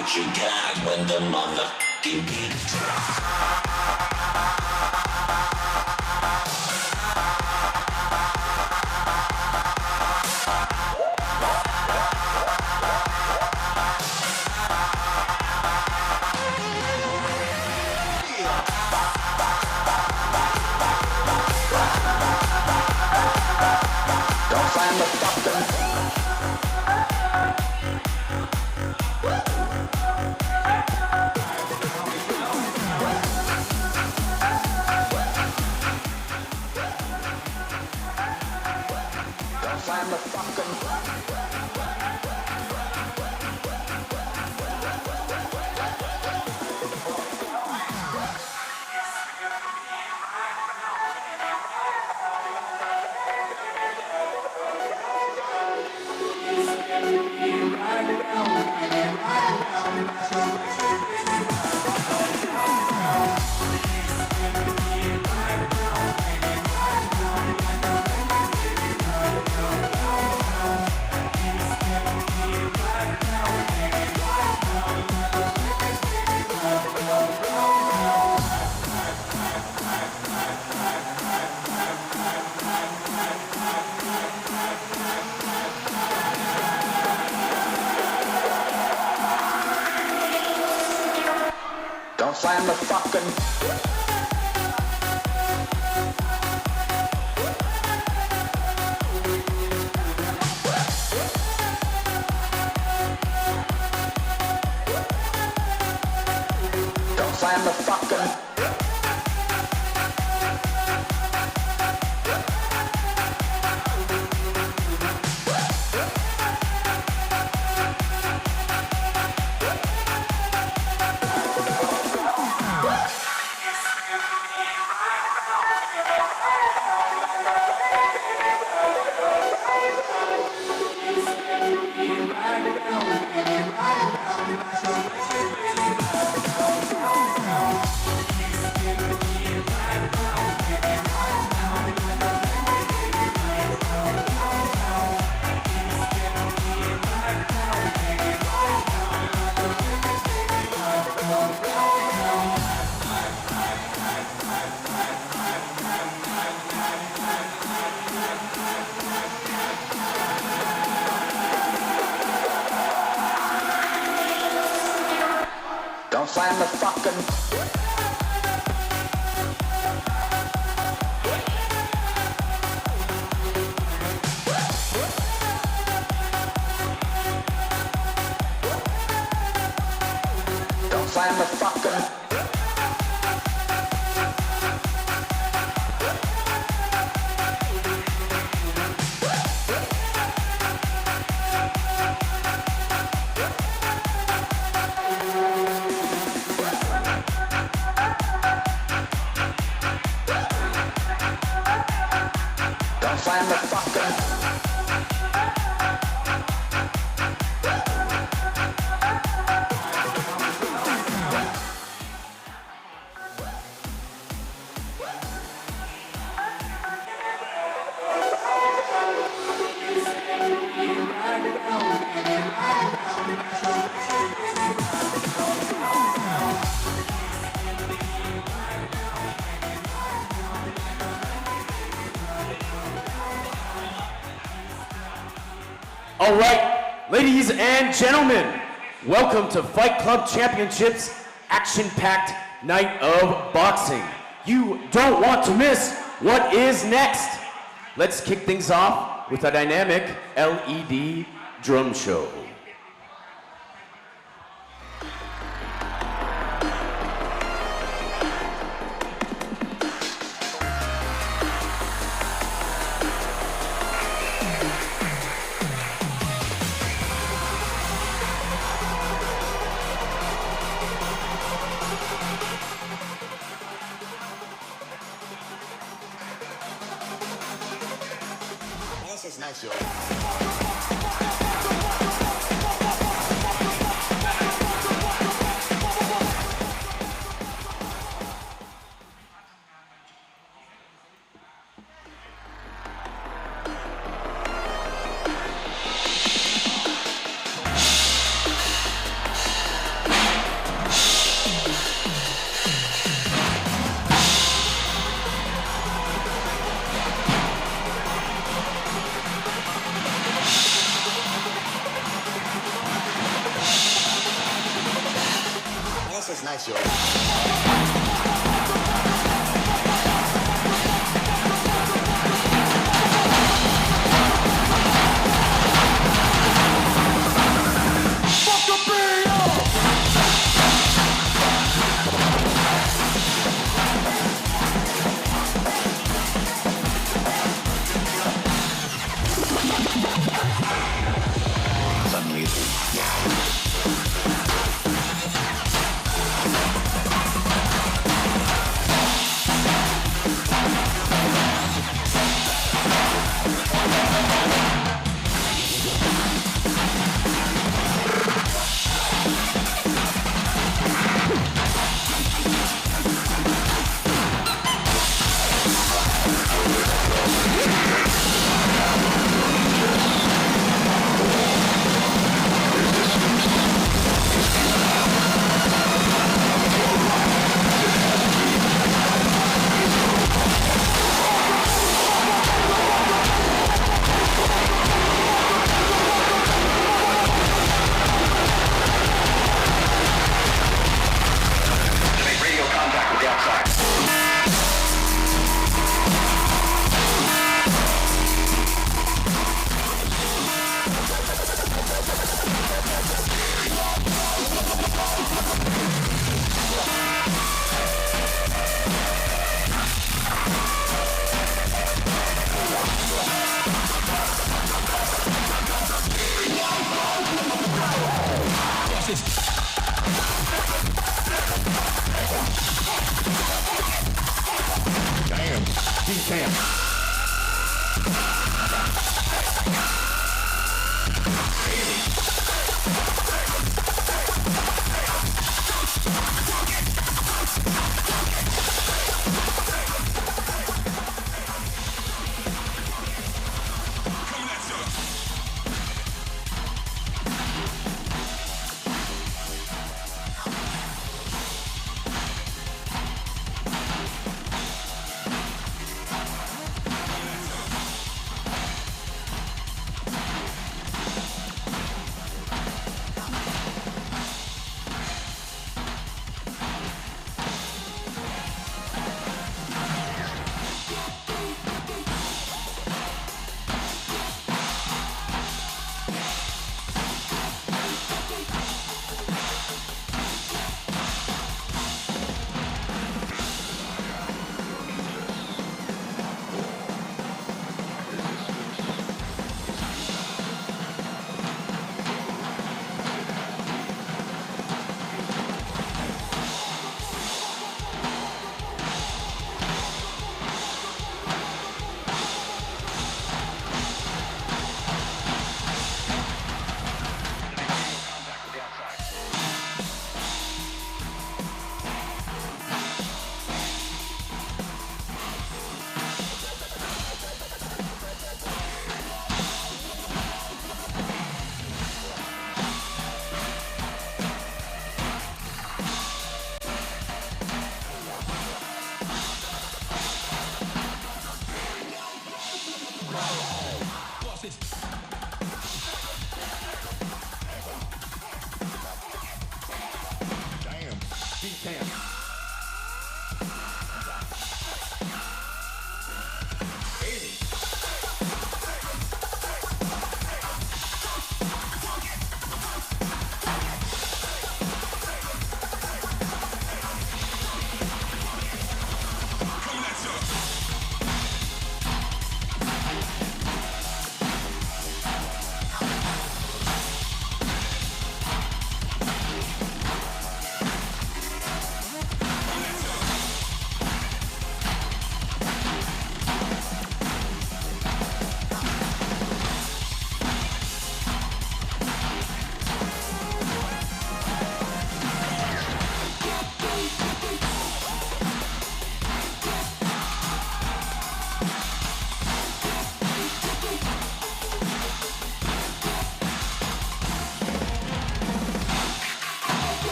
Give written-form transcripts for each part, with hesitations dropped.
What you got when the motherfucking beat drops? Don't find the fucking find the fucking don't find the fucking find the fucking don't find the fucking find the fucking don't find the fucking All right, ladies and gentlemen, welcome to Fight Club Championships action-packed night of boxing. you don't want to miss what is next. Let's kick things off with a dynamic LED drum show. This is nice, yo. This is nice, yo. Suddenly, radio contact with the outside. Damn. Damn. Damn.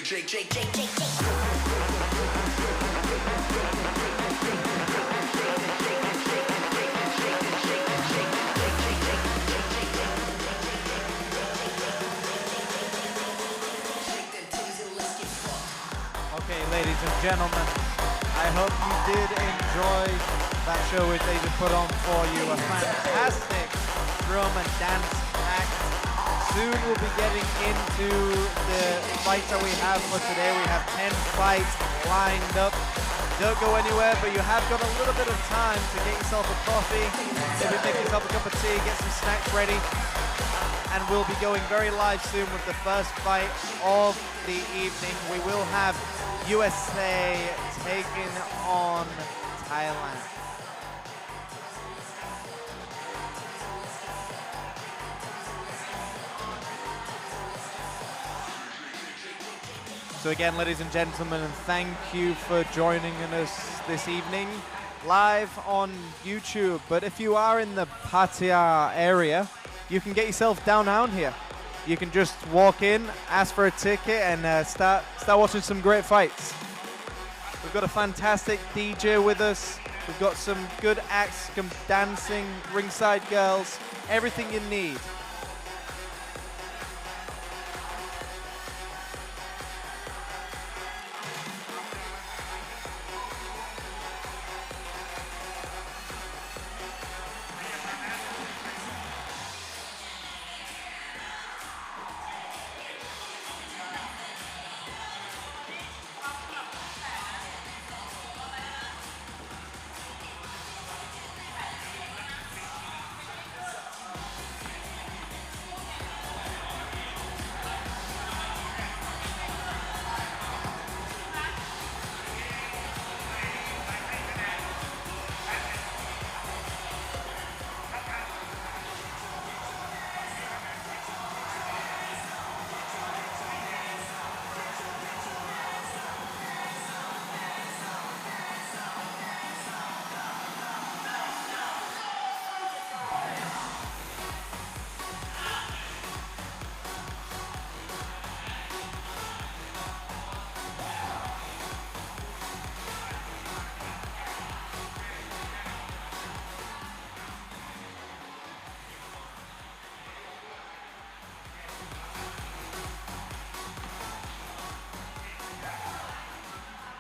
Okay, ladies and gentlemen, I hope you did enjoy that show which they just put on for you. A fantastic drum and dance act. Soon we'll be getting into the fights that we have for today. We have 10 fights lined up. Don't go anywhere, but you have got a little bit of time to get yourself a coffee, maybe make yourself a cup of tea, get some snacks ready. And we'll be going very live soon with the first fight of the evening. We will have USA taking on Thailand. So again, ladies and gentlemen, thank you for joining us this evening live on YouTube. But if you are in the Pattaya area, you can get yourself down here. You can just walk in, ask for a ticket, and start watching some great fights. We've got a fantastic DJ with us. We've got some good acts, some dancing, ringside girls, everything you need.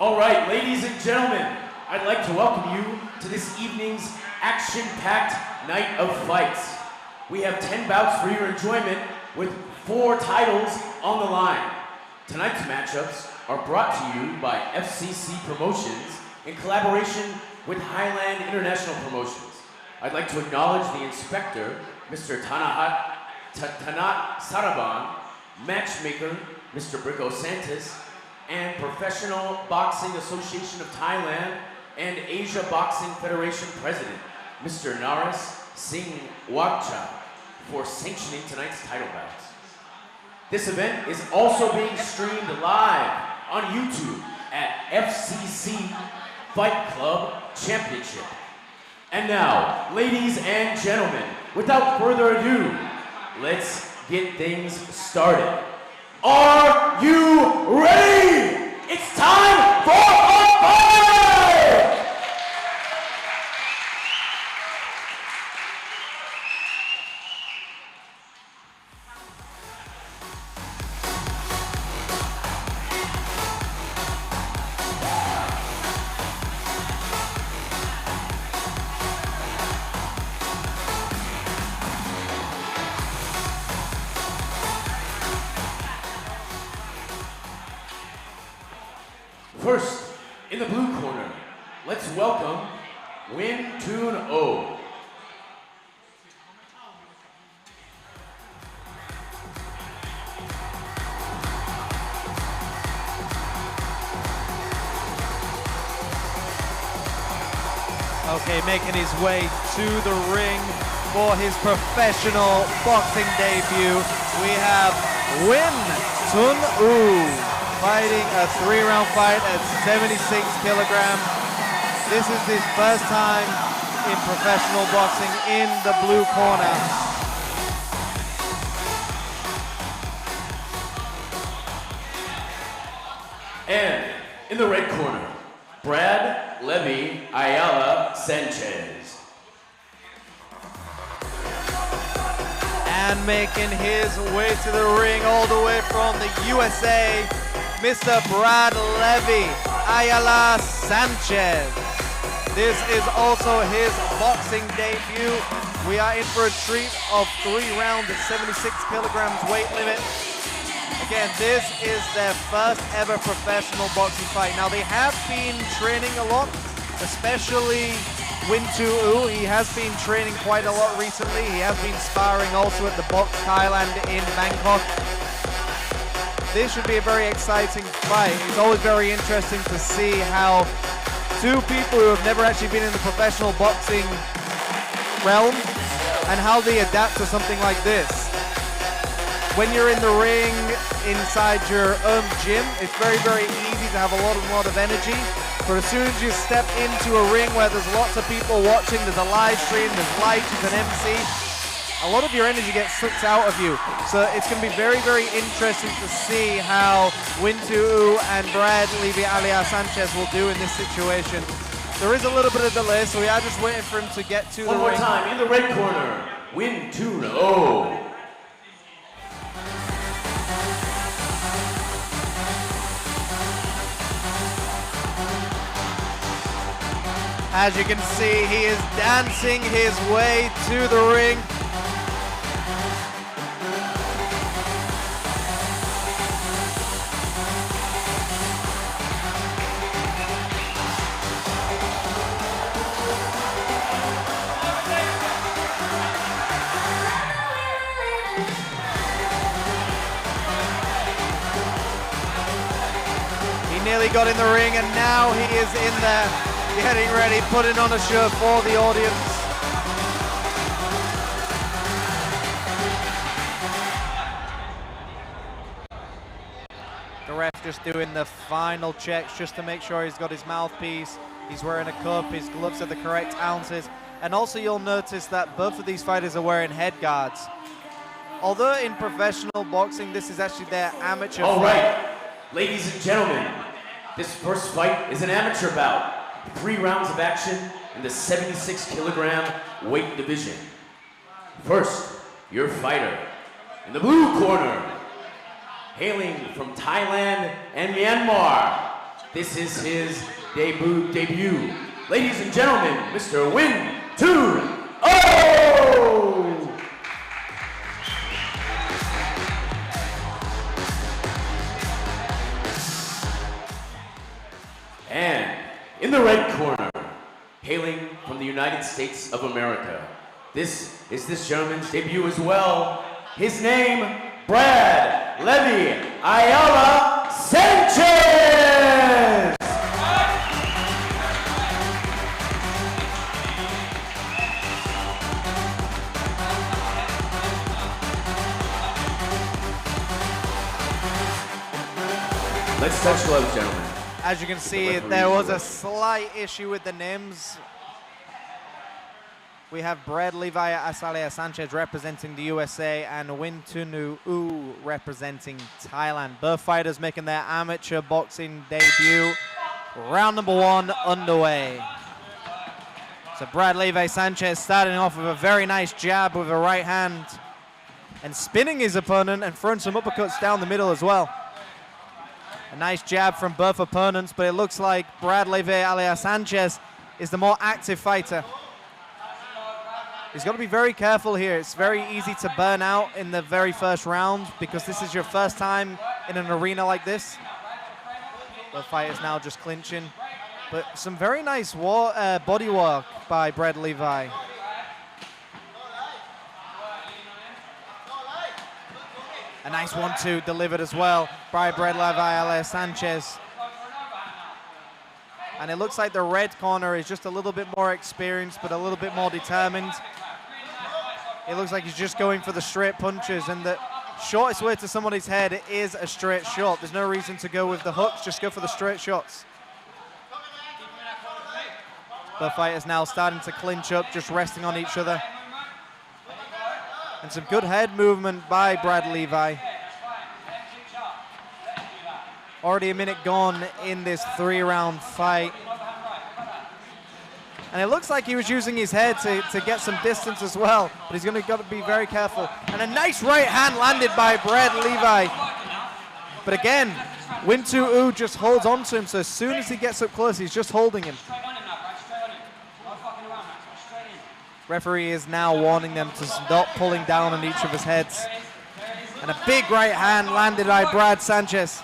All right, ladies and gentlemen, I'd like to welcome you to this evening's action-packed night of fights. We have 10 bouts for your enjoyment with 4 titles on the line. Tonight's matchups are brought to you by FCC Promotions in collaboration with Highland International Promotions. I'd like to acknowledge the inspector, Mr. Tanat Saraban, matchmaker, Mr. Brico Santos, and Professional Boxing Association of Thailand and Asia Boxing Federation President, Mr. Naris Singh Wakcha, for sanctioning tonight's title bouts. This event is also being streamed live on YouTube at FCC Fight Club Championship. And now, ladies and gentlemen, without further ado, let's get things started. Are you ready? It's time for a fight! First, in the blue corner, let's welcome Win Toon Oh. Okay, making his way to the ring for his professional boxing debut, we have Win Toon Oh fighting a 3-round fight at 76 kilograms. This is his first time in professional boxing in the blue corner. And in the red corner, Brad Levy Ayala Sanchez. And making his way to the ring all the way from the USA, Mr. Brad Levy Ayala Sanchez. This is also his boxing debut. We are in for a treat of 3 rounds at 76 kilograms weight limit. Again, this is their first ever professional boxing fight. Now, they have been training a lot, especially Win 2 He has been training quite a lot recently. He has been sparring also at the Box Thailand in Bangkok. This should be a very exciting fight. It's always very interesting to see how two people who have never actually been in the professional boxing realm and how they adapt to something like this. When you're in the ring inside your gym, it's very, very easy to have a lot of energy. But as soon as you step into a ring where there's lots of people watching, there's a live stream, there's lights, there's an MC, a lot of your energy gets sucked out of you. So it's going to be very, very interesting to see how Wintu and Brad Levy Ayala Sanchez will do in this situation. There is a little bit of delay, so we are just waiting for him to get to the ring. One more time, in the red corner, Wintu. As you can see, he is dancing his way to the ring. He nearly got in the ring, and now he is in there, getting ready, putting on a show for the audience. The ref just doing the final checks just to make sure he's got his mouthpiece, he's wearing a cup, his gloves are the correct ounces. And also you'll notice that both of these fighters are wearing head guards. Although in professional boxing, this is actually their amateur All fight. right, ladies and gentlemen, this first fight is an amateur bout. 3 rounds of action in the 76 kilogram weight division. First, your fighter in the blue corner, hailing from Thailand and Myanmar. This is his debut. Ladies and gentlemen, Mr. Wintu. And in the red corner, hailing from the United States of America. This is this gentleman's debut as well. His name, Brad Levy Ayala Sanchez! Let's touch gloves, gentlemen. As you can see, there was a slight issue with the names. We have Brad Levy Ayala Sanchez representing the USA and Wintunu representing Thailand. Both fighters making their amateur boxing debut. Round number 1 underway. So Brad Levy Sanchez starting off with a very nice jab with a right hand and spinning his opponent and throwing some uppercuts down the middle as well. A nice jab from both opponents, but it looks like Brad Levy Ayala Sanchez is the more active fighter. He's got to be very careful here. It's very easy to burn out in the very first round because this is your first time in an arena like this. The fighters now just clinching. But some very nice body work by Brad Levy. A nice 1-2 delivered as well by Brad Levy Ayala Sanchez. And it looks like the red corner is just a little bit more experienced, but a little bit more determined. It looks like he's just going for the straight punches, and the shortest way to somebody's head is a straight shot. There's no reason to go with the hooks, just go for the straight shots. The fighters now starting to clinch up, just resting on each other. And some good head movement by Brad Levy. Already a minute gone in this 3-round fight. And it looks like he was using his head to get some distance as well, but he's going to got to be very careful. And a nice right hand landed by Brad Levi. But again, Win 2 just holds on to him, so as soon as he gets up close, he's just holding him. Referee is now warning them to stop pulling down on each of his heads. And a big right hand landed by Brad Sanchez.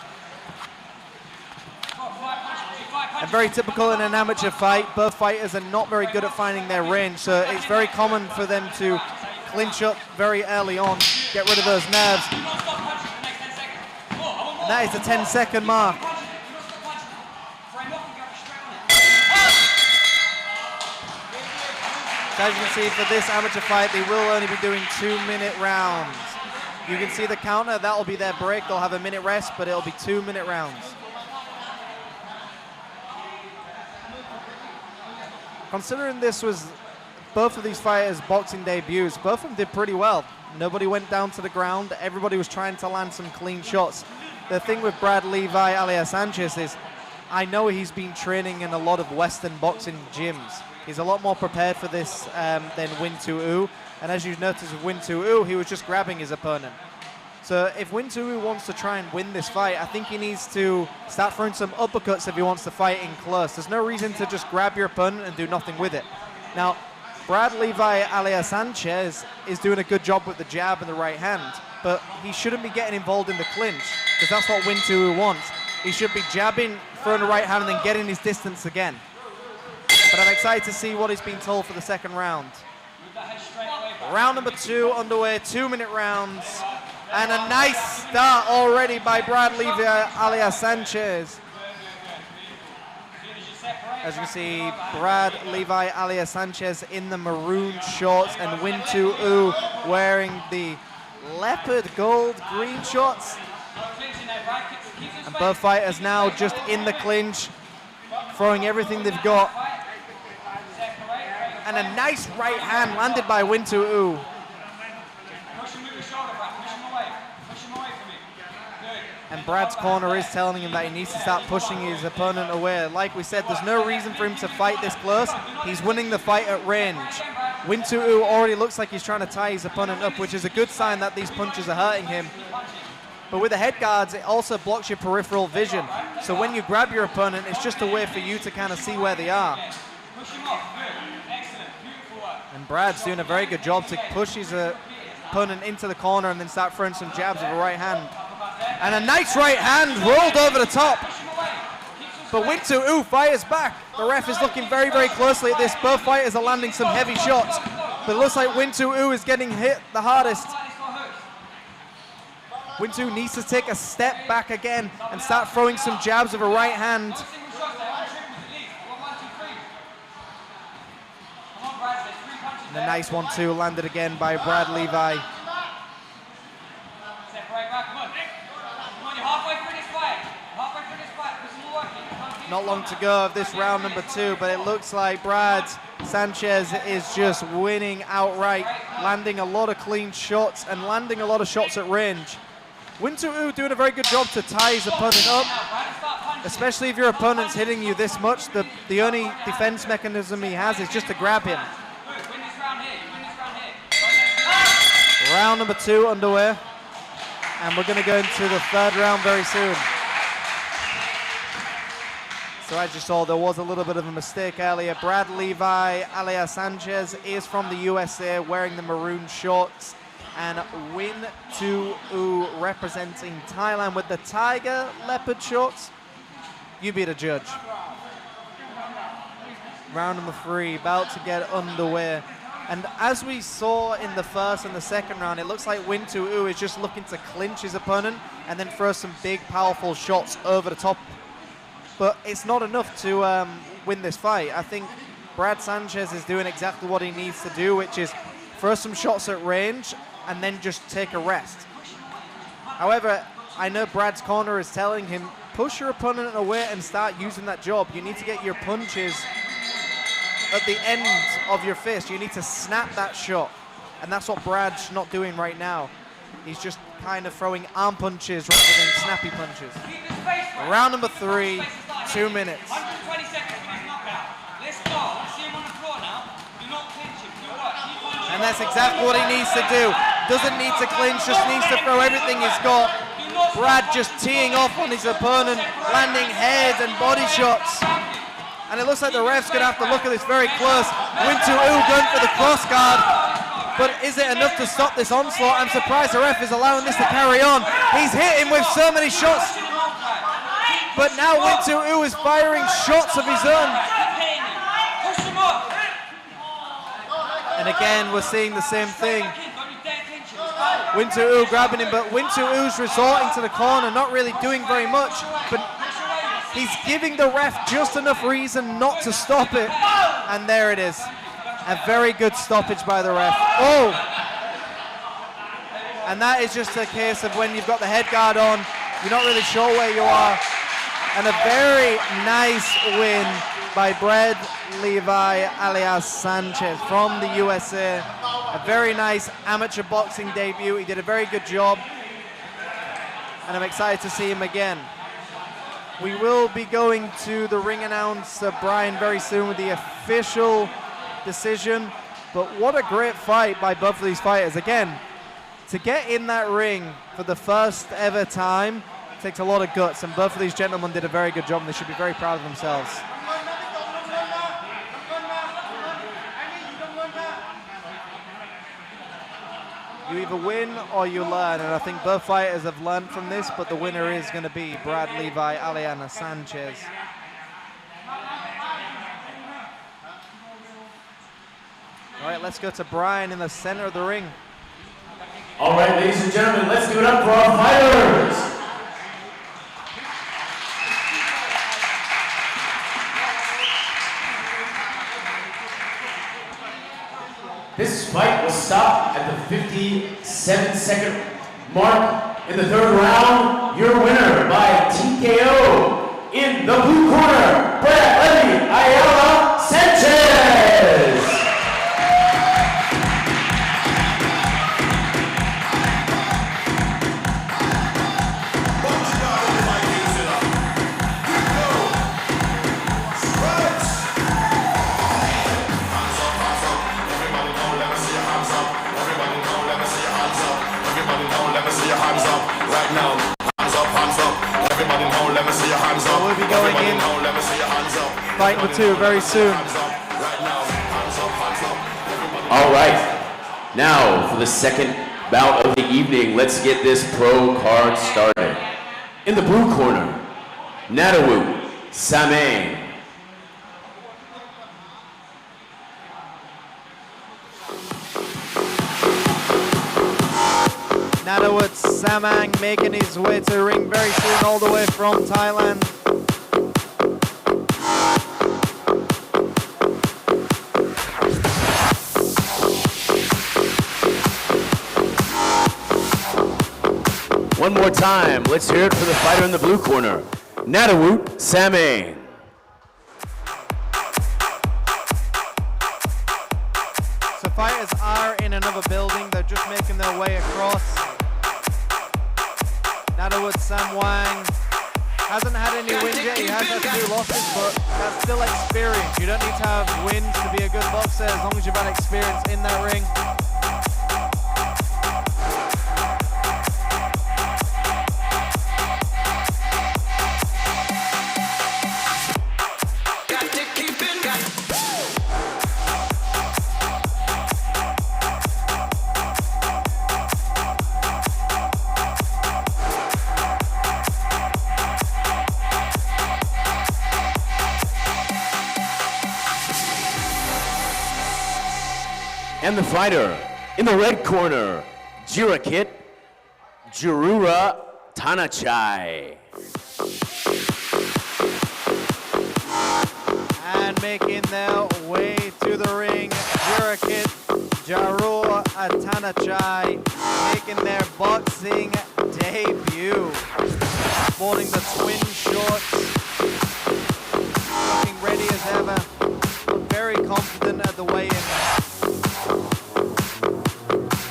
And very typical in an amateur fight, both fighters are not very good at finding their range, so it's very common for them to clinch up very early on, get rid of those nerves. And that is the 10-second mark. So as you can see, for this amateur fight, they will only be doing 2-minute rounds. You can see the counter, that'll be their break. They'll have a minute rest, but it'll be 2-minute rounds. Considering this was both of these fighters' boxing debuts, both of them did pretty well. Nobody went down to the ground. Everybody was trying to land some clean shots. The thing with Brad Levi alias Sanchez is, I know he's been training in a lot of Western boxing gyms. He's a lot more prepared for this than Win 2. And as you noticed with Win 2, he was just grabbing his opponent. So if Win 2 wants to try and win this fight, I think he needs to start throwing some uppercuts if he wants to fight in close. There's no reason to just grab your opponent and do nothing with it. Now, Brad Levi alias Sanchez is doing a good job with the jab and the right hand, but he shouldn't be getting involved in the clinch, because that's what Win 2 wants. He should be jabbing, throwing the right hand, and then getting his distance again. But I'm excited to see what he's been told for the second round. Round number 2 underway, 2-minute rounds. And a nice start already by Brad Levi alias Sanchez. As you can see, Brad Levi alias Sanchez in the maroon shorts and Win 2 wearing the leopard gold green shorts. And both fighters now just in the clinch, throwing everything they've got. And a nice right hand landed by Win 2. And Brad's corner is telling him that he needs to start pushing his opponent away. Like we said, there's no reason for him to fight this close. He's winning the fight at range. Win 2 already looks like he's trying to tie his opponent up, which is a good sign that these punches are hurting him. But with the head guards, it also blocks your peripheral vision. So when you grab your opponent, it's just a way for you to kind of see where they are. And Brad's doing a very good job to push his opponent into the corner and then start throwing some jabs with a right hand. And a nice right hand rolled over the top. But Win 2 fires back. The ref is looking very, very closely at this. Both fighters are landing some heavy shots. But it looks like Win 2 is getting hit the hardest. Win 2 needs to take a step back again and start throwing some jabs with a right hand. And a nice 1-2 landed again by Brad Levi. Not long to go of this round number 2, but it looks like Brad Sanchez is just winning outright, landing a lot of clean shots and landing a lot of shots at range. Win 2 doing a very good job to tie his opponent up, especially if your opponent's hitting you this much. The only defense mechanism he has is just to grab him. Round number 2 underway, and we're going to go into the 3rd round very soon. So as you saw, there was a little bit of a mistake earlier. Brad Levi alias Sanchez is from the USA, wearing the maroon shorts, and Win 2 representing Thailand with the tiger leopard shorts. You be the judge. Round number 3 about to get underway. And as we saw in the first and the second round, it looks like Win 2 is just looking to clinch his opponent and then throw some big, powerful shots over the top. But it's not enough to win this fight. I think Brad Sanchez is doing exactly what he needs to do, which is throw some shots at range and then just take a rest. However, I know Brad's corner is telling him, push your opponent away and start using that jab. You need to get your punches at the end of your fist. You need to snap that shot. And that's what Brad's not doing right now. He's just kind of throwing arm punches rather than snappy punches. Round number 3, 2 minutes. 120 seconds, knockout. Let's go. Let's see him on the floor now. Do not clinch him. Do what? And that's exactly what he needs to do. Doesn't need to clinch, just needs to throw everything he's got. Brad just teeing off on his opponent, landing heads and body shots. And it looks like the ref's going to have to look at this very close. Wintu going for the cross guard. But is it enough to stop this onslaught? I'm surprised the ref is allowing this to carry on. He's hit him with so many shots. But now Wintu is firing shots of his own. And again, we're seeing the same thing. Wintu grabbing him, but Wintu's resorting to the corner, not really doing very much. But he's giving the ref just enough reason not to stop it. And there it is. A very good stoppage by the ref. Oh! And that is just a case of when you've got the head guard on, you're not really sure where you are. And a very nice win by Brad Levi alias Sanchez from the USA. A very nice amateur boxing debut. He did a very good job. And I'm excited to see him again. We will be going to the ring announcer, Brian, very soon with the official decision. But what a great fight by both of these fighters. Again, to get in that ring for the first ever time takes a lot of guts, and both of these gentlemen did a very good job, and they should be very proud of themselves. You either win or you learn, and I think both fighters have learned from this, but the winner is going to be Brad Levi alias Sanchez. All right, let's go to Brian in the center of the ring. All right, ladies and gentlemen, let's give it up for our fighters. This fight was stopped at the 57-second mark in the 3rd round. Your winner by TKO in the blue corner, Brad Levi Ayala Sanchez. We'll be going in fight number 2 very soon. All right, now for the second bout of the evening, let's get this pro card started. In the blue corner, Nadawu Samang. Nadawut Samang making his way to the ring very soon, all the way from Thailand. One more time, let's hear it for the fighter in the blue corner, Nadawut Samang. So fighters are in another building, they're just making their way across. Nadawut Samang hasn't had any wins yet, he has had 2 losses, but that's still experience. You don't need to have wins to be a good boxer as long as you've had experience in that ring. And the fighter in the red corner, Jirakit Jurura Tanachai. And making their way to the ring, Jirakit Jarua Tanachai making their boxing debut. Sporting the twin shorts, looking ready as ever, very confident at the weigh-in.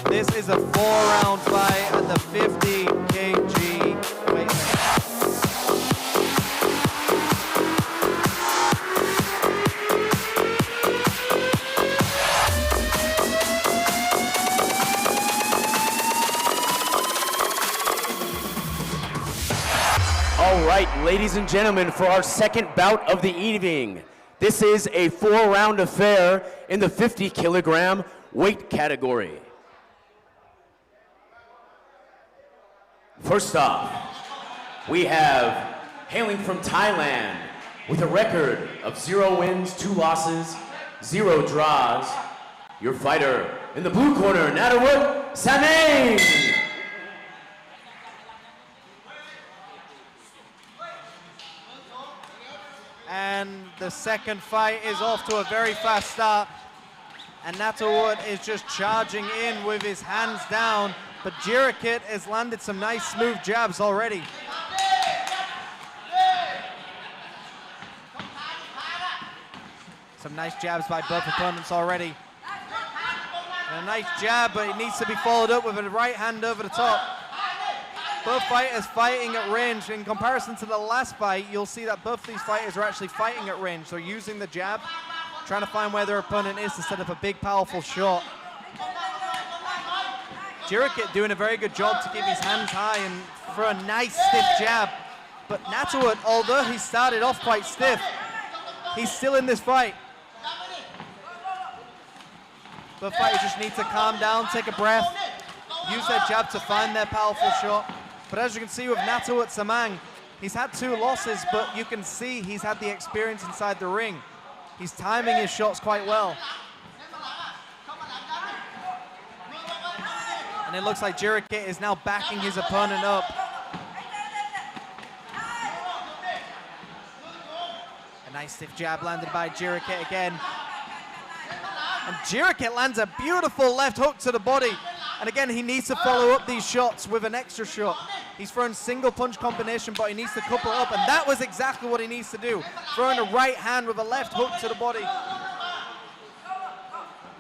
This is a a 4-round fight at the 50 kg weight limit. All right, ladies and gentlemen, for our second bout of the evening, this is a 4-round affair in the 50 kilogram weight category. First off, we have, hailing from Thailand, with a record of 0 wins, 2 losses, 0 draws, your fighter in the blue corner, Natawut Samang. And the second fight is off to a very fast start. And Natawut is just charging in with his hands down, but Jirikit has landed some nice smooth jabs already. Some nice jabs by both opponents already. And a nice jab, but it needs to be followed up with a right hand over the top. Both fighters fighting at range. In comparison to the last fight, you'll see that both these fighters are actually fighting at range. They're using the jab, trying to find where their opponent is to set up a big, powerful shot. Jirikit doing a very good job to keep his hands high and throw a nice stiff jab. But Natawut, although he started off quite stiff, he's still in this fight. Both fighters just need to calm down, take a breath, use their jab to find their powerful shot. But as you can see with Natawut Samang, he's had 2 losses, but you can see he's had the experience inside the ring. He's timing his shots quite well. And it looks like Jirikit is now backing his opponent up. A nice stiff jab landed by Jirikit again. And Jirikit lands a beautiful left hook to the body. And again, he needs to follow up these shots with an extra shot. He's throwing single punch combination, but he needs to couple up, and that was exactly what he needs to do. Throwing a right hand with a left hook to the body.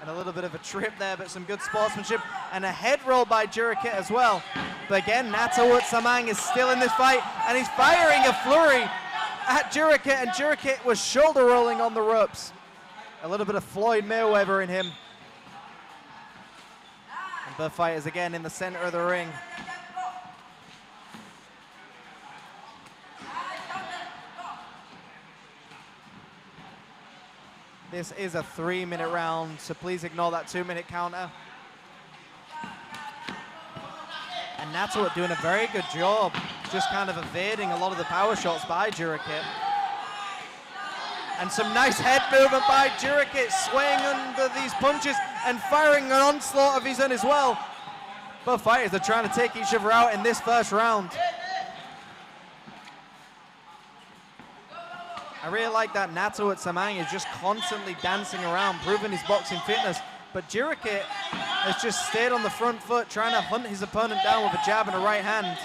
And a little bit of a trip there, but some good sportsmanship. And a head roll by Jirikit as well. But again, Natawut Samang is still in this fight, and he's firing a flurry at Jirikit, and Jirikit was shoulder rolling on the ropes. A little bit of Floyd Mayweather in him. And both fighters again in the center of the ring. This is a 3-minute round, so please ignore that 2-minute counter. And Natawut doing a very good job, just kind of evading a lot of the power shots by Jirikit. And some nice head movement by Jirikit, swaying under these punches and firing an onslaught of his own as well. Both fighters are trying to take each other out in this first round. I really like that Natawut Samang is just constantly dancing around, proving his boxing fitness. But Jirikit has just stayed on the front foot, trying to hunt his opponent down with a jab and a right hand.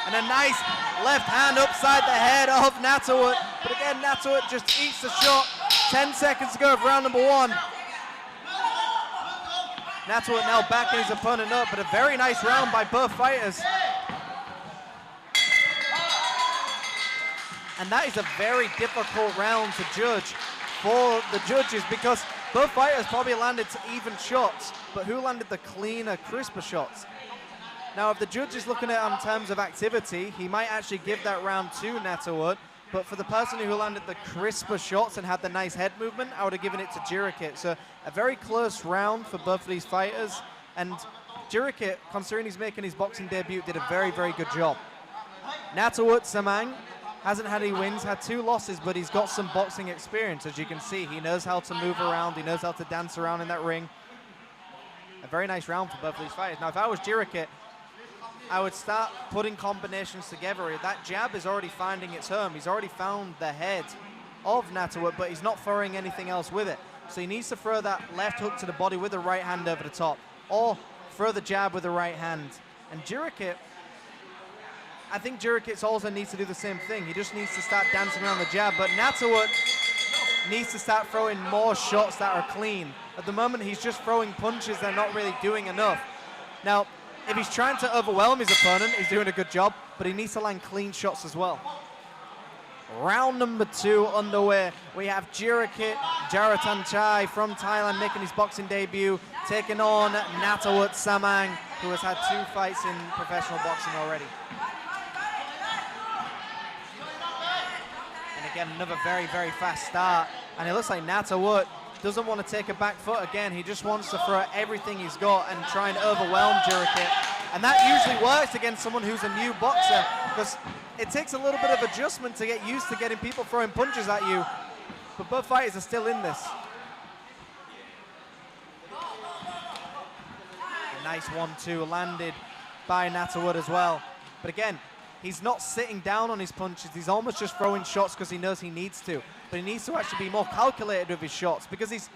And a nice left hand upside the head of Natawut. But again, Natawut just eats the shot. 10 seconds to go of round number 1. Natawut now backing his opponent up, but a very nice round by both fighters. And that is a very difficult round to judge for the judges, because both fighters probably landed even shots, but who landed the cleaner, crisper shots? Now, if the judge is looking at it in terms of activity, he might actually give that round to Natawut, but for the person who landed the crisper shots and had the nice head movement, I would have given it to Jirikit. So a very close round for both of these fighters, and Jirikit, considering he's making his boxing debut, did a very, very good job. Natawut Samang hasn't had any wins, had 2 losses, but he's got some boxing experience. As you can see, he knows how to move around, he knows how to dance around in that ring. A very nice round for both of these fighters. Now, if I was Jirikit, I would start putting combinations together. That jab is already finding its home. He's already found the head of Natawut, but he's not throwing anything else with it. So he needs to throw that left hook to the body with the right hand over the top, or throw the jab with the right hand. And Jirikit, I think Jirikit also needs to do the same thing. He just needs to start dancing around the jab. But Natawut needs to start throwing more shots that are clean. At the moment, he's just throwing punches that are not really doing enough. Now, if he's trying to overwhelm his opponent, he's doing a good job, but he needs to land clean shots as well. Round number 2 underway. We have Jirikit Jaratanchai from Thailand making his boxing debut, taking on Natawut Samang, who has had 2 fights in professional boxing already. And again, another very, very fast start. And it looks like Natawut doesn't want to take a back foot again. He just wants to throw everything he's got and try and overwhelm Jirikit. And that usually works against someone who's a new boxer, because it takes a little bit of adjustment to get used to getting people throwing punches at you. But both fighters are still in this. A nice 1-2 landed by Natawut as well. But again, he's not sitting down on his punches. He's almost just throwing shots because he knows he needs to. But he needs to actually be more calculated with his shots, because he's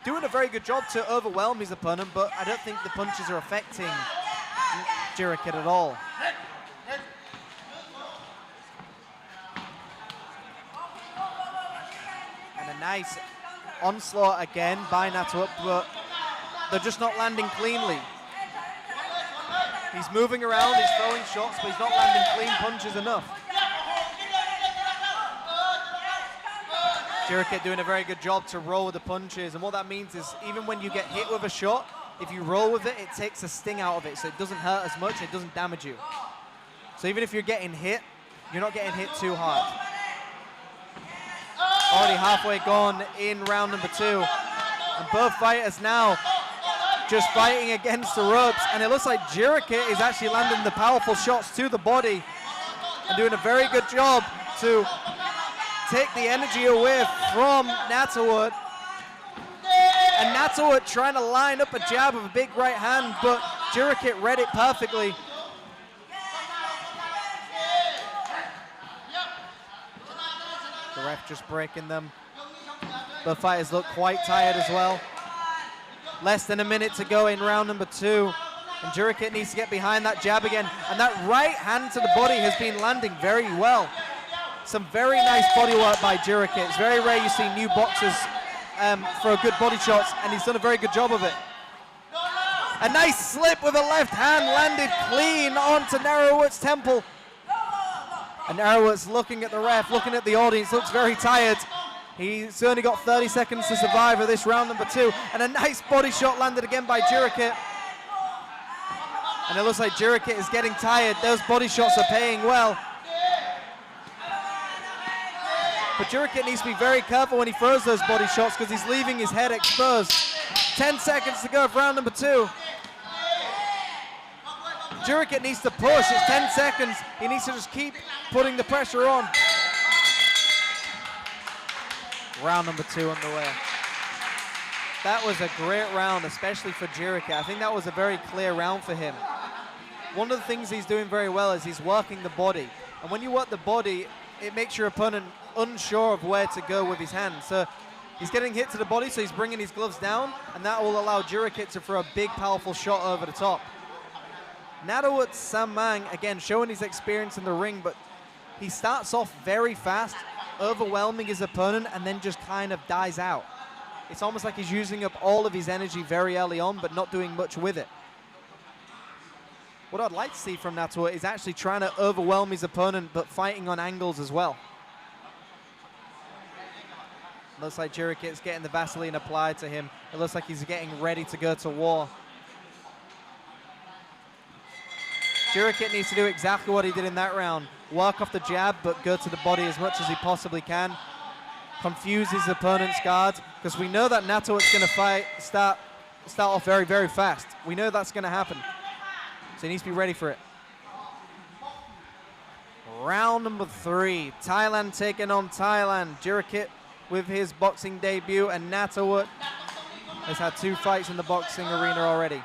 doing a very good job to overwhelm his opponent, but I don't think the punches are affecting Jirikit at all. And a nice onslaught again by Natawut, but they're just not landing cleanly. He's moving around, he's throwing shots, but he's not landing clean punches enough. Jirikit doing a very good job to roll with the punches, and what that means is even when you get hit with a shot, if you roll with it, it takes the sting out of it, so it doesn't hurt as much, it doesn't damage you. So even if you're getting hit, you're not getting hit too hard. Already halfway gone in round number 2, and both fighters now just fighting against the ropes, and it looks like Jirikit is actually landing the powerful shots to the body and doing a very good job to take the energy away from Natawut. And Natawut trying to line up a jab with a big right hand, but Jirikit read it perfectly. The ref just breaking them. Both fighters look quite tired as well. Less than a minute to go in round number 2. And Jirikit needs to get behind that jab again. And that right hand to the body has been landing very well. Some very nice body work by Jirikit. It's very rare you see new boxers throw good body shots, and he's done a very good job of it. A nice slip with a left hand landed clean onto Natawut's temple. And Natawut's looking at the ref, looking at the audience, looks very tired. He's only got 30 seconds to survive of this round number 2. And a nice body shot landed again by Jirikit. And it looks like Jirikit is getting tired. Those body shots are paying well. But Jirikit needs to be very careful when he throws those body shots, because he's leaving his head exposed. 10 seconds to go of round number 2. Jirikit needs to push. It's 10 seconds. He needs to just keep putting the pressure on. Round number 2 underway. That was a great round, especially for Jirikit. I think that was a very clear round for him. One of the things he's doing very well is he's working the body. And when you work the body, it makes your opponent unsure of where to go with his hands. So he's getting hit to the body, so he's bringing his gloves down, and that will allow Jirikit to throw a big, powerful shot over the top. Natawut Samang, again, showing his experience in the ring, but he starts off very fast, overwhelming his opponent, and then just kind of dies out. It's almost like he's using up all of his energy very early on, but not doing much with it. What I'd like to see from Natawut is actually trying to overwhelm his opponent, but fighting on angles as well. Looks like Jirikit's getting the Vaseline applied to him. It looks like he's getting ready to go to war. Jirikit needs to do exactly what he did in that round. Work off the jab, but go to the body as much as he possibly can. Confuse his opponent's guard, because we know that Natawut's going to start off very, very fast. We know that's going to happen. So he needs to be ready for it. Round number 3. Thailand taking on Thailand. Jirikit with his boxing debut, and Natawut has had 2 fights in the boxing arena already.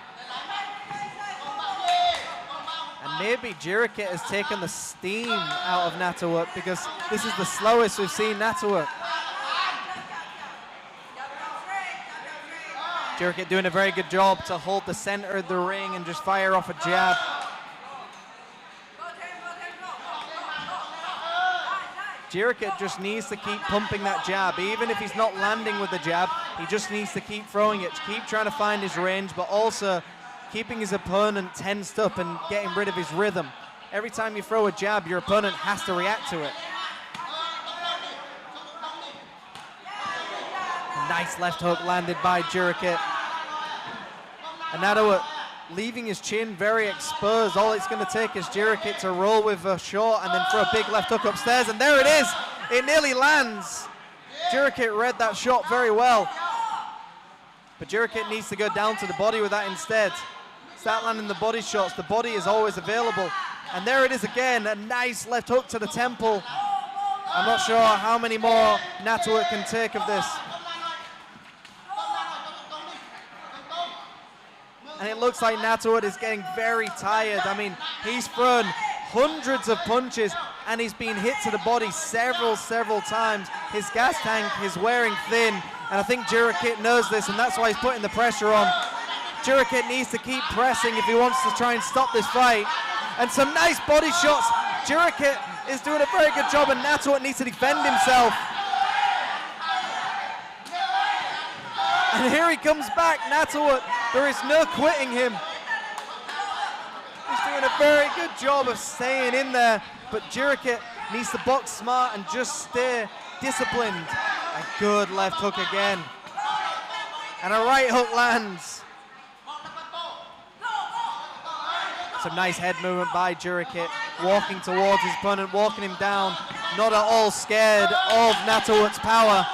And maybe Jirikit has taken the steam out of Natawut, because this is the slowest we've seen Natawut. Jirikit doing a very good job to hold the center of the ring and just fire off a jab. Jirikit just needs to keep pumping that jab. Even if he's not landing with the jab, he just needs to keep throwing it, keep trying to find his range, but also keeping his opponent tensed up and getting rid of his rhythm. Every time you throw a jab, your opponent has to react to it. A nice left hook landed by Jirikit. And Nato leaving his chin very exposed. All it's going to take is Jirikit to roll with a short and then throw a big left hook upstairs, and there it is. It nearly lands. Jirikit read that shot very well. But Jirikit needs to go down to the body with that instead. Start landing the body shots. The body is always available. And there it is again, a nice left hook to the temple. I'm not sure how many more Nato can take of this. And it looks like Nato is getting very tired. I mean, he's thrown hundreds of punches and he's been hit to the body several times. His gas tank is wearing thin, and I think Jirikit knows this, and that's why he's putting the pressure on. Jirikit needs to keep pressing if he wants to try and stop this fight. And some nice body shots. Jirikit is doing a very good job, and Nato needs to defend himself. And here he comes back, Nato. There is no quitting him. He's doing a very good job of staying in there, but Jirikit needs to box smart and just stay disciplined. A good left hook again. And a right hook lands. Some nice head movement by Jirikit, walking towards his opponent, walking him down, not at all scared of Nato's power.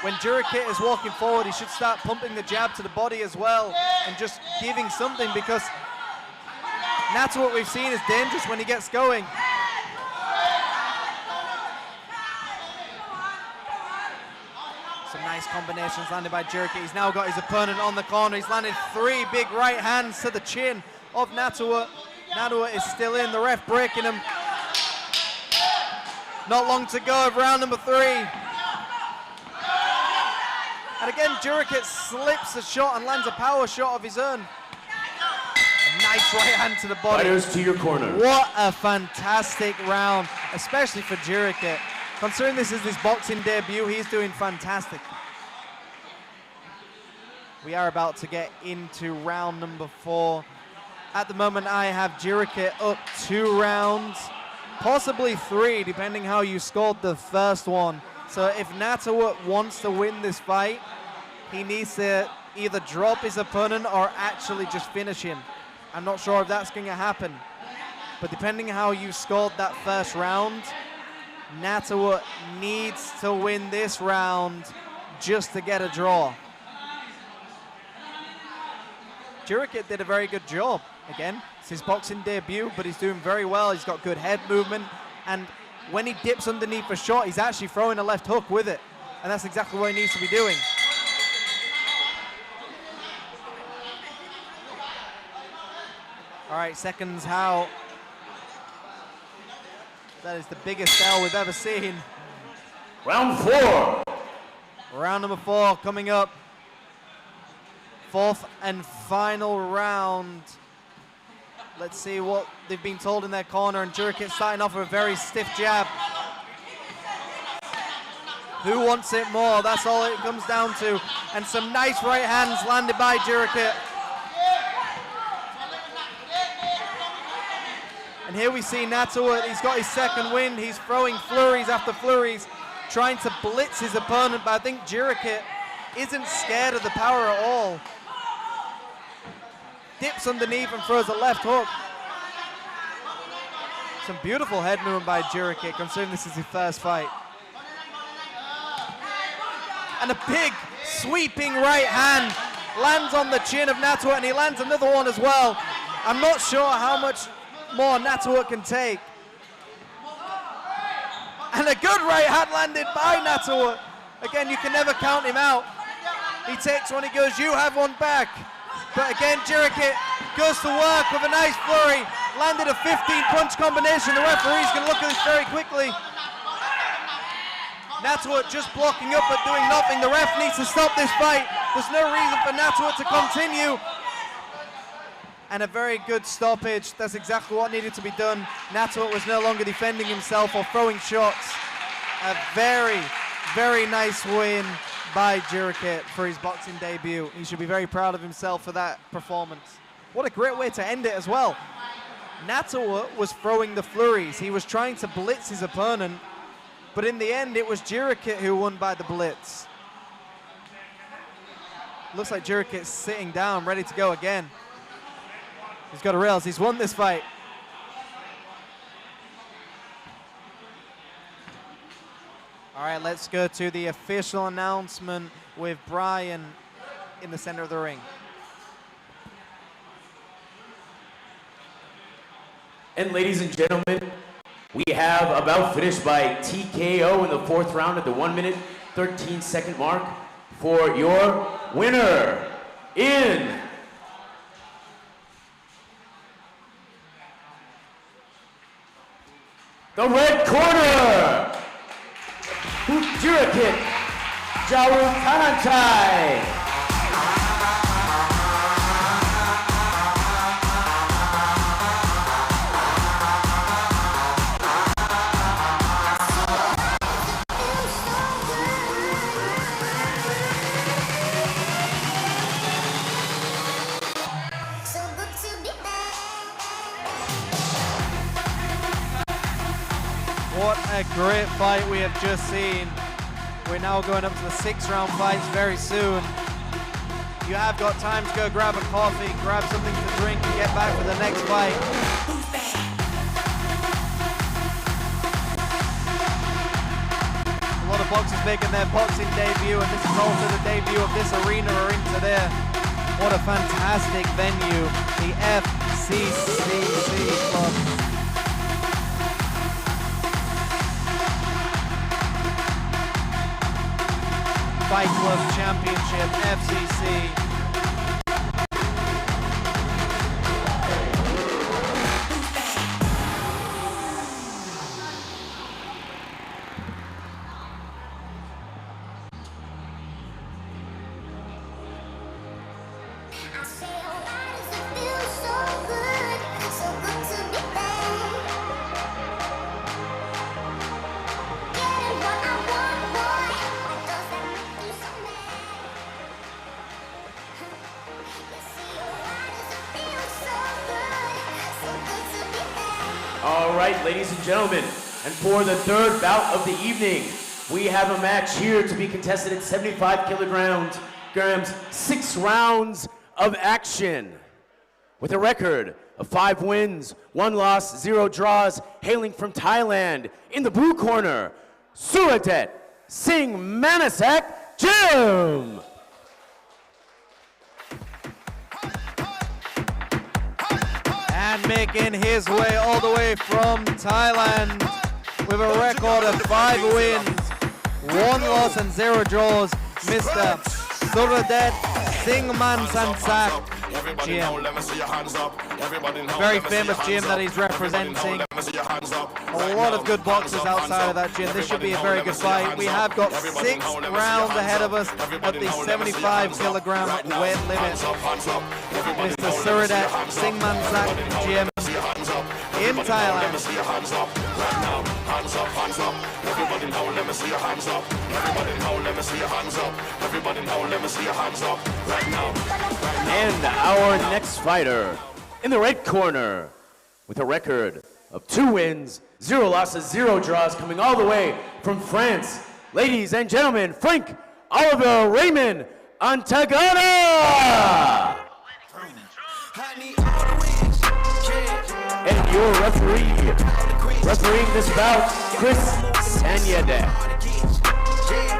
When Jirikit is walking forward, he should start pumping the jab to the body as well and just giving something, because Nato, what we've seen, is dangerous when he gets going. Some nice combinations landed by Jirikit. He's now got his opponent on the corner. He's landed 3 big right hands to the chin of Nato. Nato is still in, the ref breaking him. Not long to go of round number 3. And again, Jirikit slips a shot and lands a power shot of his own. A nice right hand to the body. Fighters to your corner. What a fantastic round, especially for Jirikit. Considering this is his boxing debut, he's doing fantastic. We are about to get into round number 4. At the moment, I have Jirikit up 2 rounds, possibly 3, depending how you scored the first one. So if Nato wants to win this fight, he needs to either drop his opponent or actually just finish him. I'm not sure if that's going to happen. But depending how you scored that first round, Nato needs to win this round just to get a draw. Jirikit did a very good job. Again, it's his boxing debut, but he's doing very well. He's got good head movement, and when he dips underneath a shot, he's actually throwing a left hook with it. And that's exactly what he needs to be doing. All right, seconds out. That is the biggest L we've ever seen. Round 4. Round number 4 coming up. 4th and final round. Let's see what they've been told in their corner, and Jirikit starting off with a very stiff jab. Who wants it more? That's all it comes down to. And some nice right hands landed by Jirikit. And here we see Nato, he's got his second wind. He's throwing flurries after flurries, trying to blitz his opponent, but I think Jirikit isn't scared of the power at all. Dips underneath and throws a left hook. Some beautiful head movement by Jirikit, considering this is his first fight. And a big sweeping right hand lands on the chin of Nato, and he lands another one as well. I'm not sure how much more Nato can take. And a good right hand landed by Nato. Again, you can never count him out. He takes one, he goes, you have one back. But again, Jirikit goes to work with a nice flurry. Landed a 15-punch combination. The referee's going to look at this very quickly. Nato just blocking up but doing nothing. The ref needs to stop this fight. There's no reason for Nato to continue. and a very good stoppage. That's exactly what needed to be done. Nato was no longer defending himself or throwing shots. A very, very nice win by Jirikit for his boxing debut. He should be very proud of himself for that performance. What a great way to end it as well. Nato was throwing the flurries. He was trying to blitz his opponent, but in the end, it was Jirikit who won by the blitz. Looks like Jirikit's sitting down, ready to go again. He's got to realize he's won this fight. All right, let's go to the official announcement with Brian in the center of the ring. And ladies and gentlemen, we have about finished by TKO in the 4th round at the 1 minute, 13-second mark for your winner in the red corner, Jirikit Jawutananchai. What a great fight we have just seen. We're now going up to the 6-round fights very soon. You have got time to go grab a coffee, grab something to drink, and get back for the next fight. A lot of boxers making their boxing debut, and this is also the debut of this arena or into there. What a fantastic venue, the FCC Club. Fight Club Championship, FCC. All right, ladies and gentlemen, and for the 3rd bout of the evening, we have a match here to be contested at 75 kilograms, 6 rounds of action. With a record of 5 wins, 1 loss, 0 draws, hailing from Thailand, in the blue corner, Suradet Singh Manasak Jim. And making his way all the way from Thailand with a record of 5 wins, 1 loss and 0 draws, Mr. Suradet Singh Manasak Jim. Very famous gym that he's representing. A lot of good boxers outside of that gym. This should be a very good fight. We have got 6 rounds ahead of us at the 75 kilogram weight limit. Mr. Suradet Singh Manasak Jim in Thailand. And our next fighter in the red corner with a record of 2 wins, 0 losses, 0 draws, coming all the way from France. Ladies and gentlemen, Frank Oliver Raymond Antagana! And your refereeing this bout, Chris Sanyadek.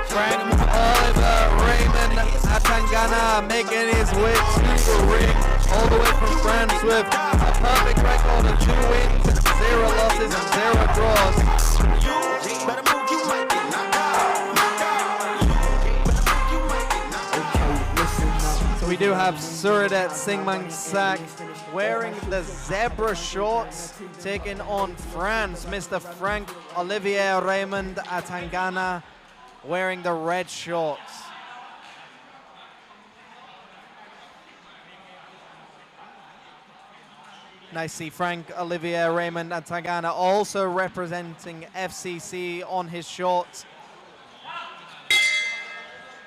Frank Oliver Raymond Atangana making his way to the ring all the way from France with a perfect record of 2 wins, 0 losses and 0 draws. So we do have Suradet Singh Manasak wearing the zebra shorts, taking on France, Mr. Frank Olivier Raymond Atangana wearing the red shorts. Nice to see Frank, Olivier, Raymond, and Tagana also representing FCC on his shorts.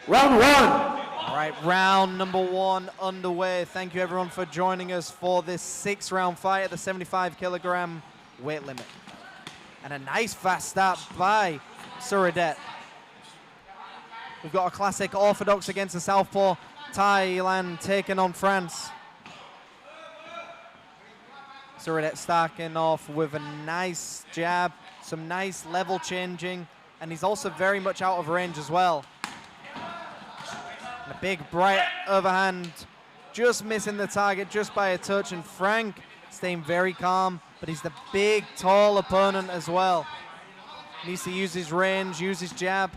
Round one. All right, round number 1 underway. Thank you everyone for joining us for this 6-round fight at the 75-kilogram weight limit. And a nice fast start by Suradet. We've got a classic orthodox against the southpaw. Thailand taking on France. Suradet starting off with a nice jab, some nice level changing, and he's also very much out of range as well. And a big bright overhand, just missing the target just by a touch, and Frank staying very calm, but he's the big, tall opponent as well. Needs to use his range, use his jab,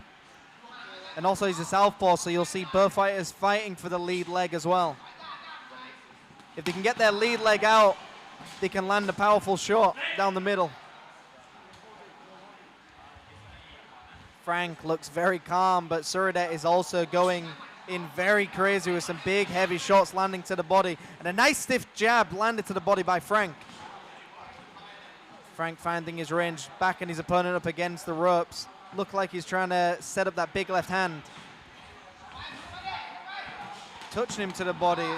and also he's a southpaw, so you'll see both fighters fighting for the lead leg as well. If they can get their lead leg out, they can land a powerful shot down the middle. Frank looks very calm, but Suradet is also going in very crazy with some big, heavy shots landing to the body. And a nice stiff jab landed to the body by Frank. Frank finding his range, backing his opponent up against the ropes. Looked like he's trying to set up that big left hand. Touching him to the body.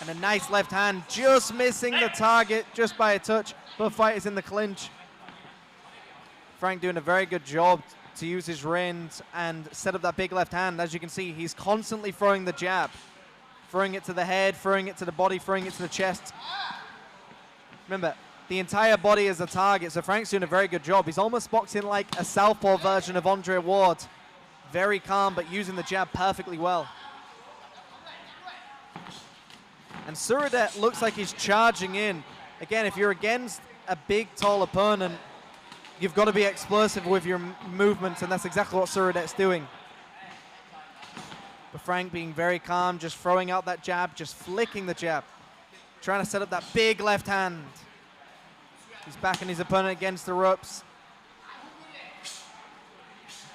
And a nice left hand, just missing the target just by a touch. Both fighters in the clinch. Frank doing a very good job to use his reins and set up that big left hand. As you can see, he's constantly throwing the jab. Throwing it to the head, throwing it to the body, throwing it to the chest. Remember, the entire body is a target, so Frank's doing a very good job. He's almost boxing like a southpaw version of Andre Ward. Very calm, but using the jab perfectly well. And Suradet looks like he's charging in. Again, if you're against a big, tall opponent, you've got to be explosive with your movements, and that's exactly what Suradet's doing. But Frank being very calm, just throwing out that jab, just flicking the jab. Trying to set up that big left hand. He's backing his opponent against the ropes.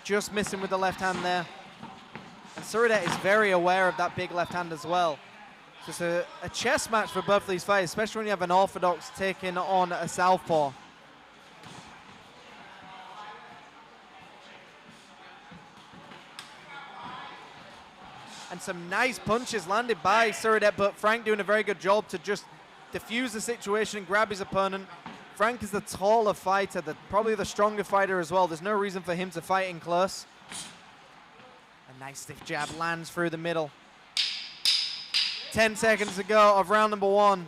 Just missing with the left hand there. And Suradet is very aware of that big left hand as well. Just a chess match for both of these fighters, especially when you have an orthodox taking on a southpaw. And some nice punches landed by Suradet, but Frank doing a very good job to just diffuse the situation and grab his opponent. Frank is the taller fighter, probably the stronger fighter as well. There's no reason for him to fight in close. A nice stiff jab lands through the middle. 10 seconds to go of round number 1.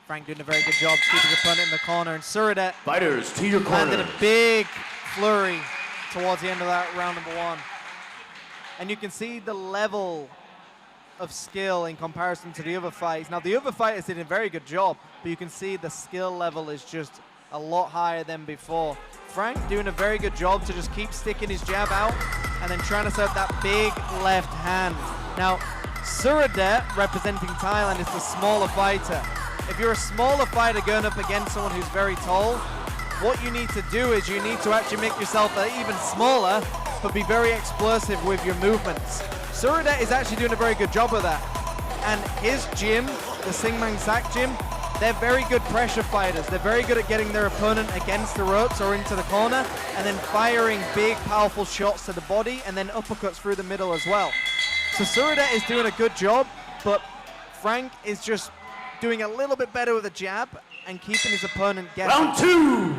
Frank doing a very good job to keep his opponent in the corner, and Suradet Fighters to your corner. landed a big flurry towards the end of that round number 1. And you can see the level of skill in comparison to the other fights. Now, the other fighters did a very good job, but you can see the skill level is just a lot higher than before. Frank doing a very good job to just keep sticking his jab out and then trying to set up that big left hand. Now, Suradet, representing Thailand, is the smaller fighter. If you're a smaller fighter going up against someone who's very tall, what you need to do is you need to actually make yourself even smaller, but be very explosive with your movements. Suradet is actually doing a very good job of that. And his gym, the Singmang Sak gym, they're very good pressure fighters. They're very good at getting their opponent against the ropes or into the corner and then firing big, powerful shots to the body and then uppercuts through the middle as well. So Suradet is doing a good job, but Frank is just doing a little bit better with the jab and keeping his opponent guessing. Round 2.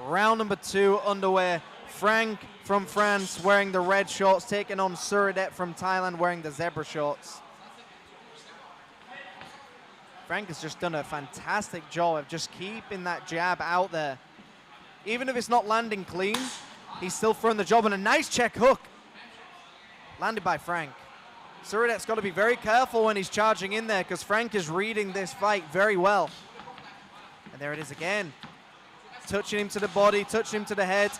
Round number 2 underway. Frank from France wearing the red shorts, taking on Suradet from Thailand wearing the zebra shorts. Frank has just done a fantastic job of just keeping that jab out there. Even if it's not landing clean, he's still throwing the job, and a nice check hook landed by Frank. Suradet's got to be very careful when he's charging in there because Frank is reading this fight very well. And there it is again. Touching him to the body, touching him to the head.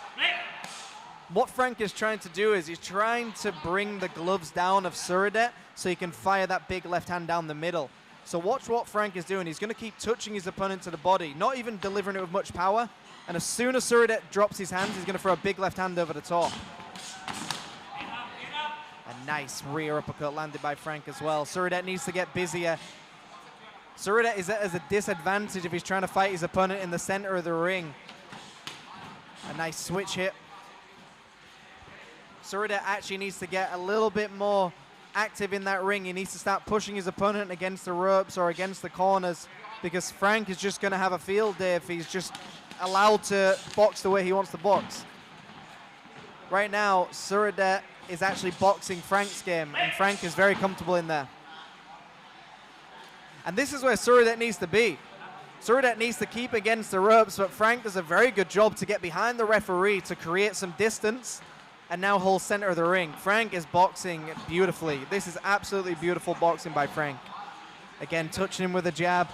What Frank is trying to do is he's trying to bring the gloves down of Suradet so he can fire that big left hand down the middle. So watch what Frank is doing. He's going to keep touching his opponent to the body, not even delivering it with much power. And as soon as Surudet drops his hands, he's going to throw a big left hand over the top. A nice rear uppercut landed by Frank as well. Surudet needs to get busier. Surudet is at a disadvantage if he's trying to fight his opponent in the center of the ring. A nice switch hit. Surudet actually needs to get a little bit more active in that ring. He needs to start pushing his opponent against the ropes or against the corners, because Frank is just going to have a field day if he's just allowed to box the way he wants to box. Right now, Surudet is actually boxing Frank's game, and Frank is very comfortable in there. And this is where Surudet needs to be. Surudet needs to keep against the ropes, but Frank does a very good job to get behind the referee to create some distance and now hold center of the ring. Frank is boxing beautifully. This is absolutely beautiful boxing by Frank. Again, touching him with a jab,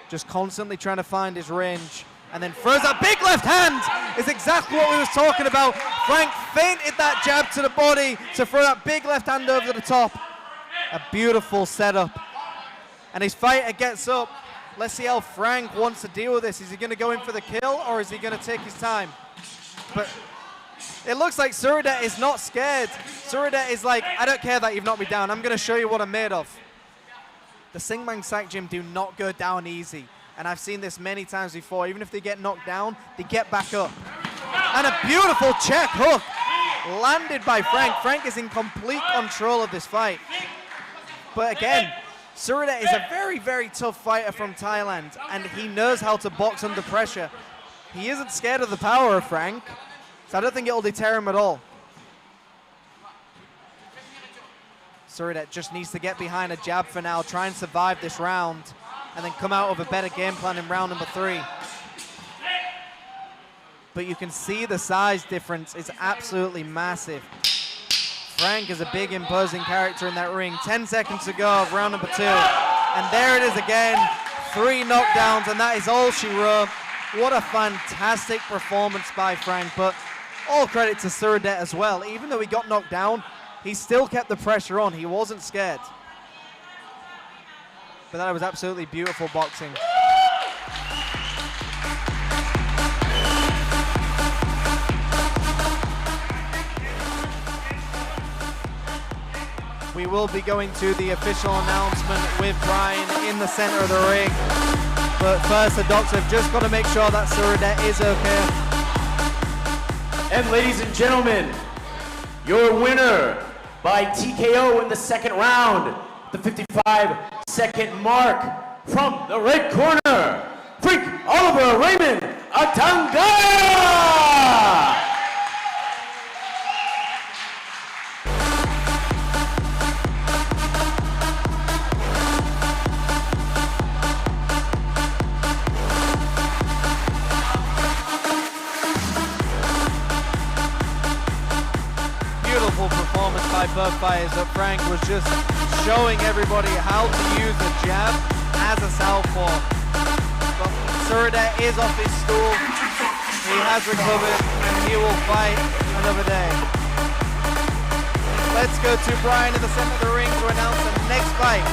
just constantly trying to find his range, and then throws a big left hand. Is exactly what we was talking about. Frank feinted that jab to the body to throw that big left hand over the top. A beautiful setup. And his fighter gets up. Let's see how Frank wants to deal with this. Is he going to go in for the kill, or is he going to take his time? But it looks like Surudet is not scared. Surudet is like, I don't care that you've knocked me down. I'm going to show you what I'm made of. The Singmang Sak Gym do not go down easy. And I've seen this many times before. Even if they get knocked down, they get back up. And a beautiful check hook landed by Frank. Frank is in complete control of this fight. But again, Surudet is a very, very tough fighter from Thailand, and he knows how to box under pressure. He isn't scared of the power of Frank, so I don't think it'll deter him at all. Surudet just needs to get behind a jab for now, try and survive this round, and then come out with a better game plan in round number 3. But you can see the size difference is absolutely massive. Frank is a big, imposing character in that ring. 10 seconds to go of round number 2. And there it is again. 3 knockdowns, and that is all she wrote. What a fantastic performance by Frank. But all credit to Surudet as well. Even though he got knocked down, he still kept the pressure on. He wasn't scared. But that was absolutely beautiful boxing. We will be going to the official announcement with Brian in the center of the ring. But first, the doctor have just got to make sure that Surudet is okay. And ladies and gentlemen, your winner by TKO in the second round, the 55-second mark, from the red corner, Frank Oliver Raymond Atanga! Performance by both fighters, but Frank was just showing everybody how to use the jab as a southpaw. But Surudet is off his stool. He has recovered and he will fight another day. Let's go to Brian in the center of the ring to announce the next fight.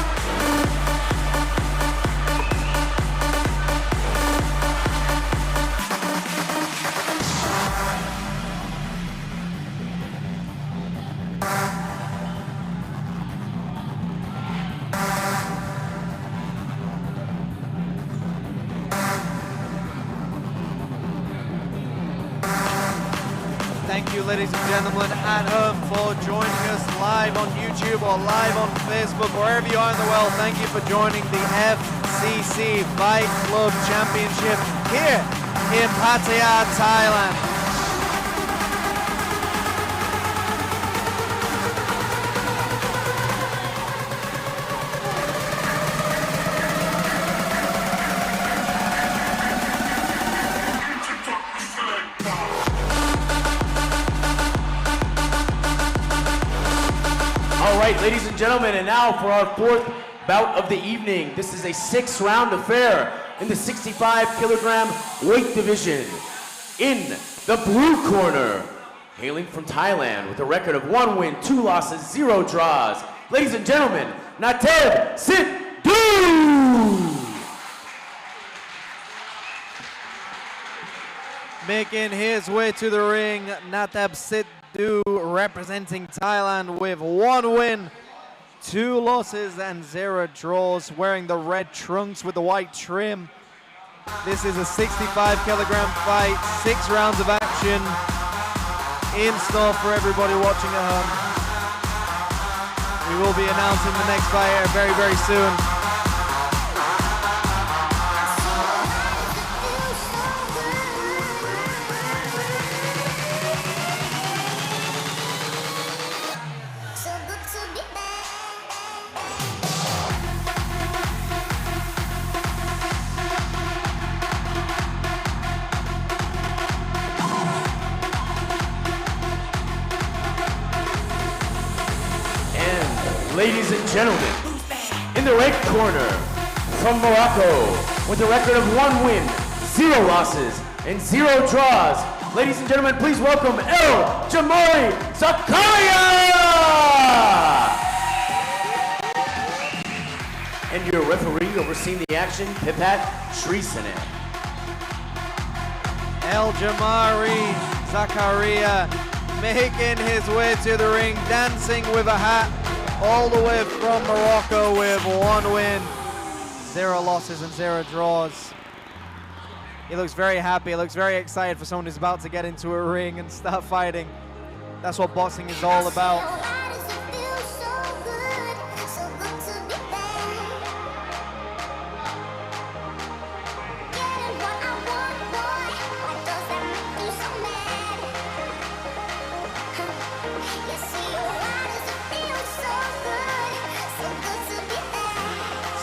Thank you, ladies and gentlemen at home, for joining us live on YouTube or live on Facebook, wherever you are in the world. Thank you for joining the FCC Fight Club Championship here in Pattaya, Thailand. All right, ladies and gentlemen, and now for our 4th bout of the evening. This is a 6-round affair in the 65-kilogram weight division. In the blue corner, hailing from Thailand with a record of 1 win, 2 losses, 0 draws. Ladies and gentlemen, Natev Sidhu! Making his way to the ring, Natab Sidhu representing Thailand with 1 win, 2 losses and 0 draws, wearing the red trunks with the white trim. This is a 65 kilogram fight, 6 rounds of action in store for everybody watching at home. We will be announcing the next fighter very, very soon. Ladies and gentlemen, in the red corner, from Morocco, with a record of 1 win, 0 losses, and 0 draws, ladies and gentlemen, please welcome El Jamari Zakaria! And your referee overseeing the action, Pipat Srisanan. El Jamari Zakaria making his way to the ring, dancing with a hat, all the way from Morocco with 1 win, 0 losses and 0 draws. He looks very happy, he looks very excited for someone who's about to get into a ring and start fighting. That's what boxing is all about.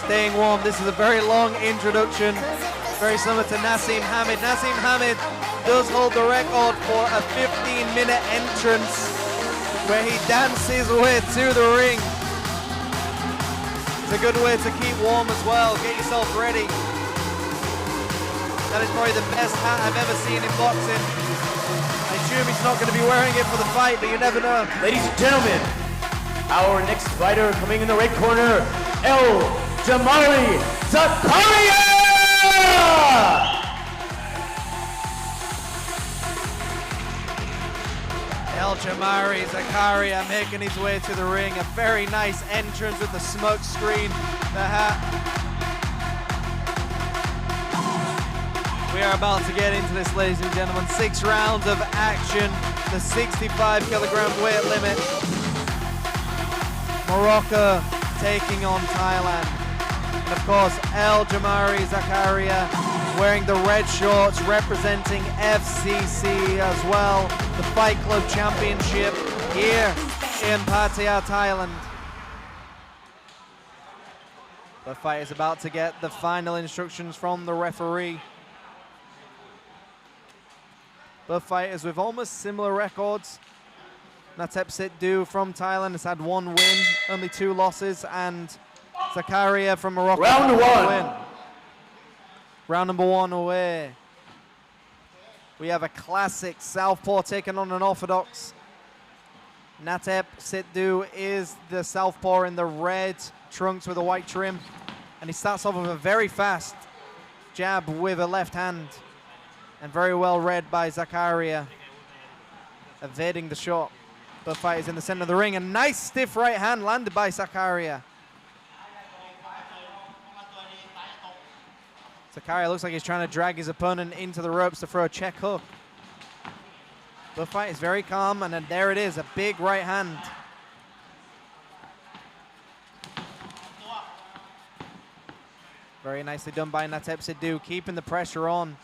Staying warm, this is a very long introduction, very similar to Naseem Hamed. Naseem Hamed does hold the record for a 15-minute entrance where he dances his way to the ring. It's a good way to keep warm as well, get yourself ready. That is probably the best hat I've ever seen in boxing. I assume he's not going to be wearing it for the fight, but you never know. Ladies and gentlemen, our next fighter coming in the red corner, El Jamari Zakaria! El Jamari Zakaria making his way to the ring. A very nice entrance with the smoke screen, the hat. We are about to get into this, ladies and gentlemen. 6 rounds of action, the 65 kilogram weight limit. Morocco taking on Thailand. And of course, El Jamari Zakaria wearing the red shorts, representing FCC as well, the Fight Club Championship here in Pattaya, Thailand. The fight is about to get the final instructions from the referee. Both fighters with almost similar records. Natep Sidhu from Thailand has had 1 win, only 2 losses, and Zakaria from Morocco. Round 1. Win. Round number 1 away. We have a classic southpaw taking on an orthodox. Natep Sidhu is the southpaw in the red trunks with a white trim, and he starts off with a very fast jab with a left hand, and very well read by Zakaria, evading the shot. Both fighters in the center of the ring. A nice stiff right hand landed by Zakaria. Zakaria looks like he's trying to drag his opponent into the ropes to throw a check hook. Both fighters very calm, and then there it is, a big right hand. Very nicely done by Natep Sidhu, keeping the pressure on.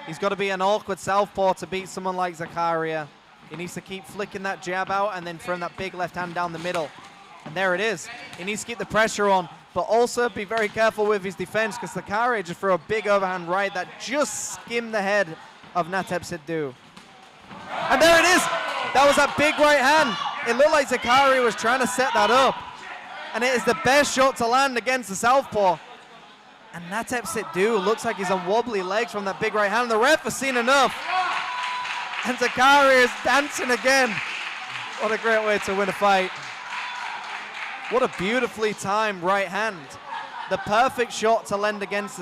He's got to be an awkward southpaw to beat someone like Zakaria. He needs to keep flicking that jab out and then throwing that big left hand down the middle. And there it is. He needs to keep the pressure on, but also be very careful with his defense, because Zakaria just threw a big overhand right that just skimmed the head of Natep Sidhu. And there it is. That was that big right hand. It looked like Zakaria was trying to set that up. And it is the best shot to land against the southpaw. And Natep Sidhu looks like he's on wobbly legs from that big right hand. The ref has seen enough. And Zakaria is dancing again. What a great way to win a fight. What a beautifully timed right hand. The perfect shot to lend against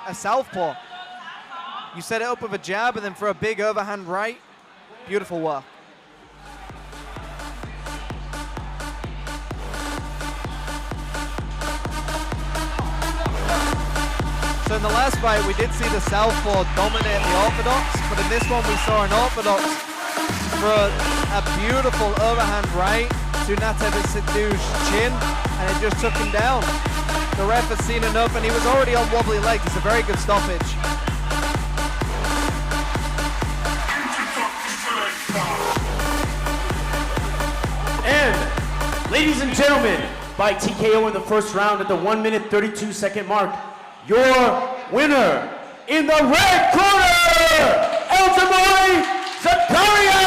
a southpaw. You set it up with a jab and then for a big overhand right. Beautiful work. So in the last fight, we did see the southpaw dominate the orthodox, but in this one we saw an orthodox throw a beautiful overhand right to Natevicidu's chin, and it just took him down. The ref had seen enough, and he was already on wobbly legs. It's a very good stoppage. And, ladies and gentlemen, by TKO in the first round at the 1 minute 32 second mark, your winner in the red corner, Eldamari Zakaria!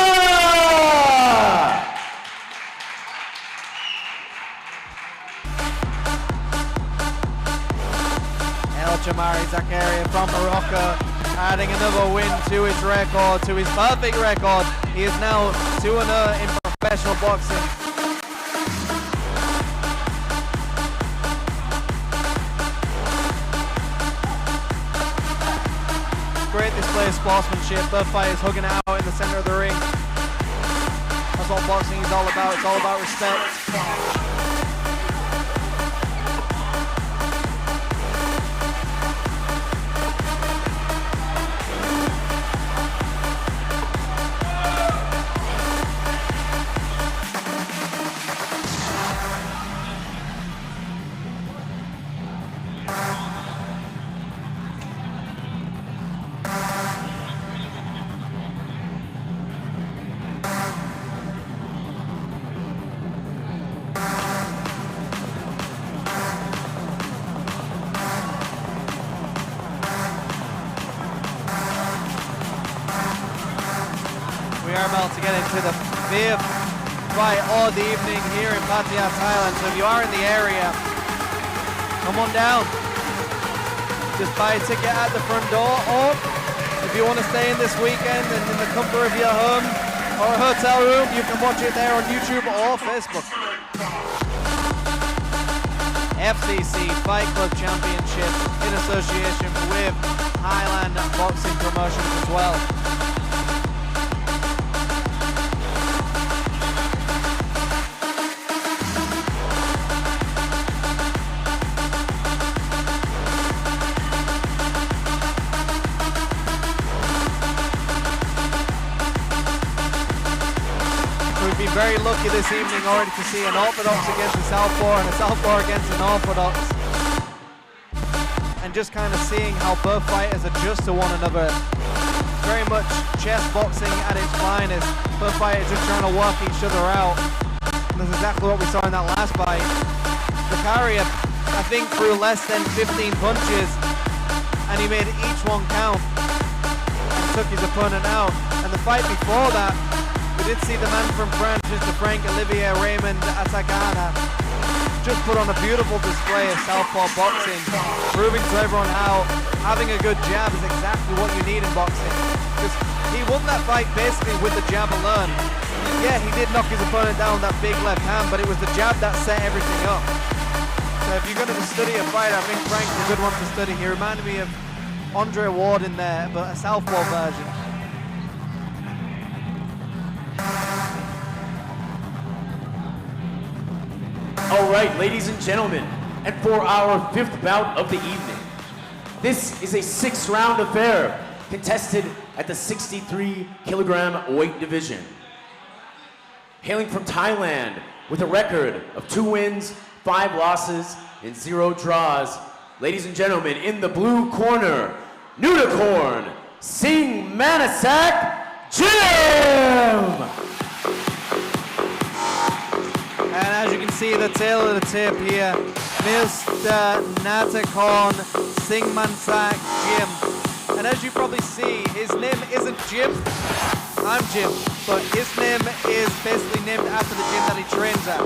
Eldamari Zakaria from Morocco, adding another win to his record, to his perfect record. He is now 2-0 in professional boxing. Great display of sportsmanship. Both fighters hugging it out in the center of the ring. That's what boxing is all about. It's all about respect. We are about to get into the fifth fight of the evening here in Pattaya, Thailand. So if you are in the area, come on down. Just buy a ticket at the front door, or if you want to stay in this weekend and in the comfort of your home or a hotel room, you can watch it there on YouTube or Facebook. FCC Fight Club Championship in association with Highland Boxing Promotions as well. We've been very lucky this evening already to see an orthodox against a southpaw and a southpaw against an orthodox. And just kind of seeing how both fighters adjust to one another. Very much chess boxing at its finest. Both fighters just trying to work each other out. And that's exactly what we saw in that last fight. Zakaria, I think, threw less than 15 punches and he made each one count and took his opponent out. And the fight before that, we did see the man from France, Mr. Frank-Olivier Raymond Atagana, just put on a beautiful display of southpaw boxing, proving to everyone how having a good jab is exactly what you need in boxing. Because he won that fight basically with the jab alone. Yeah, he did knock his opponent down with that big left hand, but it was the jab that set everything up. So if you're going to study a fighter, I think Frank's a good one to study. He reminded me of Andre Ward in there, but a southpaw version. All right, ladies and gentlemen, and for our fifth bout of the evening, this is a 6-round affair contested at the 63 kilogram weight division. Hailing from Thailand with a record of 2 wins, 5 losses, and 0 draws, ladies and gentlemen, in the blue corner, Unicorn Singh Manasak Jim! And as you can see, the tail of the tip here, Mr. Natakon Singh Mansak Jim. And as you probably see, his name isn't Jim, I'm Jim, but his name is basically named after the gym that he trains at.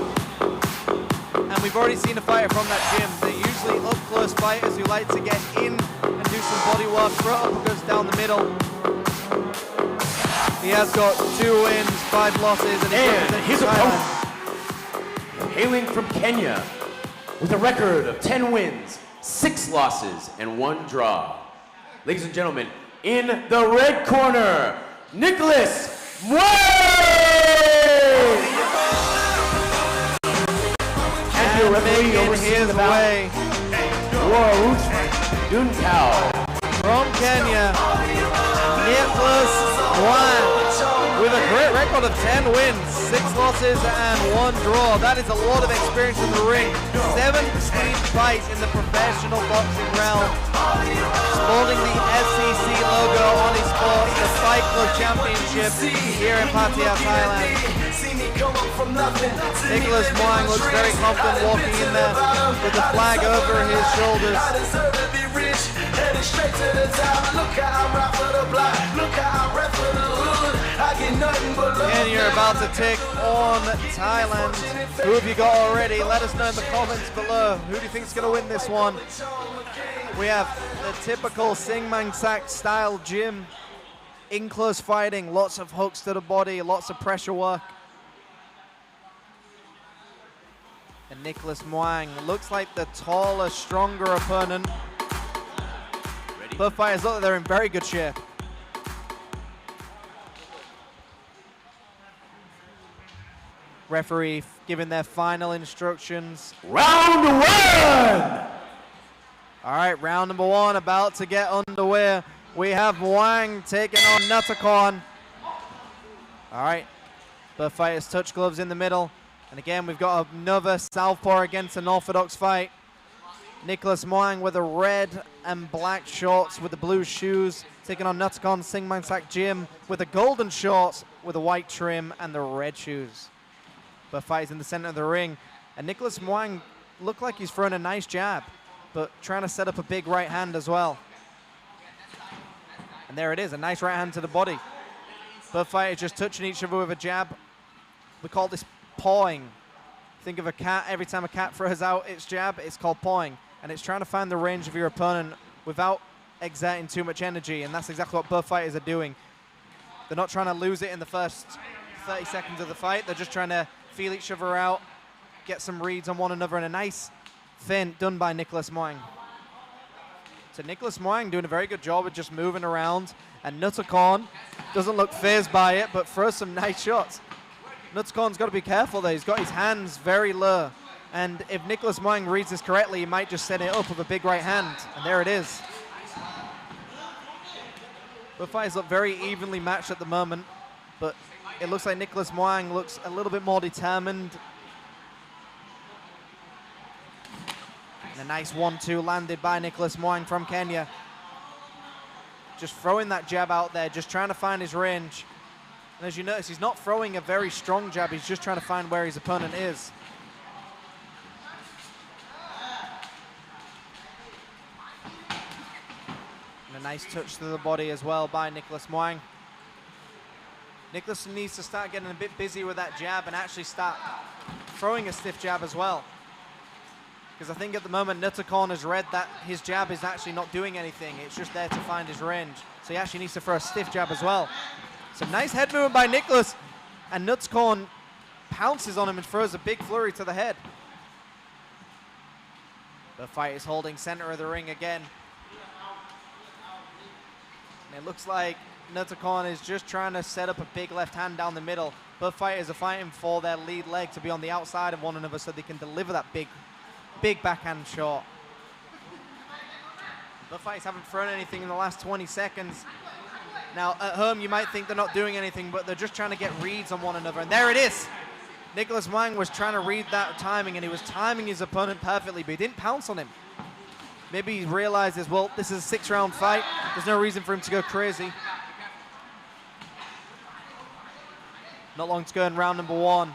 And we've already seen a fighter from that gym. They're usually up-close fighters who like to get in and do some body work, throw uppercuts down the middle. He has got 2 wins, 5 losses, and his opponent, hailing from Kenya with a record of 10 wins, 6 losses, and 1 draw. Ladies and gentlemen, In the red corner, Nicholas Muay! And your referee overseeing the bout, Warut Duntao. From Kenya, Nicholas Muay with a great record of 10 wins, 6 losses and 1 draw. That is a lot of experience in the ring. 17 fights in the professional boxing realm. Sporting the Fcc logo on his sports, the Fight Club Championship here in Pattaya, Thailand. Nicholas Muay looks very confident walking in there with the flag over his shoulders. And you're about to take on Thailand. Who have you got already? Let us know in the comments below. Who do you think is going to win this one? We have the typical Singmang Sak style gym. In close fighting, lots of hooks to the body, lots of pressure work. And Nicholas Muay looks like the taller, stronger opponent. Both fighters look like they're in very good shape. Referee giving their final instructions. Round 1! All right, round number 1 about to get underway. We have Muay taking on Nutakon. All right, both fighters touch gloves in the middle. And again, we've got another southpaw against an orthodox fight. Nicholas Muay with the red and black shorts with the blue shoes, taking on Nutakon Singmang Sak Gym with the golden shorts with the white trim and the red shoes. Both fighters in the center of the ring. And Nicholas Muay looked like he's throwing a nice jab, but trying to set up a big right hand as well. And there it is, a nice right hand to the body. Both fighters just touching each other with a jab. We call this pawing. Think of a cat, every time a cat throws out its jab, it's called pawing. And it's trying to find the range of your opponent without exerting too much energy, and that's exactly what both fighters are doing. They're not trying to lose it in the first 30 seconds of the fight. They're just trying to feel each other out, get some reads on one another, and a nice feint done by Nicholas Muay. So Nicholas Muay doing a very good job of just moving around, and Nutakon doesn't look fazed by it, but throws some nice shots. Nutakon's got to be careful though. He's got his hands very low, and if Nicholas Muay reads this correctly, he might just set it up with a big right hand, and there it is. Both fighters look very evenly matched at the moment, but it looks like Nicholas Muay looks a little bit more determined. And a nice 1-2 landed by Nicholas Muay from Kenya. Just throwing that jab out there, just trying to find his range. And as you notice, he's not throwing a very strong jab, he's just trying to find where his opponent is. And a nice touch to the body as well by Nicholas Muay. Nicholas needs to start getting a bit busy with that jab and actually start throwing a stiff jab as well. Because I think at the moment Nutakon has read that his jab is actually not doing anything. It's just there to find his range. So he actually needs to throw a stiff jab as well. Some nice head movement by Nicholas. And Nutakon pounces on him and throws a big flurry to the head. The fight is holding center of the ring again. And it looks like Nutakon is just trying to set up a big left hand down the middle. Both fighters are fighting for their lead leg to be on the outside of one another so they can deliver that big backhand shot. Both fighters haven't thrown anything in the last 20 seconds. Now, at home, you might think they're not doing anything, but they're just trying to get reads on one another. And there it is. Nicholas Muay was trying to read that timing, and he was timing his opponent perfectly, but he didn't pounce on him. Maybe he realizes, well, this is a 6-round fight. There's no reason for him to go crazy. Not long to go in round number 1.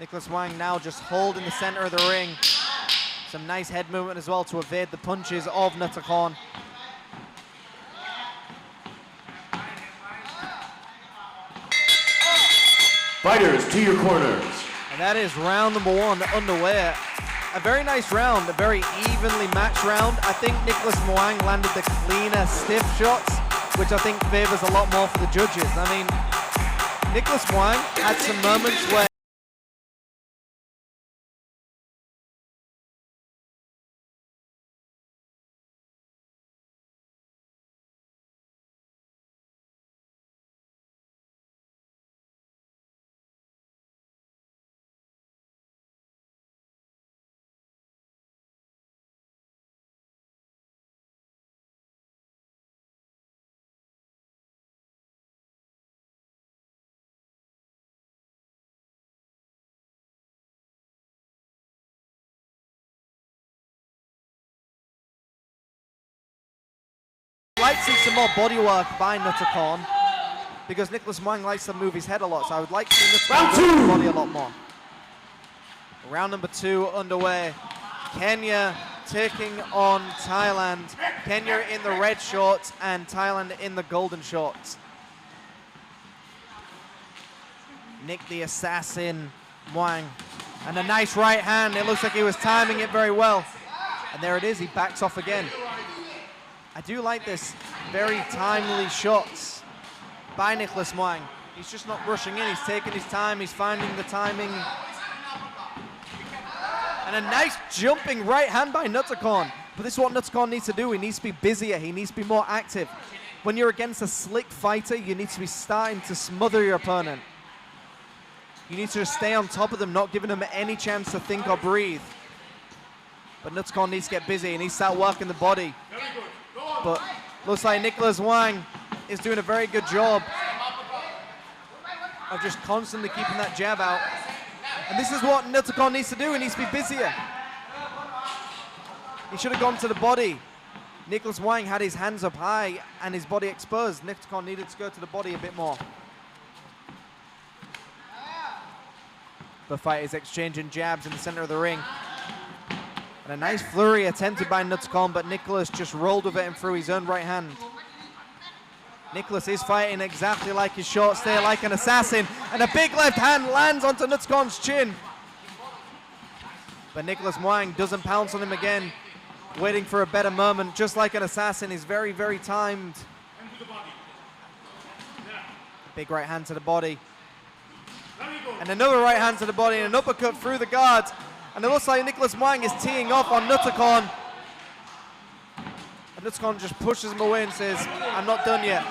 Nicholas Muay now just holding the center of the ring. Some nice head movement as well to evade the punches of Nutakon. Fighters to your corners. And that is round number 1 underway. A very nice round, a very evenly matched round. I think Nicholas Muay landed the cleaner, stiff shots, which I think favors a lot more for the judges. I mean, Nicholas Muay had some moments where I'd like to see some more body work by Nuttercorn because Nicholas Wang likes to move his head a lot, so I would like to see Nuttercorn go to the body a lot more. Round number 2 underway. Kenya taking on Thailand. Kenya in the red shorts and Thailand in the golden shorts. Nick the Assassin Wang. And a nice right hand. It looks like he was timing it very well. And there it is, he backs off again. I do like this very timely shots by Nicholas Wang. He's just not rushing in, he's taking his time, he's finding the timing. And a nice jumping right hand by Nuttercorn. But this is what Nuttercorn needs to do. He needs to be busier. He needs to be more active. When you're against a slick fighter, you need to be starting to smother your opponent. You need to just stay on top of them, not giving them any chance to think or breathe. But Nuttercorn needs to get busy and he start working the body. But looks like Nicholas Wang is doing a very good job of just constantly keeping that jab out. And this is what Nuttercorn needs to do. He needs to be busier. He should have gone to the body. Nicholas Wang had his hands up high and his body exposed. Nuttercorn needed to go to the body a bit more. The fight is exchanging jabs in the center of the ring. And a nice flurry attempted by Nuttercorn, but Nicholas just rolled with it and threw his own right hand. Nicholas is fighting exactly like his short stay, like an assassin, and a big left hand lands onto Nuttercorn's chin. But Nicholas Wang doesn't pounce on him again, waiting for a better moment, just like an assassin. He's very, very timed. Big right hand to the body. And another right hand to the body, and an uppercut through the guard. And it looks like Nicholas Wang is teeing off on Nuttercorn. And Nuttercorn just pushes him away and says, I'm not done yet.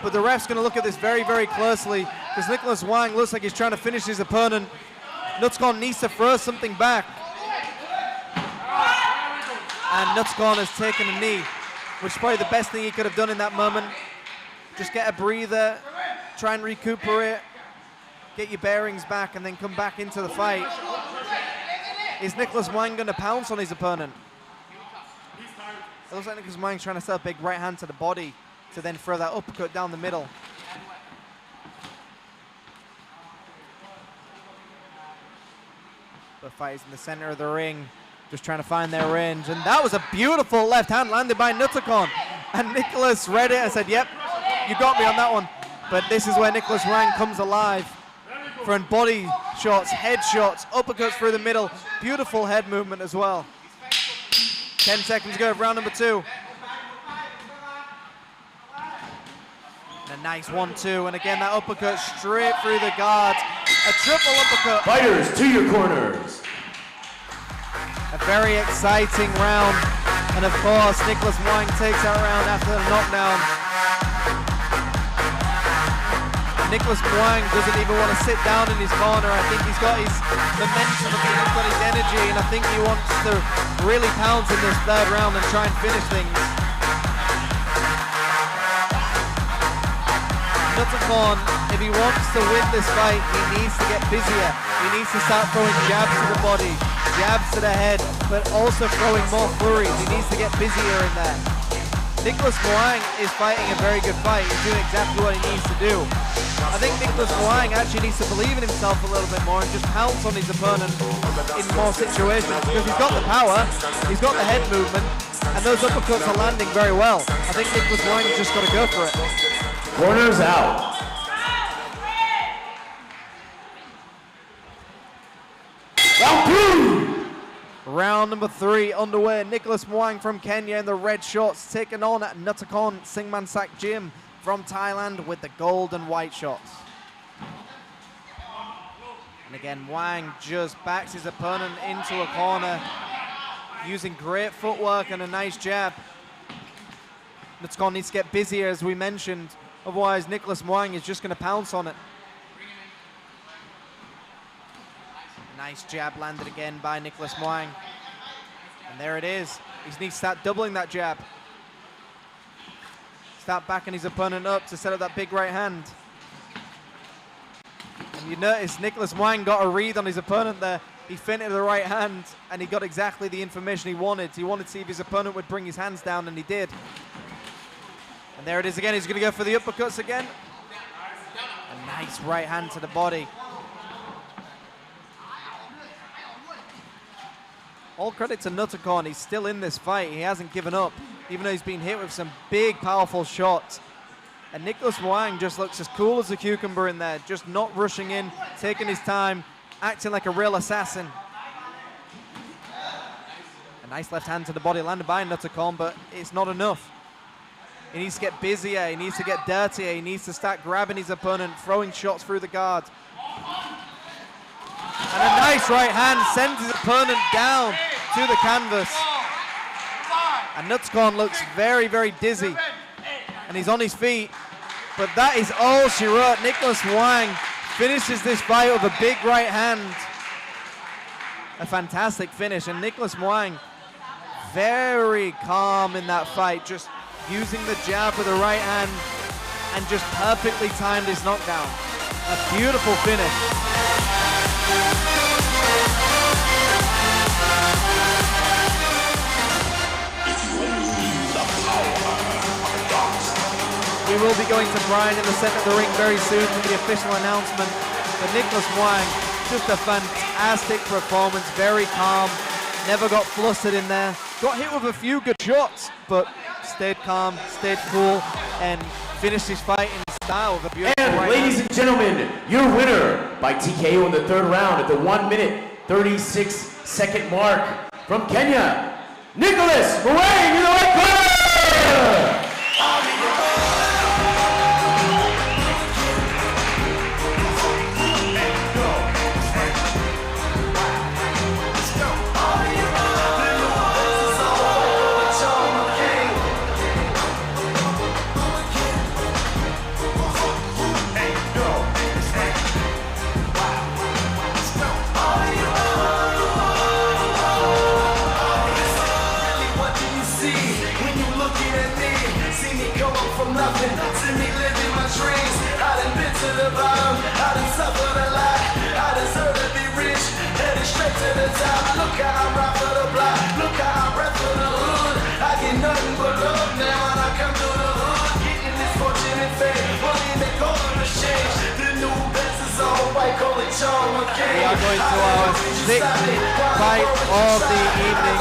But the ref's going to look at this very, very closely because Nicholas Wang looks like he's trying to finish his opponent. Nuttercorn needs to throw something back. And Nuttercorn has taken a knee, which is probably the best thing he could have done in that moment. Just get a breather, try and recuperate, get your bearings back, and then come back into the fight. Is Nicholas Wang going to pounce on his opponent? It looks like Nicholas Wang's trying to set a big right hand to the body to then throw that uppercut down the middle. The fight is in the center of the ring, just trying to find their range. And that was a beautiful left hand landed by Nuttercorn. And Nicholas read it and said, yep, you got me on that one. But this is where Nicholas Wang comes alive. Throwing body shots, head shots, uppercuts through the middle. Beautiful head movement as well. 10 seconds to go of round number 2. And a nice 1-2, and again that uppercut straight through the guard. A triple uppercut. Fighters to your corners. A very exciting round. And of course, Nicholas Wang takes that round after the knockdown. Nicholas Wang doesn't even want to sit down in his corner. I think he's got his momentum, I think he's got his energy, and I think he wants to really pounce in this third round and try and finish things. Nuttercorn, if he wants to win this fight, he needs to get busier. He needs to start throwing jabs to the body, jabs to the head, but also throwing more flurries. He needs to get busier in there. Nicholas Wang is fighting a very good fight. He's doing exactly what he needs to do. I think Nicholas Wang actually needs to believe in himself a little bit more and just pounce on his opponent in more situations because he's got the power, he's got the head movement, and those uppercuts are landing very well. I think Nicholas Wang has just got to go for it. Corners out. Round 2. Round number 3 underway. Nicholas Wang from Kenya in the red shorts taking on Nuttercorn Singmansak Gym from Thailand with the gold and white shorts. And again, Wang just backs his opponent into a corner using great footwork and a nice jab. Nuttercorn needs to get busier, as we mentioned. Otherwise, Nicholas Wang is just going to pounce on it. Nice jab landed again by Nicholas Wang. And there it is. He needs to start doubling that jab. Start backing his opponent up to set up that big right hand. And you notice Nicholas Wang got a read on his opponent there. He feinted the right hand and he got exactly the information he wanted. He wanted to see if his opponent would bring his hands down, and he did. And there it is again. He's going to go for the uppercuts again. A nice right hand to the body. All credit to Nuttercorn. He's still in this fight. He hasn't given up, even though he's been hit with some big, powerful shots. And Nicholas Wang just looks as cool as a cucumber in there, just not rushing in, taking his time, acting like a real assassin. A nice left hand to the body landed by Nuttercorn, but it's not enough. He needs to get busier, he needs to get dirtier, he needs to start grabbing his opponent, throwing shots through the guard. And a nice right hand sends his opponent down to the canvas. And Nuttercorn looks very, very dizzy. And he's on his feet. But that is all she wrote. Nicholas Wang finishes this fight with a big right hand. A fantastic finish. And Nicholas Wang, very calm in that fight, just using the jab with the right hand and just perfectly timed his knockdown. A beautiful finish. We will be going to Brian in the center of the ring very soon for the official announcement. But Nicholas Wang, just a fantastic performance, very calm, never got flustered in there. Got hit with a few good shots, but stayed calm, stayed cool, and finished his fight in style with a beautiful And right ladies hand. and gentlemen, your winner by TKO in the third round at the 1 minute 36 second mark from Kenya, Nicholas Wang in the right corner! Look how I rap for the block, look how I rap for the hood. I get nothing but love now when I come to the hood. Getting this fortune and fame, money in the golden exchange. The new best is all white, call it John McCain. We are going to our sixth fight of the evening.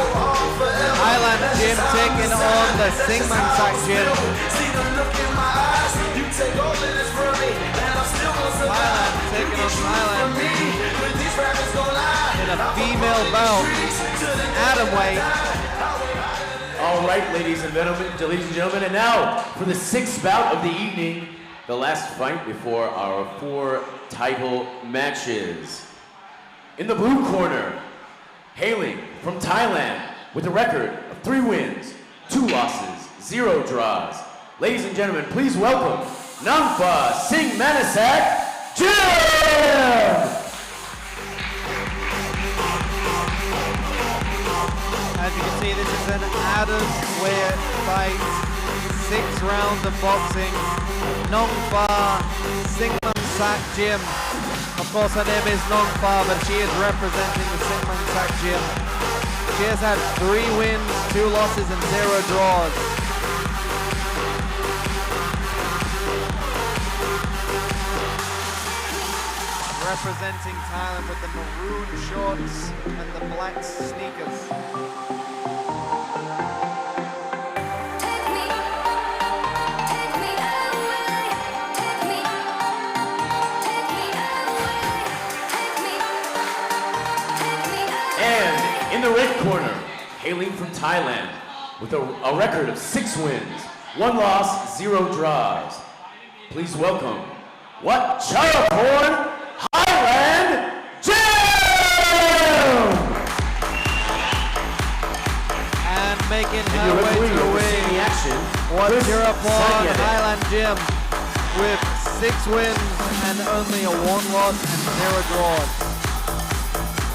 Highland Gym taking on the Singman Sak Gym. See the look in my eyes, you take all of this from me, and I'm still gonna survive. Highland taking on Highland With these rappers gonna lie. in a female bout, atomweight. All right, ladies and gentlemen, and now for the sixth bout of the evening, the last fight before our 4 title matches. In the blue corner, hailing from Thailand with a record of 3 wins, 2 losses, 0 draws. Ladies and gentlemen, please welcome Nangfa Singh Manasak Jim! As you can see, this is an atomweight fight, 6 rounds of boxing. Nongfa Singman Sak Gym. Of course, her name is Nongfa, but she is representing the Singman Sak Gym. She has had 3 wins, 2 losses, and 0 draws. Representing Thailand with the maroon shorts and the black sneakers. And in the red corner, hailing from Thailand with a record of 6 wins, 1 loss, 0 draws. Please welcome Wat Charaporn Highland Jim! And making And her your way referee to the overseeing wing, the action, Wat Chris Charaporn Sanyade. Highland Gym with 6 wins and only a 1 loss and 0 draws.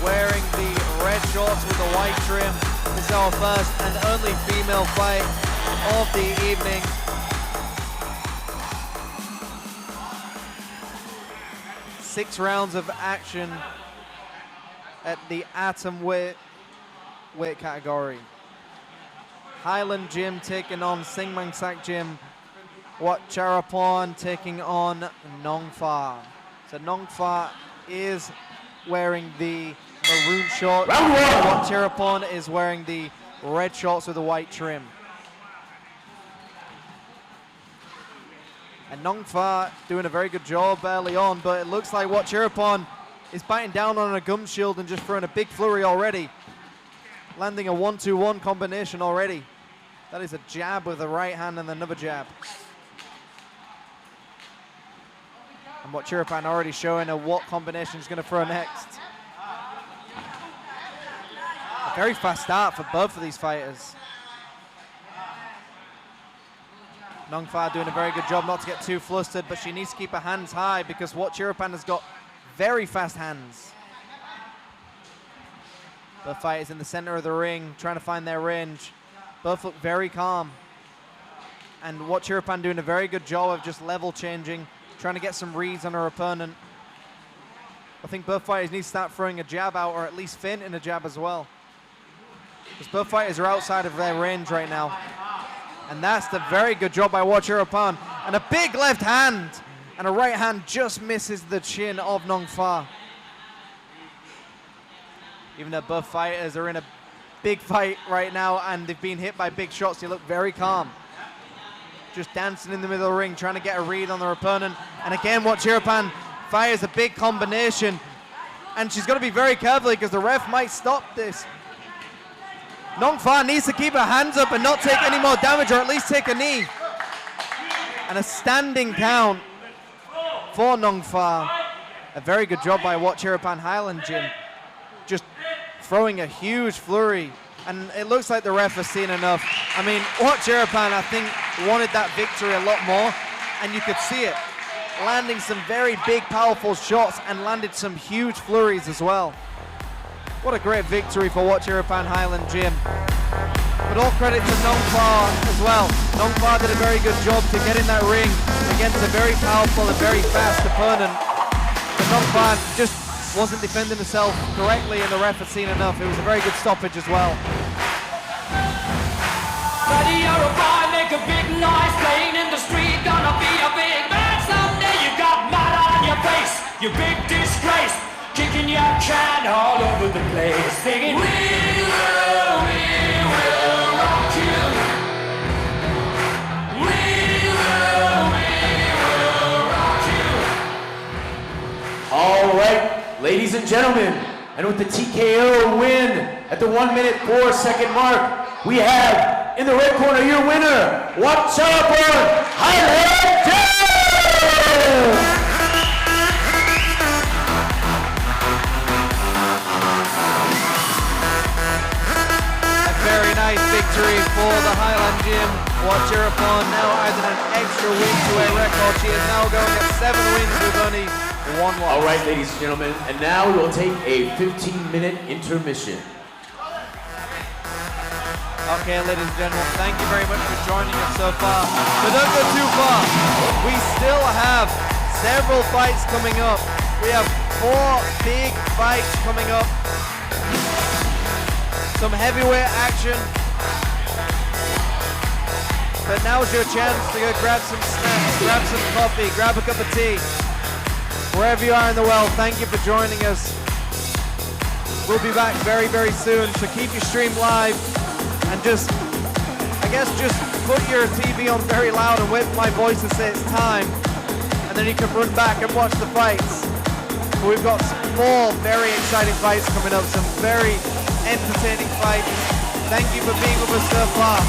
Wearing the red shorts with the white trim. This is our first and only female fight of the evening. Six rounds of action at the atom weight category. Highland Gym taking on Singman Sak Gym. Wat Charapon taking on Nongfa. So Nongfa is wearing the maroon shorts. Round one. Wat Charapon is wearing the red shorts with the white trim. And Nongfa doing a very good job early on, but it looks like Wat Charapon is biting down on a gum shield and just throwing a big flurry already. Landing a 1-2-1 combination already. That is a jab with the right hand and another jab. And Wat Charapon already showing what combination he's going to throw next. A very fast start for both of these fighters. Nongfa doing a very good job not to get too flustered, but she needs to keep her hands high because Wat Charapon has got very fast hands. Both fighters in the center of the ring, trying to find their range. Both look very calm. And Wat Charapon doing a very good job of just level changing, trying to get some reads on her opponent. I think both fighters need to start throwing a jab out, or at least feinting a jab as well. Because both fighters are outside of their range right now. And that's the very good job by Wat Charapon. And a big left hand, and a right hand just misses the chin of Nongfa. Even though both fighters are in a big fight right now and they've been hit by big shots, they look very calm. Just dancing in the middle of the ring, trying to get a read on their opponent. And again, Wat Charapon fires a big combination. And she's got to be very careful because the ref might stop this. Nongfa needs to keep her hands up and not take any more damage, or at least take a knee. And a standing count for Nongfa. A very good job by Wat Charapon Highland Gym. Just throwing a huge flurry. And it looks like the ref has seen enough. I mean, Wat Charapon, I think, wanted that victory a lot more. And you could see it. Landing some very big, powerful shots and landed some huge flurries as well. What a great victory for Wat Charapon Highland Gym. But all credit to Nongfa as well. Nongfa did a very good job to get in that ring against a very powerful and very fast opponent. But Nongfa just wasn't defending herself correctly, and the ref had seen enough. It was a very good stoppage as well. Buddy, you're a boy, make a big noise, playing in the street, gonna be a big man someday. You got mud on your face, you big disgrace, kicking your can all over the place, singing, we will rock you. We will rock you. All right, ladies and gentlemen, and with the TKO win at the 1 minute 4 second mark, we have in the red corner your winner, Wat Charapon Highland Gym! Very nice victory for the Highland Gym. Wat Charapon now adding an extra win to her record. She is now going at 7 wins with only 1 loss. All right, ladies and gentlemen, and now we'll take a 15-minute intermission. Okay, ladies and gentlemen, thank you very much for joining us so far. But don't go too far. We still have several fights coming up. We have 4 big fights coming up. Some heavyweight action. But now's your chance to go grab some snacks, grab some coffee, grab a cup of tea. Wherever you are in the world, thank you for joining us. We'll be back very, very soon, so keep your stream live and just put your TV on very loud and wait for my voice to say it's time, and then you can run back and watch the fights. But we've got 4 very exciting fights coming up, some very entertaining fights. Thank you for being with us so far.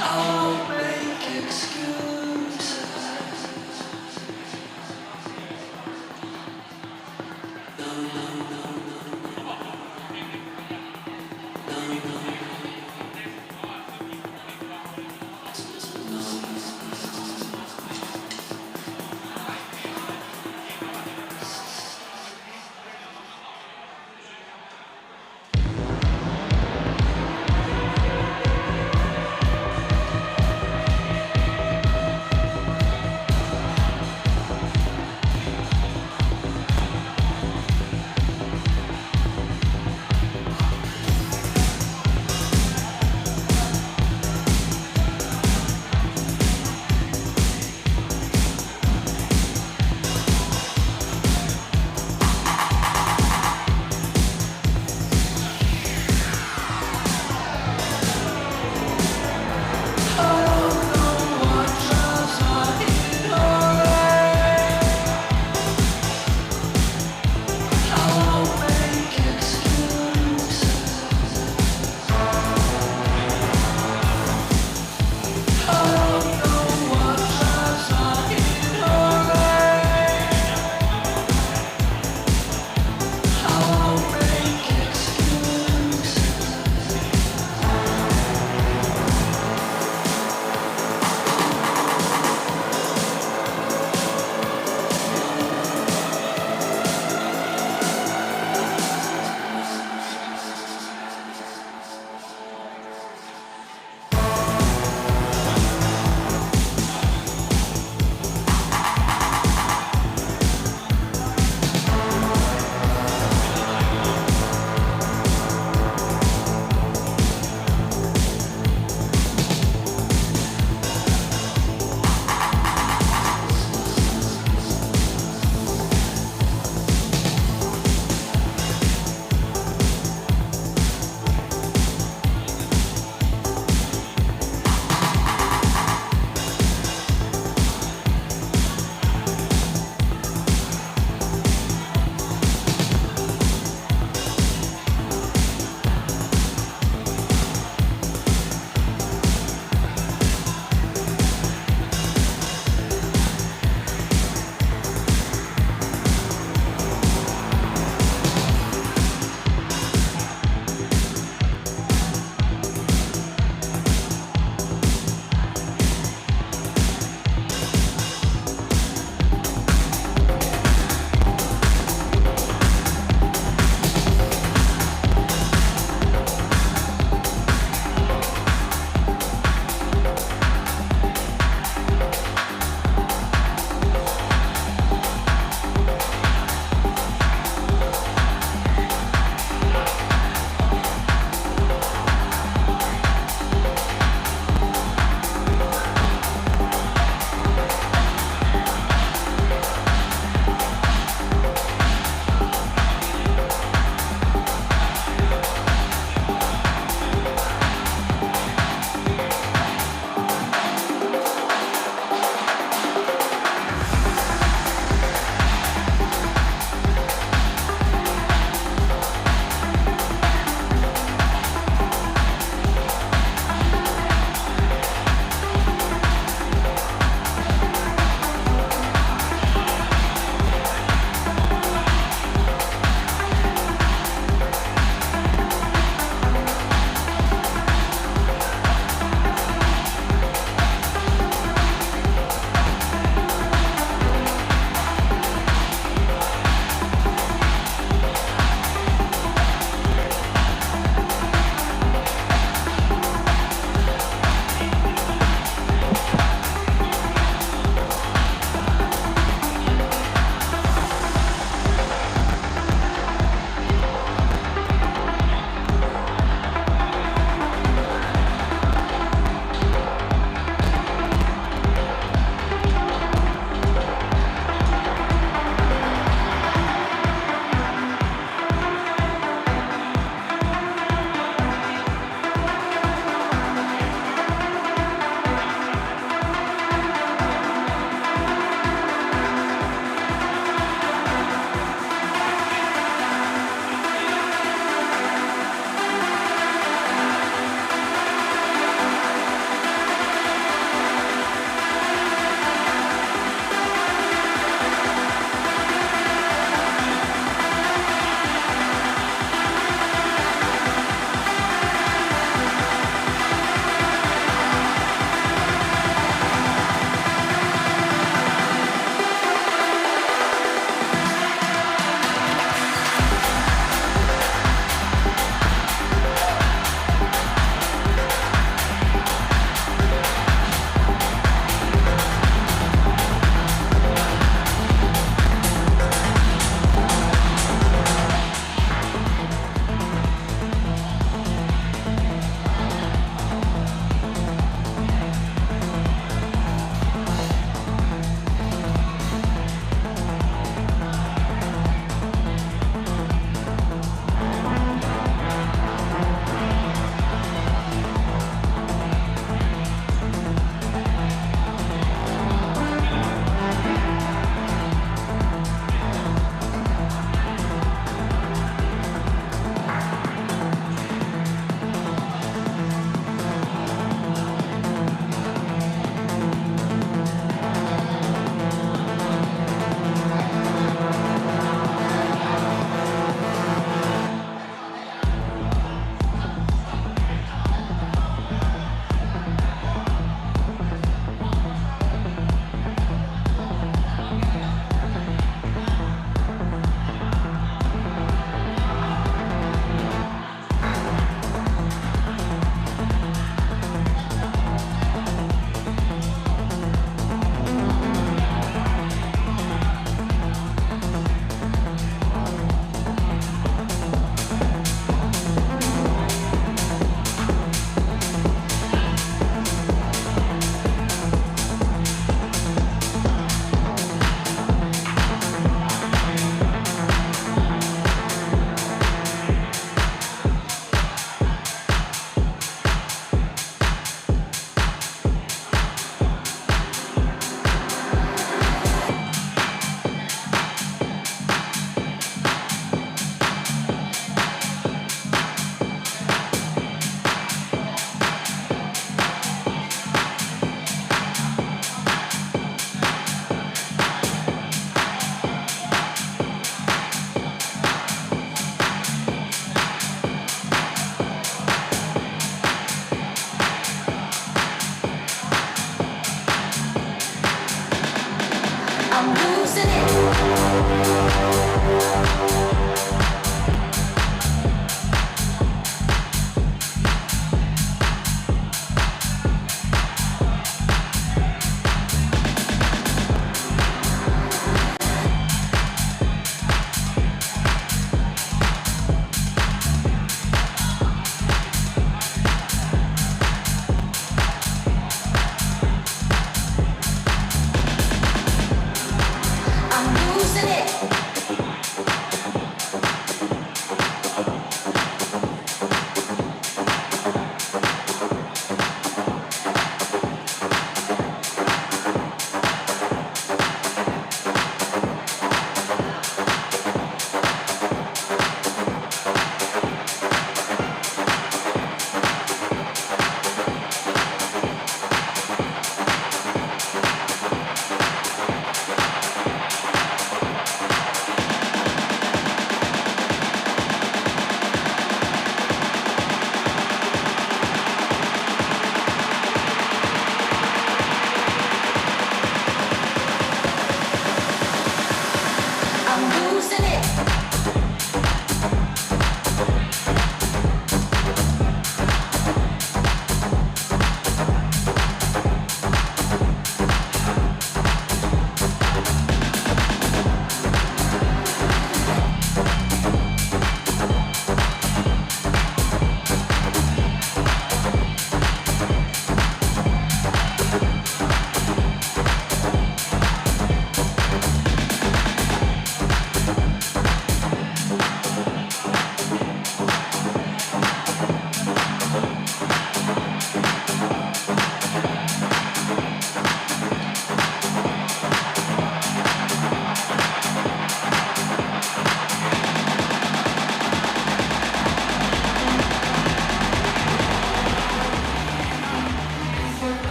won't make excuses. No, no, no, no. No, no, no.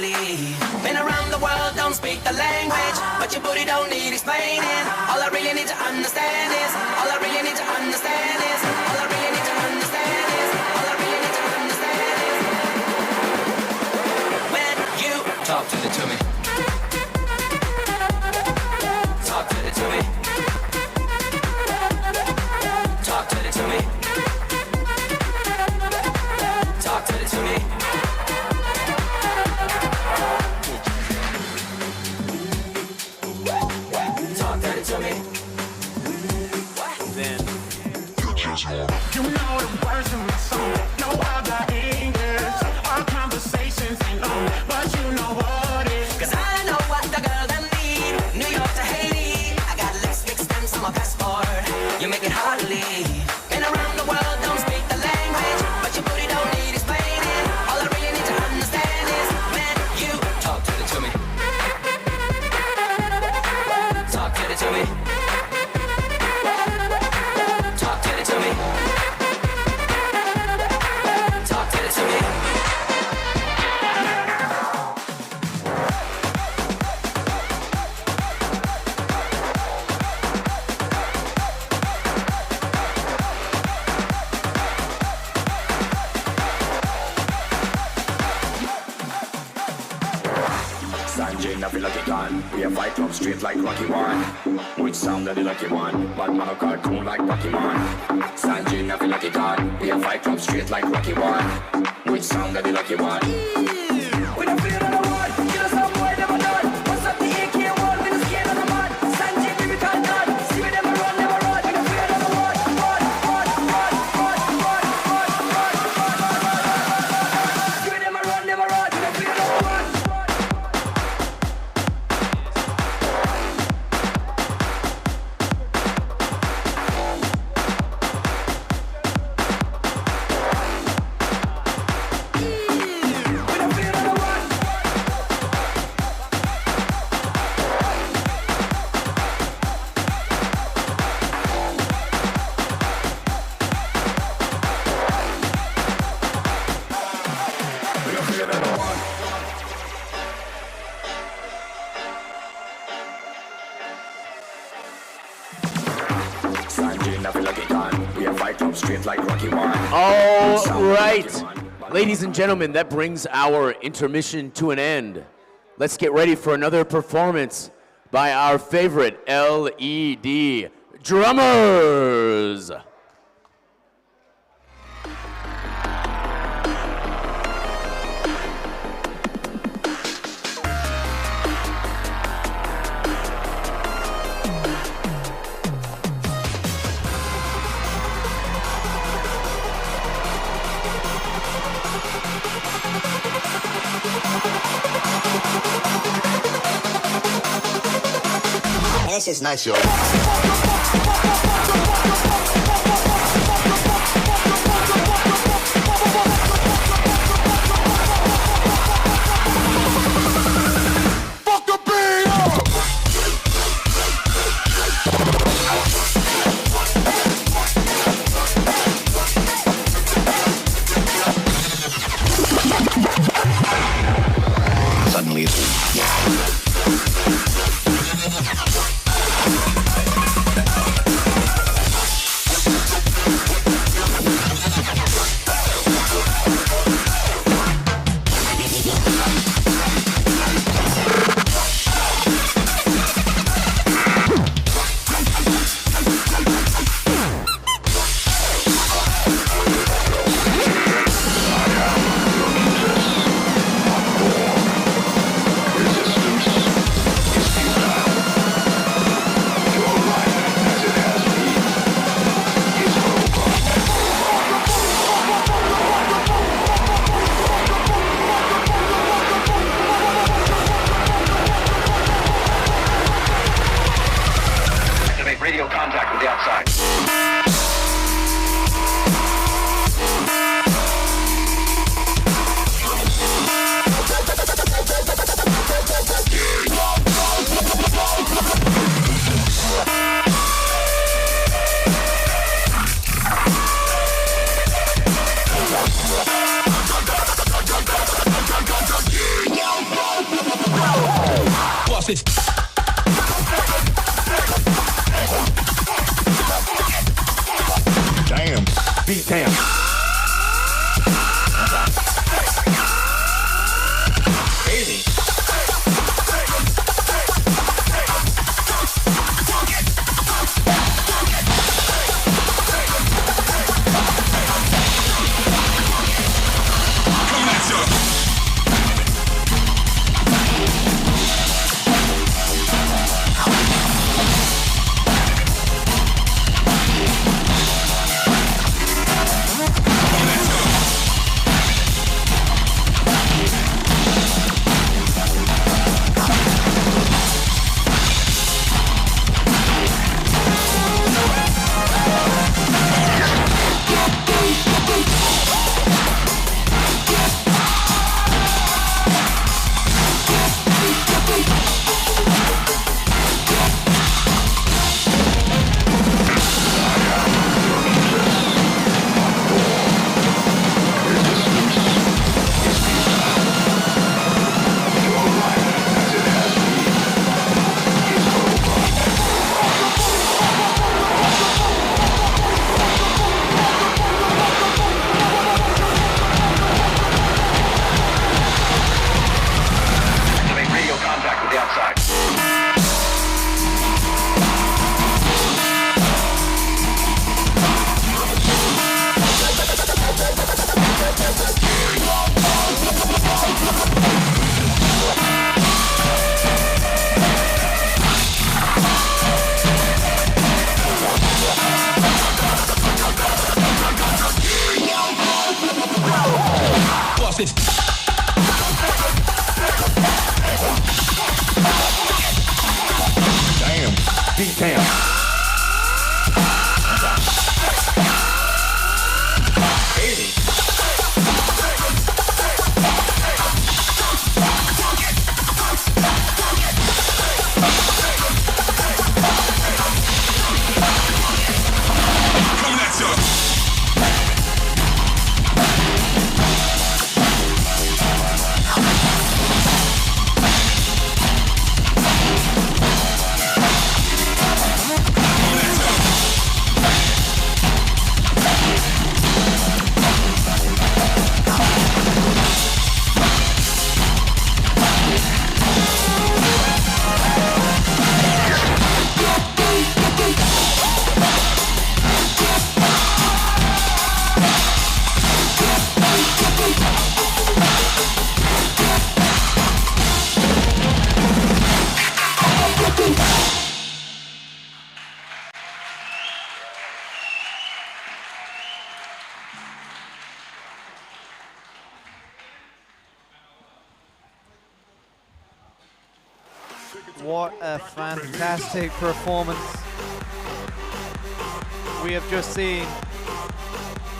hardly. Been around the world, don't speak the language, but your booty don't need explaining. All I really need to understand is, all I really need to understand is, all I really need to understand is, all I really need to understand is, when you talk to me. Talk to me. Talk to me. Talk to me. You know the words in the song, no other English. Our conversations ain't long, but you know what it is. 'Cause I know what the girl them need. New York to Haiti, I got lipstick stamps on my passport. You make it hard to leave. Been around the world, don't speak the language, but your booty don't need explaining. All I really need to understand is when you talk to me. Talk to me. Talk to me. Talk to me. Sanjay, I feel like a gun. We have fight club straight like Rocky One. Which sound that the lucky one? But man, a cartoon like Pokemon. Sanjay, I feel like a gun. We have fight club straight like Rocky One. Which sound that the lucky one? We don't feel on the word, kill us some boy never done. What's up the AK wall, we don't scared of the mud. Sanjay, we can't done. See we never run, never run. We don't feel on the word, run. See we never run, never run. We don't feel on the word. Sanjay, I feel like a gun. We have fight club straight like Rocky One. All right. Ladies and gentlemen, that brings our intermission to an end. Let's get ready for another performance by our favorite LED drummers. This is nice, yo. Suddenly, this. Damn. Beat Tam. Crazy. Damn. Beat Tam. What a fantastic performance we have just seen.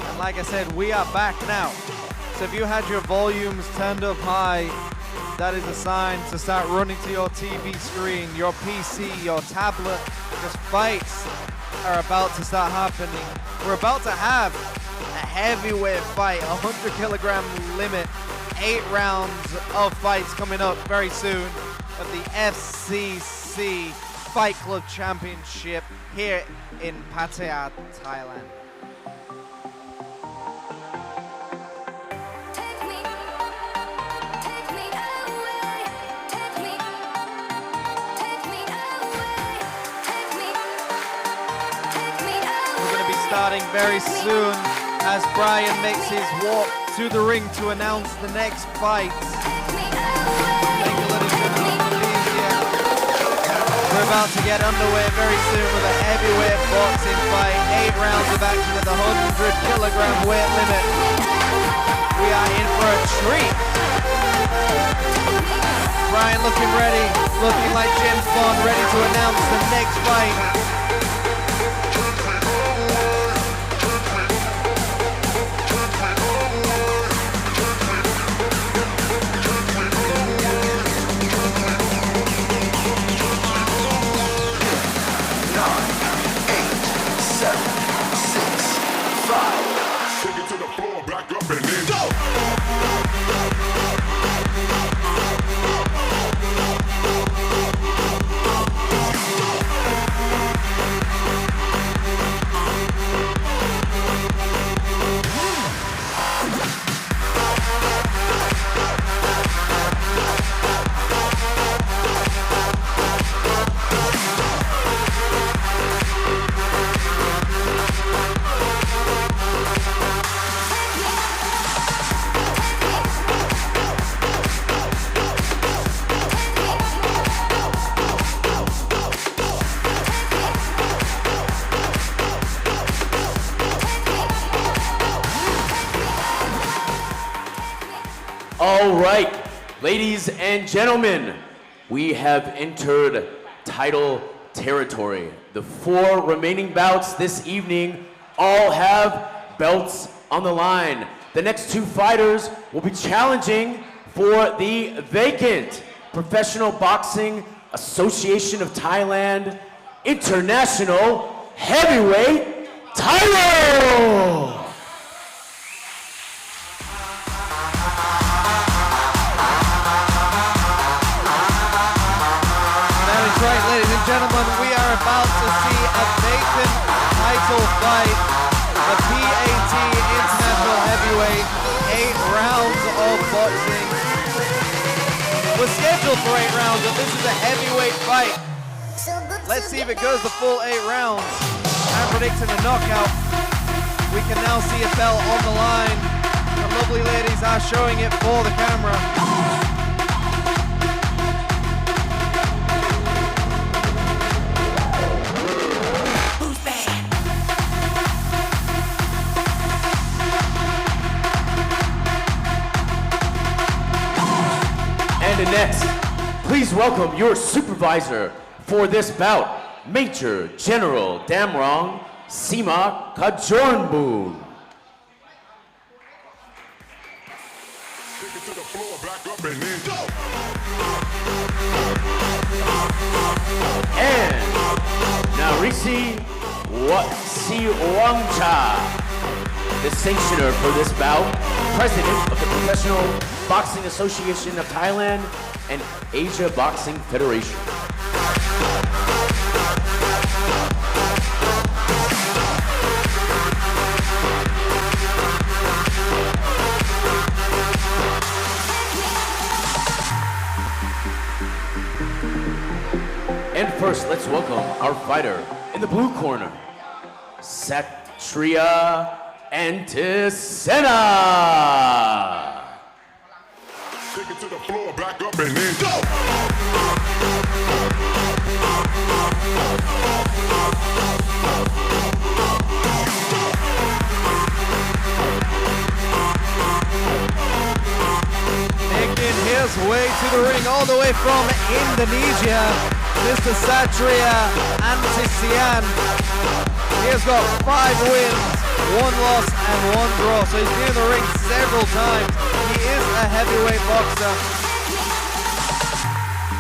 And like I said, we are back now. So if you had your volumes turned up high, that is a sign to start running to your TV screen, your PC, your tablet, because fights are about to start happening. We're about to have a heavyweight fight, 100 kilogram limit, 8 rounds of fights coming up very soon of the FCC Fight Club Championship here in Pattaya, Thailand. We're going to be starting very soon as Brian makes his walk to the ring to announce the next fight. Thank you, ladies and gentlemen, for being here. We're about to get underway very soon with a heavyweight boxing fight. 8 rounds of action at the 100 kilogram weight limit. We are in for a treat. Brian looking ready, looking like James Bond, ready to announce the next fight. All right, ladies and gentlemen, we have entered title territory. The 4 remaining bouts this evening all have belts on the line. The next 2 fighters will be challenging for the vacant Professional Boxing Association of Thailand International Heavyweight title. That is right, ladies and gentlemen, we are about to see a vacant title fight. The PAT International Heavyweight, 8 rounds of boxing. We're scheduled for 8 rounds, but this is a heavyweight fight. Let's see if it goes the full 8 rounds. I'm predicting a knockout. We can now see a belt on the line. The lovely ladies are showing it for the camera. And next, please welcome your supervisor for this bout, Major General Damrong Sima Kajornboon. And Narisi Watsiwangcha, the sanctioner for this bout, President of the Professional Boxing Association of Thailand and Asia Boxing Federation. And first, let's welcome our fighter in the blue corner, Satria Antisena. Take it to the floor, back up and then go. Making his way to the ring all the way from Indonesia, Mr. Satria Antisian. He has got 5 wins, 1 loss and 1 draw, so he's been in the ring several times. He is a heavyweight boxer.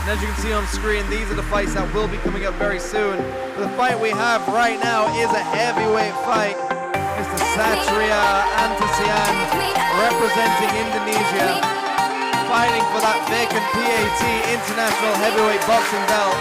And as you can see on screen, these are the fights that will be coming up very soon. But the fight we have right now is a heavyweight fight. Mr. Satria Antisian, representing Indonesia, fighting for that vacant PAT International Heavyweight Boxing belt.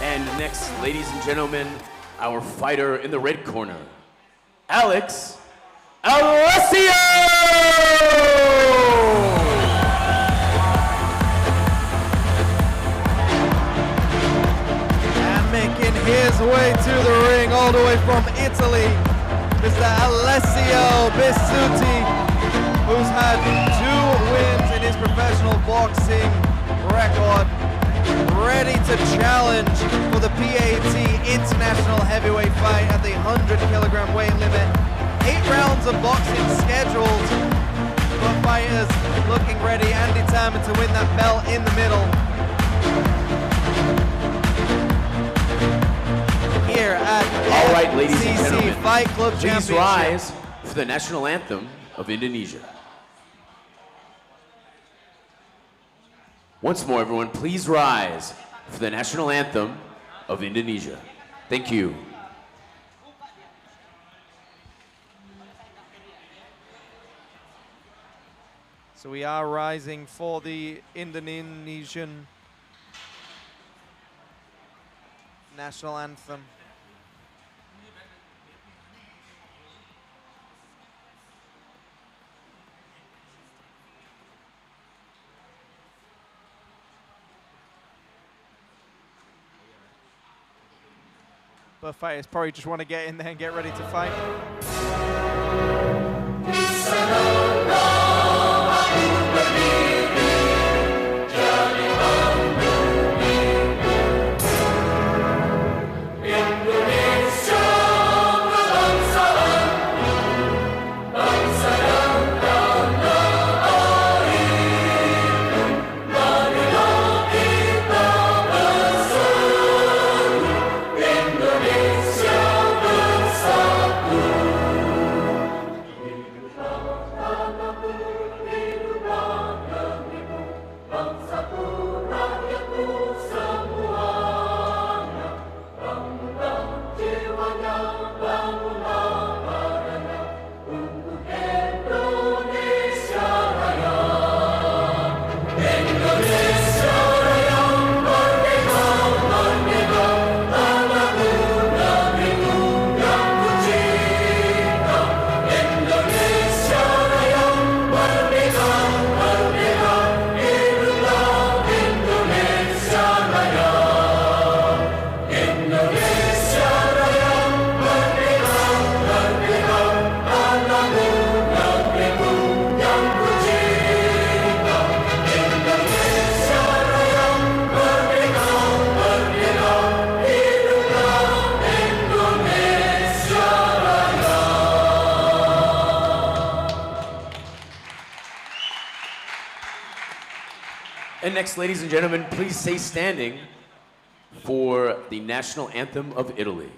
And next, ladies and gentlemen, our fighter in the red corner, Alex Alessio! And making his way to the ring all the way from Italy, Mr. Alessio Bisutti, who's had 2 wins in his professional boxing record, ready to challenge for the PAT International Heavyweight fight at the 100-kilogram weight limit. 8 rounds of boxing scheduled, but fighters looking ready and determined to win that belt in the middle. Here at All right, ladies and Fcc gentlemen, Fight Club please Championship. rise for the national anthem of Indonesia. Once more, everyone, please rise for the national anthem of Indonesia. Thank you. So we are rising for the Indonesian national anthem. But fighters probably just want to get in there and get ready to fight. And next, ladies and gentlemen, please stay standing for the national anthem of Italy.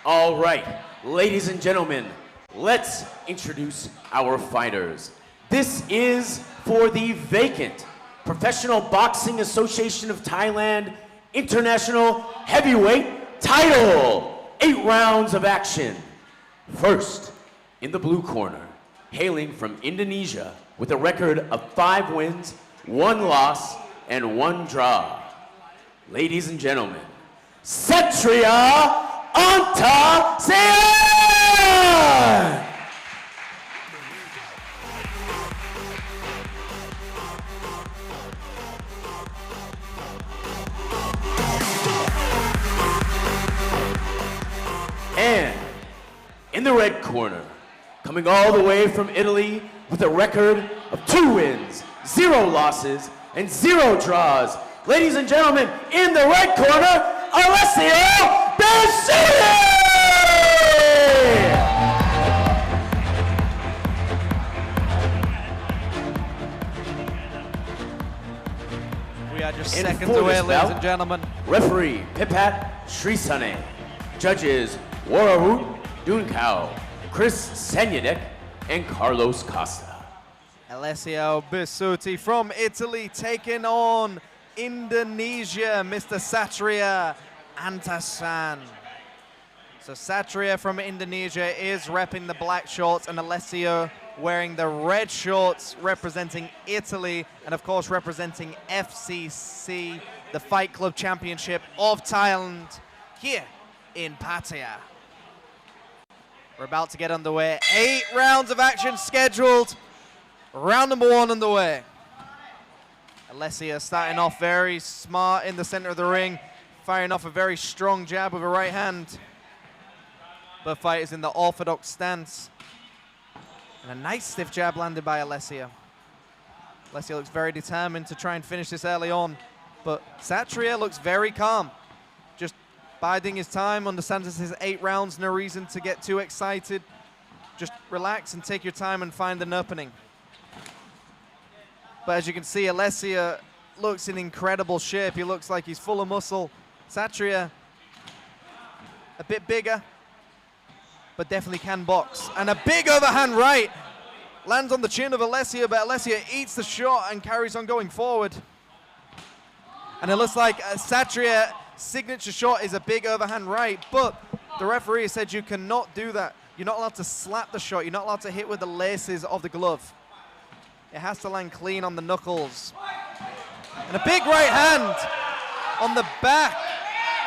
All right, ladies and gentlemen, let's introduce our fighters. This is for the vacant Professional Boxing Association of Thailand International Heavyweight title. 8 rounds of action. First, in the blue corner, hailing from Indonesia with a record of 5 wins, 1 loss, and 1 draw. Ladies and gentlemen, Satria Antasean! And in the red corner, coming all the way from Italy with a record of 2 wins, 0 losses, and 0 draws. Ladies and gentlemen, in the red corner, Alessio Fcc! We are just And seconds for away, this ladies bout, and gentlemen. Referee Pipat Srisane. Judges Warahut Dunkau, Chris Senyadek, and Carlos Costa. Alessio Bisuti from Italy taking on Indonesia, Mr. Satria Antasean. So Satria from Indonesia is repping the black shorts, and Alessio wearing the red shorts representing Italy, and of course representing FCC, the Fight Club Championship of Thailand, here in Pattaya. We're about to get underway. 8 rounds of action scheduled. Round number 1 underway. Alessio starting off very smart in the center of the ring, firing off a very strong jab with a right hand. Both fighters in the orthodox stance. And a nice stiff jab landed by Alessio. Alessio looks very determined to try and finish this early on, but Satria looks very calm. Just biding his time, understands this is 8 rounds, no reason to get too excited. Just relax and take your time and find an opening. But as you can see, Alessio looks in incredible shape. He looks like he's full of muscle. Satria, a bit bigger, but definitely can box. And a big overhand right lands on the chin of Alessia, but Alessia eats the shot and carries on going forward. And it looks like Satria's signature shot is a big overhand right, but the referee said you cannot do that. You're not allowed to slap the shot. You're not allowed to hit with the laces of the glove. It has to land clean on the knuckles. And a big right hand on the back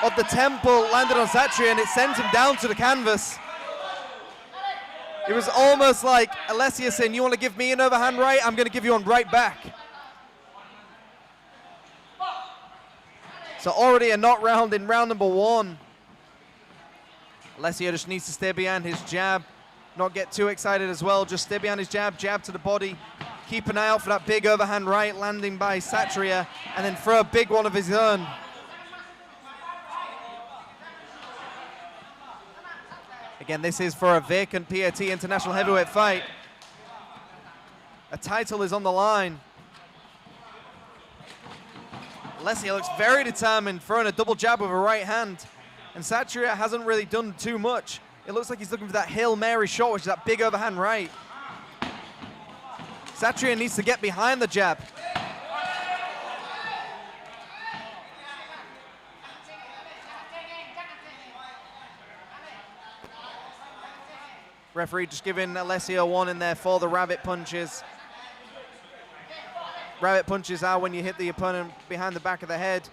of the temple landed on Satria, and it sends him down to the canvas. It was almost like Alessia saying, you want to give me an overhand right? I'm going to give you one right back. So already a knock round in round number 1. Alessia just needs to stay behind his jab, not get too excited as well. Just stay behind his jab, jab to the body. Keep an eye out for that big overhand right landing by Satria, and then throw a big one of his own. Again, this is for a vacant PAT International Heavyweight fight. A title is on the line. Alessia looks very determined, throwing a double jab with a right hand. And Satria hasn't really done too much. It looks like he's looking for that Hail Mary shot, which is that big overhand right. Satria needs to get behind the jab. Referee just giving Alessia one in there for the rabbit punches. Rabbit punches are when you hit the opponent behind the back of the head.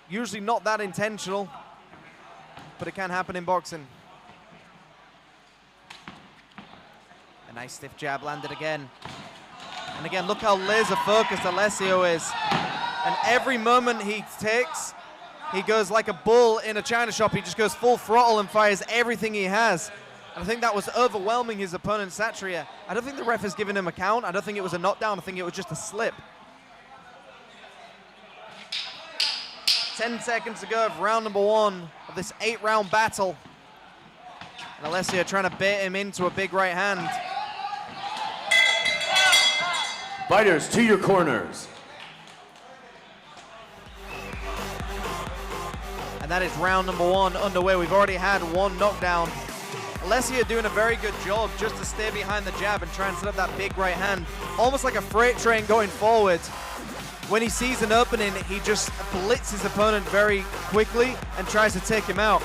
Usually not that intentional, but it can happen in boxing. A nice stiff jab landed again. And again, look how laser focused Alessio is. And every moment he takes, he goes like a bull in a china shop. He just goes full throttle and fires everything he has. And I think that was overwhelming his opponent, Satria. I don't think the ref has given him a count. I don't think it was a knockdown. I think it was just a slip. 10 seconds to go of round number 1 of this 8-round battle. And Alessio trying to bait him into a big right hand. Fighters to your corners. And that is round number 1 underway. We've already had one knockdown. Alessia doing a very good job just to stay behind the jab and try and set up that big right hand. Almost like a freight train going forward. When he sees an opening, he just blitzes his opponent very quickly and tries to take him out.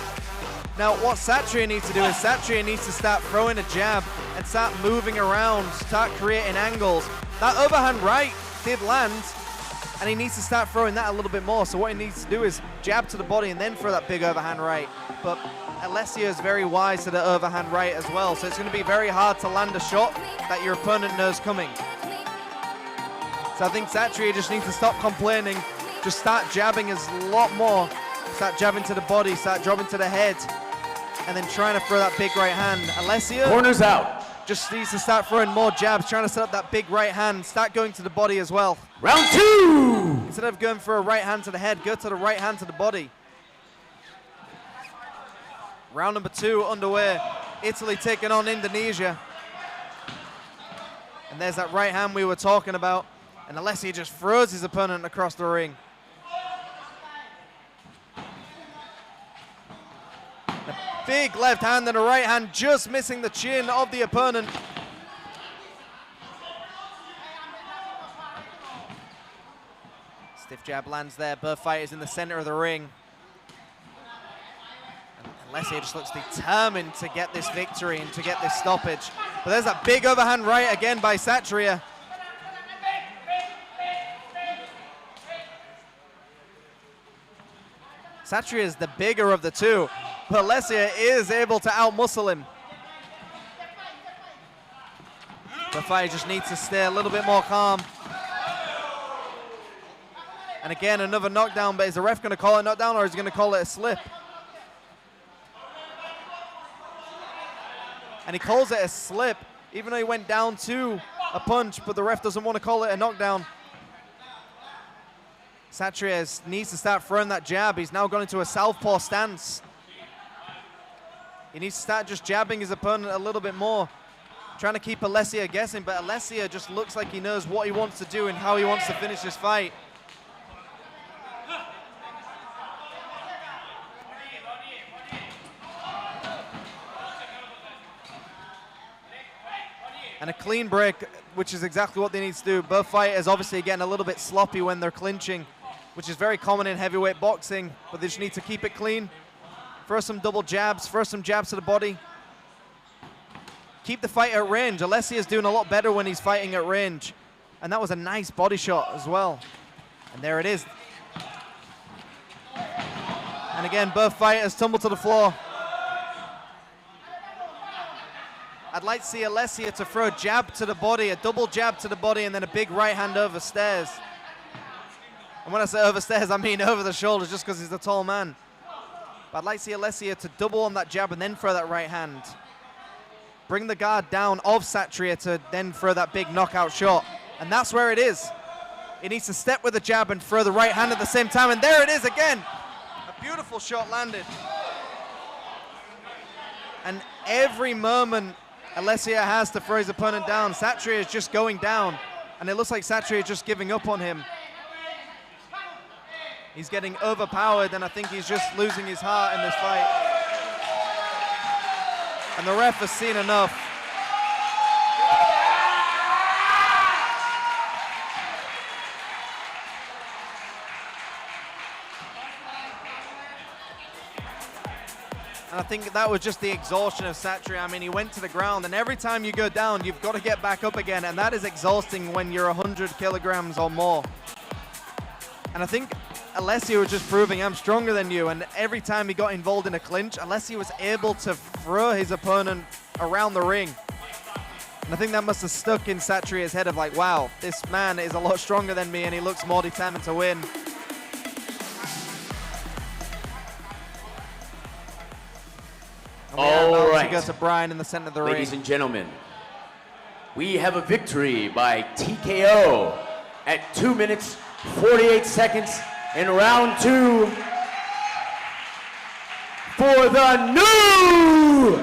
Now, what Satria needs to do is Satria needs to start throwing a jab and start moving around, start creating angles. That overhand right did land, and he needs to start throwing that a little bit more. So what he needs to do is jab to the body and then throw that big overhand right. But Alessia is very wise to the overhand right as well, so it's going to be very hard to land a shot that your opponent knows coming. So I think Satria just needs to stop complaining, just start jabbing a lot more, start jabbing to the body, start dropping to the head, and then trying to throw that big right hand. Alessia Corners out. just needs to start throwing more jabs, trying to set up that big right hand, start going to the body as well. Round 2. Instead of going for a right hand to the head, go to the right hand to the body. Round number 2 underway. Italy taking on Indonesia. And there's that right hand we were talking about. And Alessia just throws his opponent across the ring. A big left hand and a right hand just missing the chin of the opponent. Stiff jab lands there. Both fighters in the center of the ring. And Alessia just looks determined to get this victory and to get this stoppage. But there's that big overhand right again by Satria. Satria is the bigger of the two, but Alessia is able to outmuscle him. The fighter just needs to stay a little bit more calm. And again, another knockdown, but is the ref going to call it a knockdown or is he going to call it a slip? And he calls it a slip, even though he went down to a punch, but the ref doesn't want to call it a knockdown. Satria needs to start throwing that jab. He's now gone into a southpaw stance. He needs to start just jabbing his opponent a little bit more, trying to keep Alessia guessing, but Alessia just looks like he knows what he wants to do and how he wants to finish this fight. And a clean break, which is exactly what they need to do. Both fighters obviously getting a little bit sloppy when they're clinching, which is very common in heavyweight boxing, but they just need to keep it clean. Throw some double jabs, throw some jabs to the body. Keep the fight at range. Alessia's doing a lot better when he's fighting at range. And that was a nice body shot as well. And there it is. And again, both fighters tumble to the floor. I'd like to see Alessia to throw a jab to the body, a double jab to the body, and then a big right hand over stairs. And when I say over stairs, I mean over the shoulders, just because he's a tall man. But I'd like to see Alessia to double on that jab and then throw that right hand. Bring the guard down of Satria to then throw that big knockout shot. And that's where it is. He needs to step with the jab and throw the right hand at the same time. And there it is again. A beautiful shot landed. And every moment Alessia has to throw his opponent down, Satria is just going down. And it looks like Satria is just giving up on him. He's getting overpowered, and I think he's just losing his heart in this fight. And the ref has seen enough. And I think that was just the exhaustion of Satria. I mean, he went to the ground, and every time you go down, you've got to get back up again, and that is exhausting when you're 100 kilograms or more. And I think Alessia was just proving, I'm stronger than you, and every time he got involved in a clinch, Alessia was able to throw his opponent around the ring. And I think that must have stuck in Satria's head of like, wow, this man is a lot stronger than me, and he looks more determined to win. All right. Go to Brian in the center of the ring. Ladies and gentlemen, we have a victory by TKO at 2 minutes, 48 seconds in round 2 for the new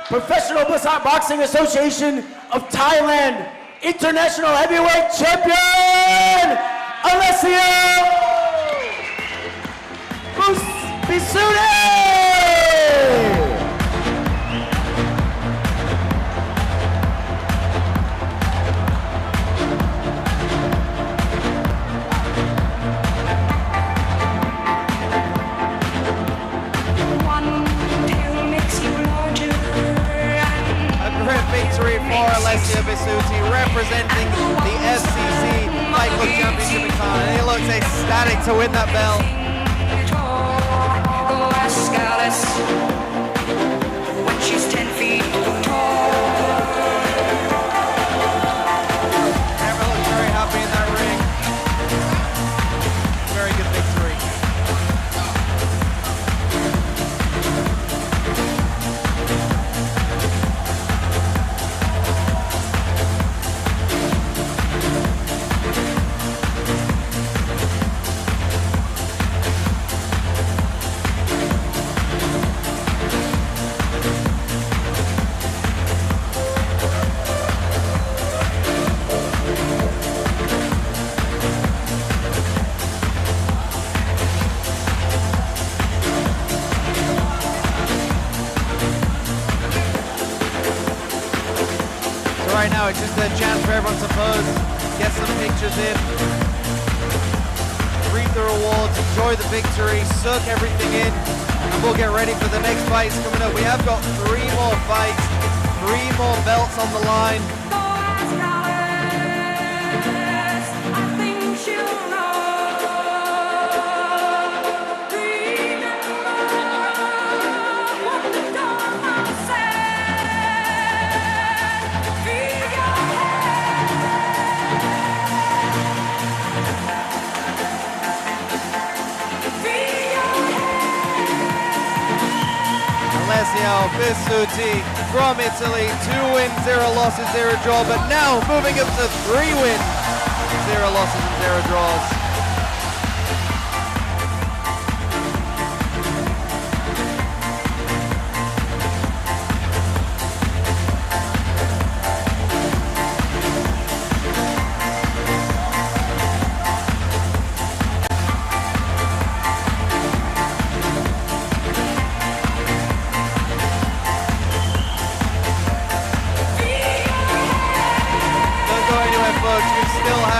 Professional Boxing Association of Thailand International Heavyweight Champion, Alessia Bisute! Victory for Alessia Bisute, representing the FCC Fight Club Championship in Thailand. And he looks ecstatic to win that belt. When she's 10 feet tall. Never looks very happy in that ring. Very good victory. Right now, it's just a chance for everyone to pose, get some pictures in, reap the rewards, enjoy the victory, soak everything in, and we'll get ready for the next fights coming up. We have got 3 more fights, 3 more belts on the line. Alessia Bisute from Italy, 2 wins, 0 losses, 0 draw, but now moving up to 3 wins, 0 losses and 0 draws.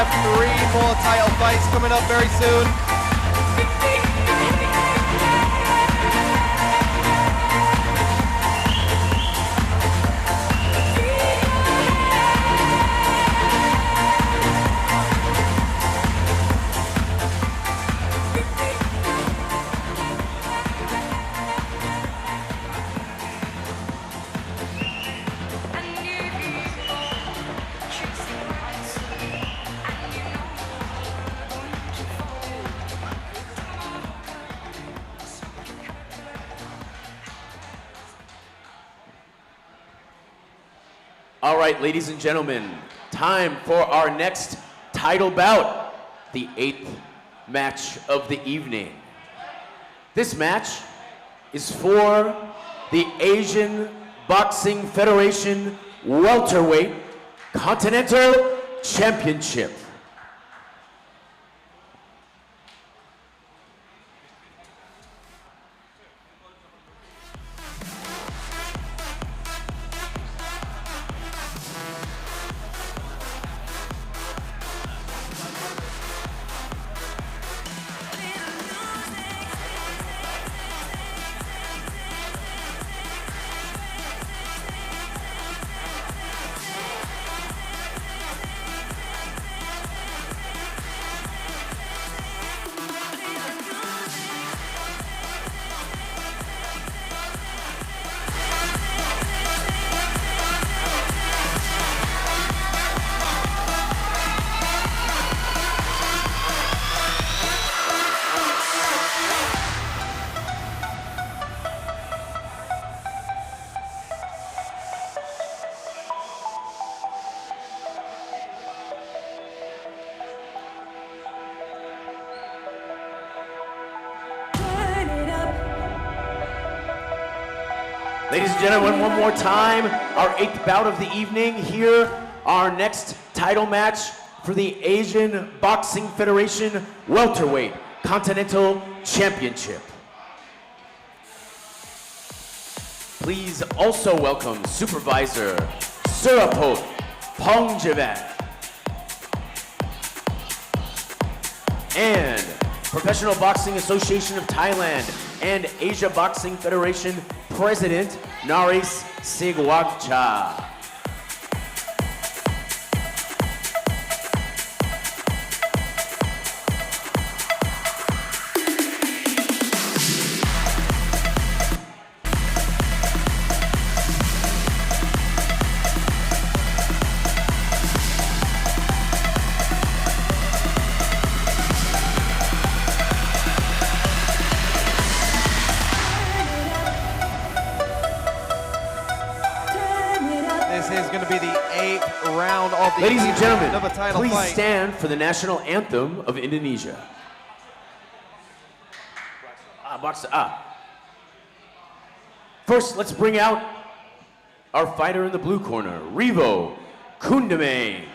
have 3 more title fights coming up very soon. All right, ladies and gentlemen, time for our next title bout, the 8th match of the evening. This match is for the Asian Boxing Federation Welterweight Continental Championship. Ladies and gentlemen, one more time, our 8th bout of the evening. Here, our next title match for the Asian Boxing Federation Welterweight Continental Championship. Please also welcome Supervisor Surapot Pongjavat and Professional Boxing Association of Thailand and Asia Boxing Federation President Naris Sigwagcha. Ladies and gentlemen, please stand for the national anthem of Indonesia. First, let's bring out our fighter in the blue corner, Revo Kundamane.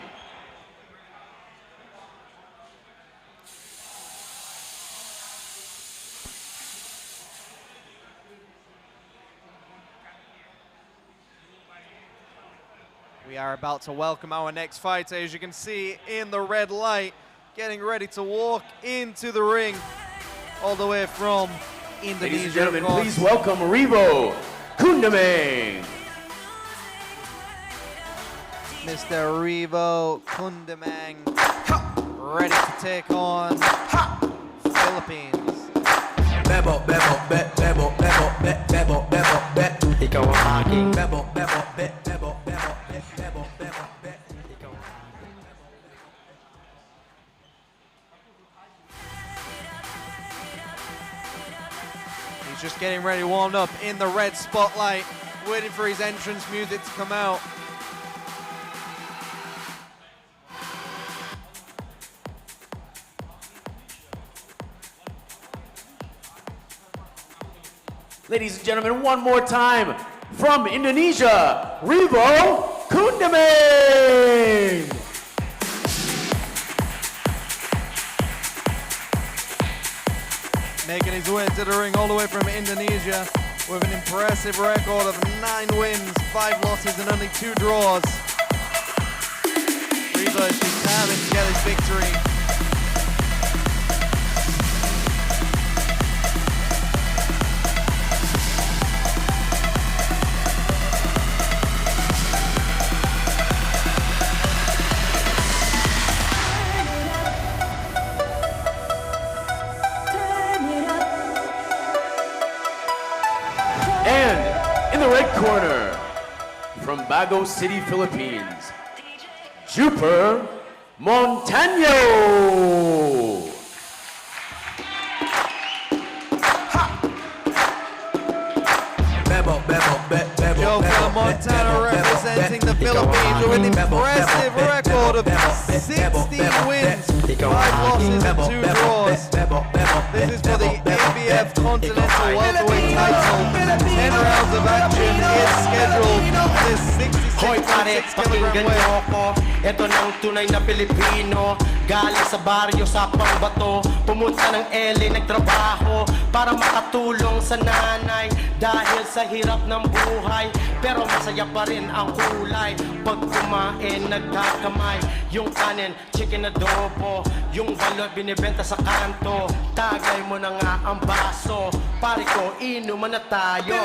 We are about to welcome our next fighter, as you can see in the red light, getting ready to walk into the ring, all the way from Indonesia. Ladies and gentlemen, please welcome Revo Kundamane. Mr. Revo Kundamane, ready to take on Philippines. Bebo, bebo, bebo, bebo, bebo, bebo, bebo, bebo. Ikaw ang aking bebo, bebo, bebo, bebo, bebo, bebo, bebo. He's just getting ready, warmed up in the red spotlight, waiting for his entrance music to come out. Ladies and gentlemen, one more time, from Indonesia, Revo Kundamane. Making his way to the ring all the way from Indonesia with an impressive record of 9 wins, 5 losses and only 2 draws. Revo is the having to get his victory. And in the red corner, from Bago City, Philippines, Juper Montano. Juper Montano representing the Philippines with an impressive record of 16 wins, 5 losses and 2 draws. This is for the ABF Continental Welterweight title. 10 rounds of action is scheduled for this 66.6 kilogram weight. Ito ng tunay na Pilipino, galing sa baryo sa pangbato, pumunta ng LA, nagtrabaho para makatulong sa nanay dahil sa hirap ng buhay, pero masaya pa rin ang kulay pag kumain, nagkakamay yung kanin, chicken adobo, yung balot binibenta sa kanto, tagay mo na nga ang baso, pare ko, inuman na tayo.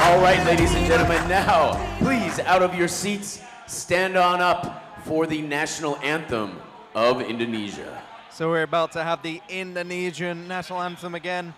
All right, ladies and gentlemen, now please out of your seats, stand on up for the national anthem of Indonesia. So we're about to have the Indonesian national anthem again.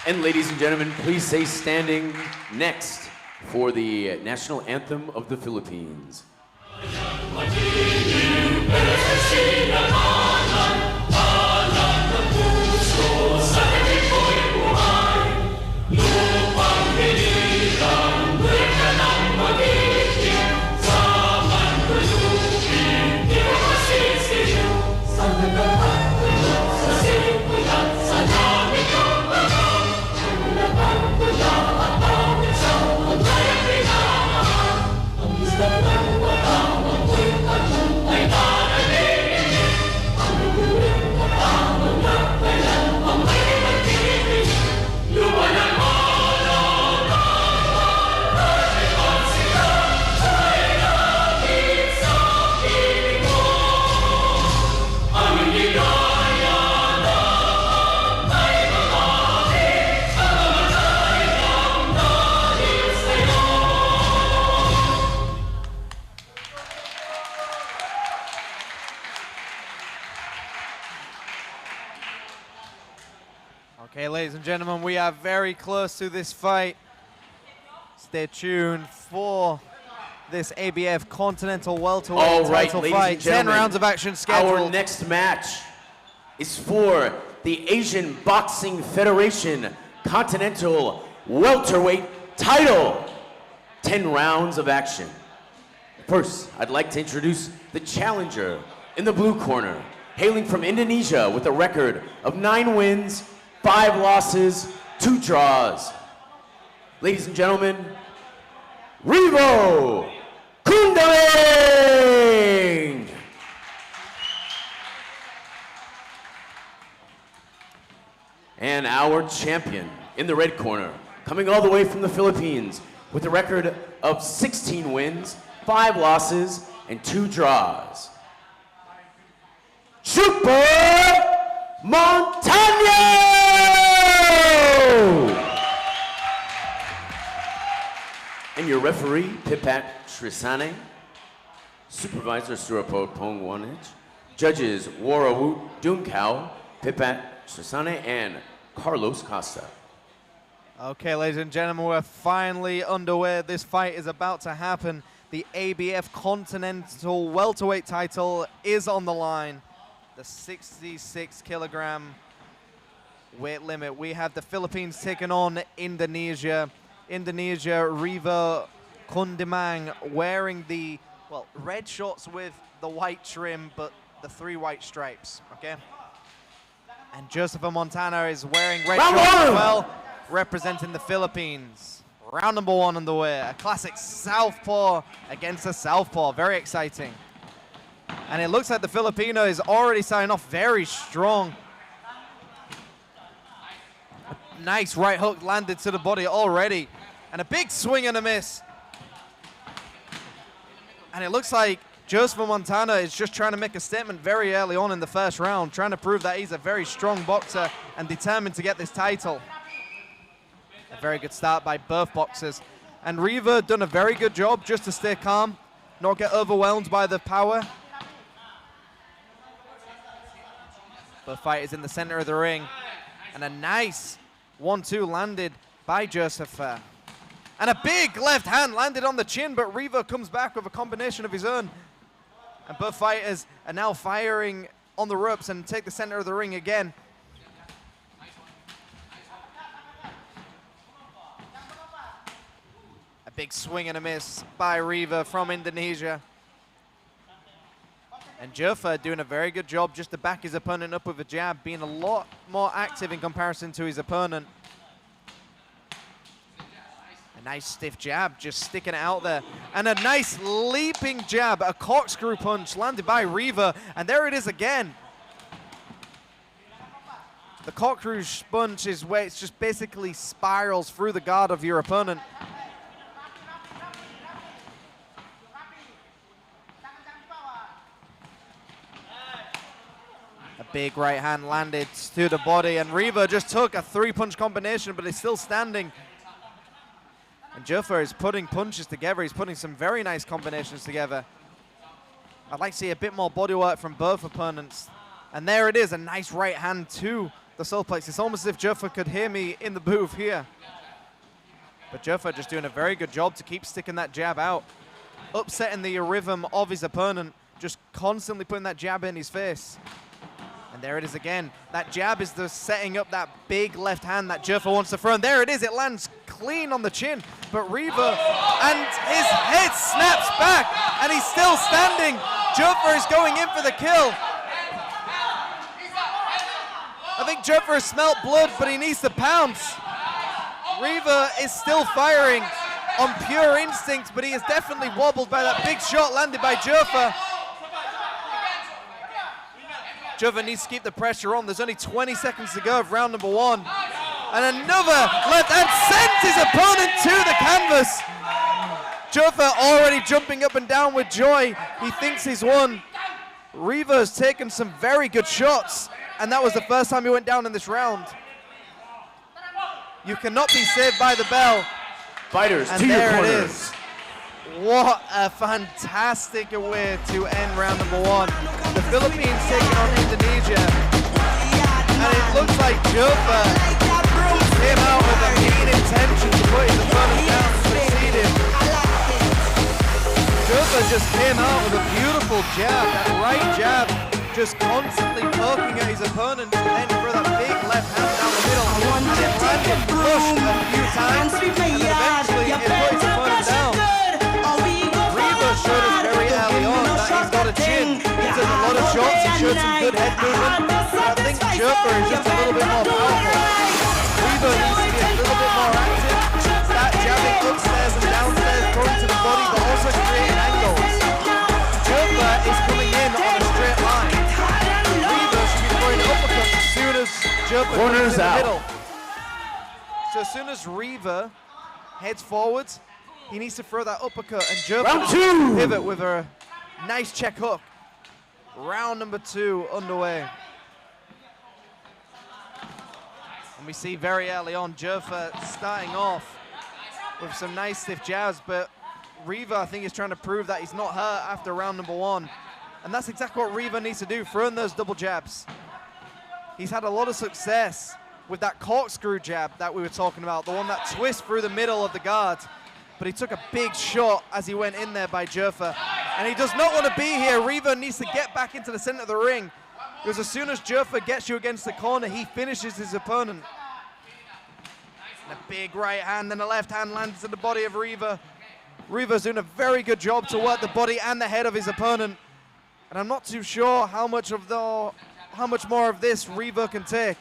And ladies and gentlemen, please stay standing next for the national anthem of the Philippines. Okay, ladies and gentlemen, we are very close to this fight. Stay tuned for this ABF Continental Welterweight title fight. 10 rounds of action scheduled. Our next match is for the Asian Boxing Federation Continental Welterweight title. 10 rounds of action. First, I'd like to introduce the challenger In the blue corner, hailing from Indonesia with a record of 9 wins, 5 losses, 2 draws. Ladies and gentlemen, Revo Kundaling! And our champion in the red corner, coming all the way from the Philippines with a record of 16 wins, 5 losses, and 2 draws. Super Montano! And your referee, Pipat Trisane. Supervisor, Surapod Pongwanich. Judges, Warawut Dunkau, Pipat Trisane, and Carlos Costa. Okay, ladies and gentlemen, we're finally underway. This fight is about to happen. The ABF Continental Welterweight title is on the line. The 66 kilogram weight limit. We have the Philippines taking on Indonesia. Indonesia, Riva Kundimang wearing the, well, red shorts with the white trim, but the 3 white stripes, okay? And Joseph Montana is wearing red shorts as well, representing the Philippines. Round number 1 underway. A classic southpaw against a southpaw. Very exciting. And it looks like the Filipino is already starting off very strong. A nice right hook landed to the body already. And a big swing and a miss. And it looks like Joseph Montana is just trying to make a statement very early on in the first round, trying to prove that he's a very strong boxer and determined to get this title. A very good start by both boxers. And Riva done a very good job just to stay calm, not get overwhelmed by the power. Both fighters in the center of the ring. And a nice 1-2 landed by Joseph. And a big left hand landed on the chin, but Riva comes back with a combination of his own. And both fighters are now firing on the ropes and take the center of the ring again. A big swing and a miss by Riva from Indonesia. And Joffa doing a very good job just to back his opponent up with a jab, being a lot more active in comparison to his opponent. A nice stiff jab, just sticking it out there. And a nice leaping jab, a corkscrew punch landed by Riva. And there it is again. The corkscrew punch is where it just basically spirals through the guard of your opponent. A big right hand landed to the body, and Riva just took a 3-punch combination, but he's still standing. And Joffa is putting punches together. He's putting some very nice combinations together. I'd like to see a bit more body work from both opponents. And there it is, a nice right hand to the solar plexus. It's almost as if Joffa could hear me in the booth here. But Joffa just doing a very good job to keep sticking that jab out, upsetting the rhythm of his opponent, just constantly putting that jab in his face. And there it is again. That jab is the setting up that big left hand that Joffa wants to throw. And there it is. It lands clean on the chin. But Riva, and his head snaps back. And he's still standing. Joffa is going in for the kill. I think Joffa has smelt blood, but he needs to pounce. Riva is still firing on pure instinct, but he is definitely wobbled by that big shot landed by Joffa. Joffa needs to keep the pressure on. There's only 20 seconds to go of round number 1. And another left hand sends his opponent to the canvas. Joffa already jumping up and down with joy. He thinks he's won. Riva has taken some very good shots, and that was the first time he went down in this round. You cannot be saved by the bell. Fighters and to your there corners. it is. What a fantastic way to end round number 1. The Philippines taking on Indonesia. And it looks like Joffa came out with a mean intention to put his opponent down and succeeded. Joffa just came out with a beautiful jab, that right jab, just constantly poking at his opponent, and then throw that big left hand down the middle. And it landed flush a few times, and then eventually it put his opponent down. Riva showed us very early on that he's got a chin. He took a lot of Jerpa Corners in the out. middle. So as soon as Riva heads forwards, he needs to throw that uppercut, and Jerpa Round two. pivot with a nice check hook. Round number 2 underway. And we see very early on Jerpa starting off with some nice stiff jabs, but Riva, I think, is trying to prove that he's not hurt after round number 1. And that's exactly what Riva needs to do, throw in those double jabs. He's had a lot of success with that corkscrew jab that we were talking about, the one that twists through the middle of the guard. But he took a big shot as he went in there by Jerpa. And he does not want to be here. Riva needs to get back into the center of the ring, because as soon as Jerpa gets you against the corner, he finishes his opponent. And a big right hand and a left hand lands in the body of Riva. Riva's doing a very good job to work the body and the head of his opponent. And I'm not too sure how much more of this Riva can take.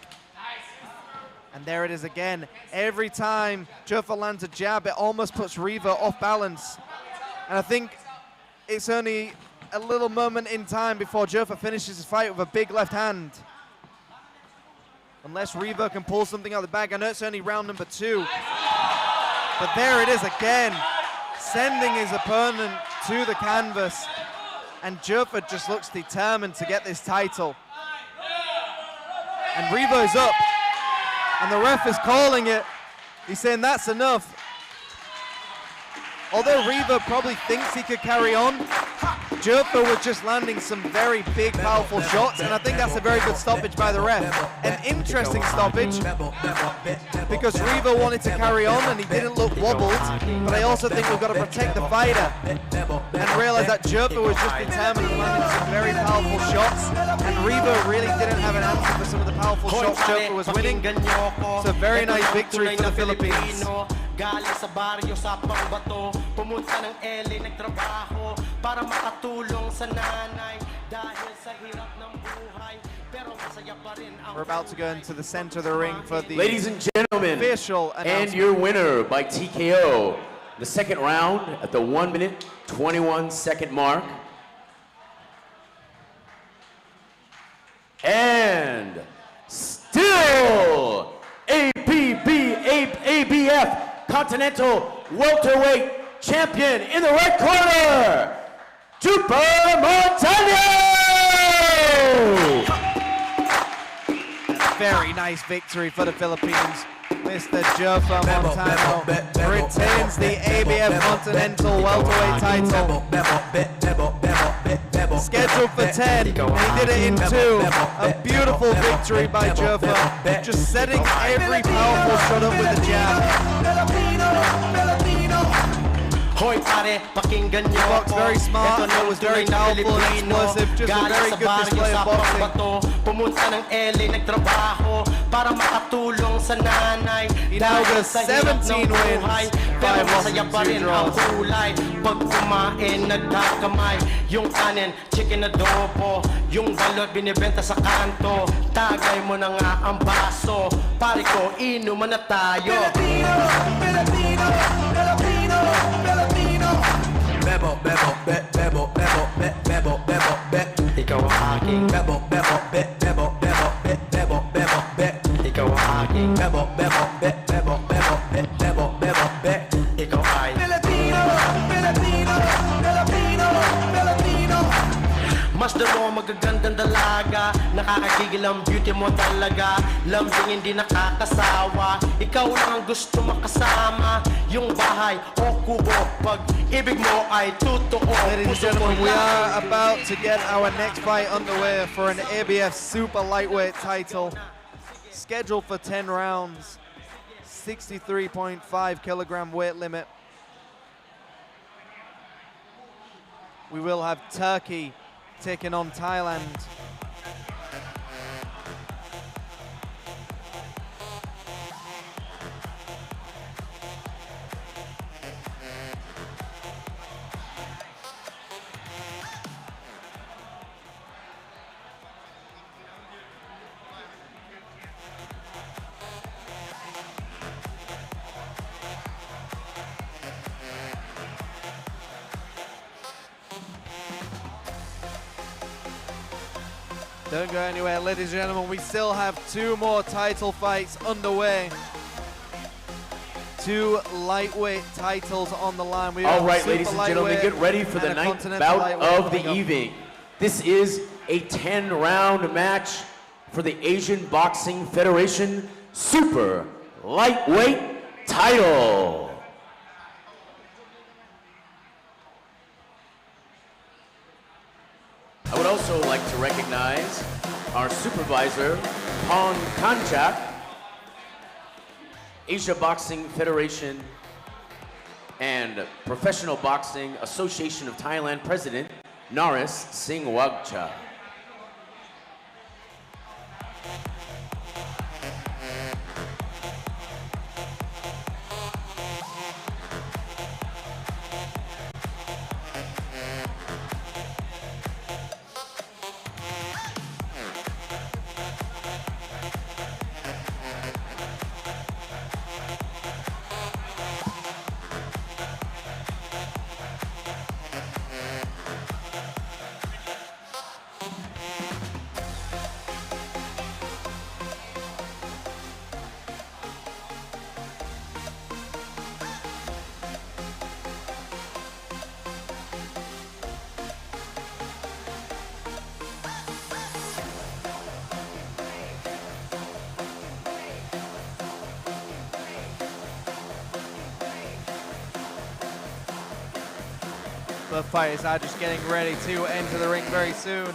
And there it is again. Every time Jerpa lands a jab, it almost puts Riva off balance. And I think it's only a little moment in time before Jerpa finishes his fight with a big left hand. Unless Riva can pull something out of the bag. I know it's only round number 2. But there it is again, sending his opponent to the canvas. And Jerpa just looks determined to get this title. And Riva is up. And the ref is calling it. He's saying that's enough. Although Riva probably thinks he could carry on, Jerpa was just landing some very big, powerful shots, and I think that's a very good stoppage by the ref. An interesting stoppage, because Riva wanted to carry on and he didn't look wobbled, but I also think we've got to protect the fighter and realize that Jerpa was just determined and landing some very powerful shots, and Riva really didn't have an answer for some of the powerful shots Jerpa was winning. So very nice victory for the Philippines. Galing sa baryo sa pangbato, pumunta ng LA nagtrabaho para makatulong sa nanay dahil sa hirap ng buhay, pero masaya pa rin ang. We're about to go into the center of the ring for the Ladies and gentlemen, official and your winner by TKO, the second round at the 1 minute 21 second mark. And still ABF Continental Welterweight Champion in the red corner, Chupa Montano! Very nice victory for the Philippines. Mr. Jerpa Montano retains the ABF Continental Welterweight title. Scheduled for 10, and he did it in 2. A beautiful victory by Jerpa, just setting every powerful shot up with a jab. Hoy pare, pakinggan niyo Box very smart, it was very powerful and explosive, just a very good display of boxing. Pumunta ng LA nagtrabaho para makatulong sa nanay. He now has 17 wins, 5 losses and 2 draws. Pag kumain, nagkakamay. Yung kanin, chicken adobo. Yung balot, binibenta sa kanto. Tagay mo na nga ang baso. Pare ko, inuman na tayo. Filipino. Bebo, bebo, bebo, bebo, bebo, bebo, bebo. Ikaw ang aking bebo, bebo, bebo, bebo, bebo, bebo, bebo. Ikaw ang aking bebo, bebo, bebo, bebo, bebo, bebo, bebo. Ikaw ay Filipino. Mas dalawa magagandang dalaga, nakakagigil ang beauty mo talaga. Lambing hindi nakakasawa, ikaw lang ang gusto makasama. Yung bahay o kubo, pag ibig mo ay totoo. Ladies and gentlemen, we are about to get our next fight underway for an ABF Super Lightweight title. Scheduled for 10 rounds, 63.5 kilogram weight limit. We will have Turkey taking on Thailand. Don't go anywhere, ladies and gentlemen. We still have 2 more title fights underway. 2 lightweight titles on the line. All right, ladies and gentlemen, get ready for the 9th bout of the evening. This is a 10-round match for the Asian Boxing Federation Super Lightweight title. I would also like to recognize our supervisor, Pong Kanchak, Asia Boxing Federation and Professional Boxing Association of Thailand President, Naris Singh Wagcha. The fighters are just getting ready to enter the ring very soon.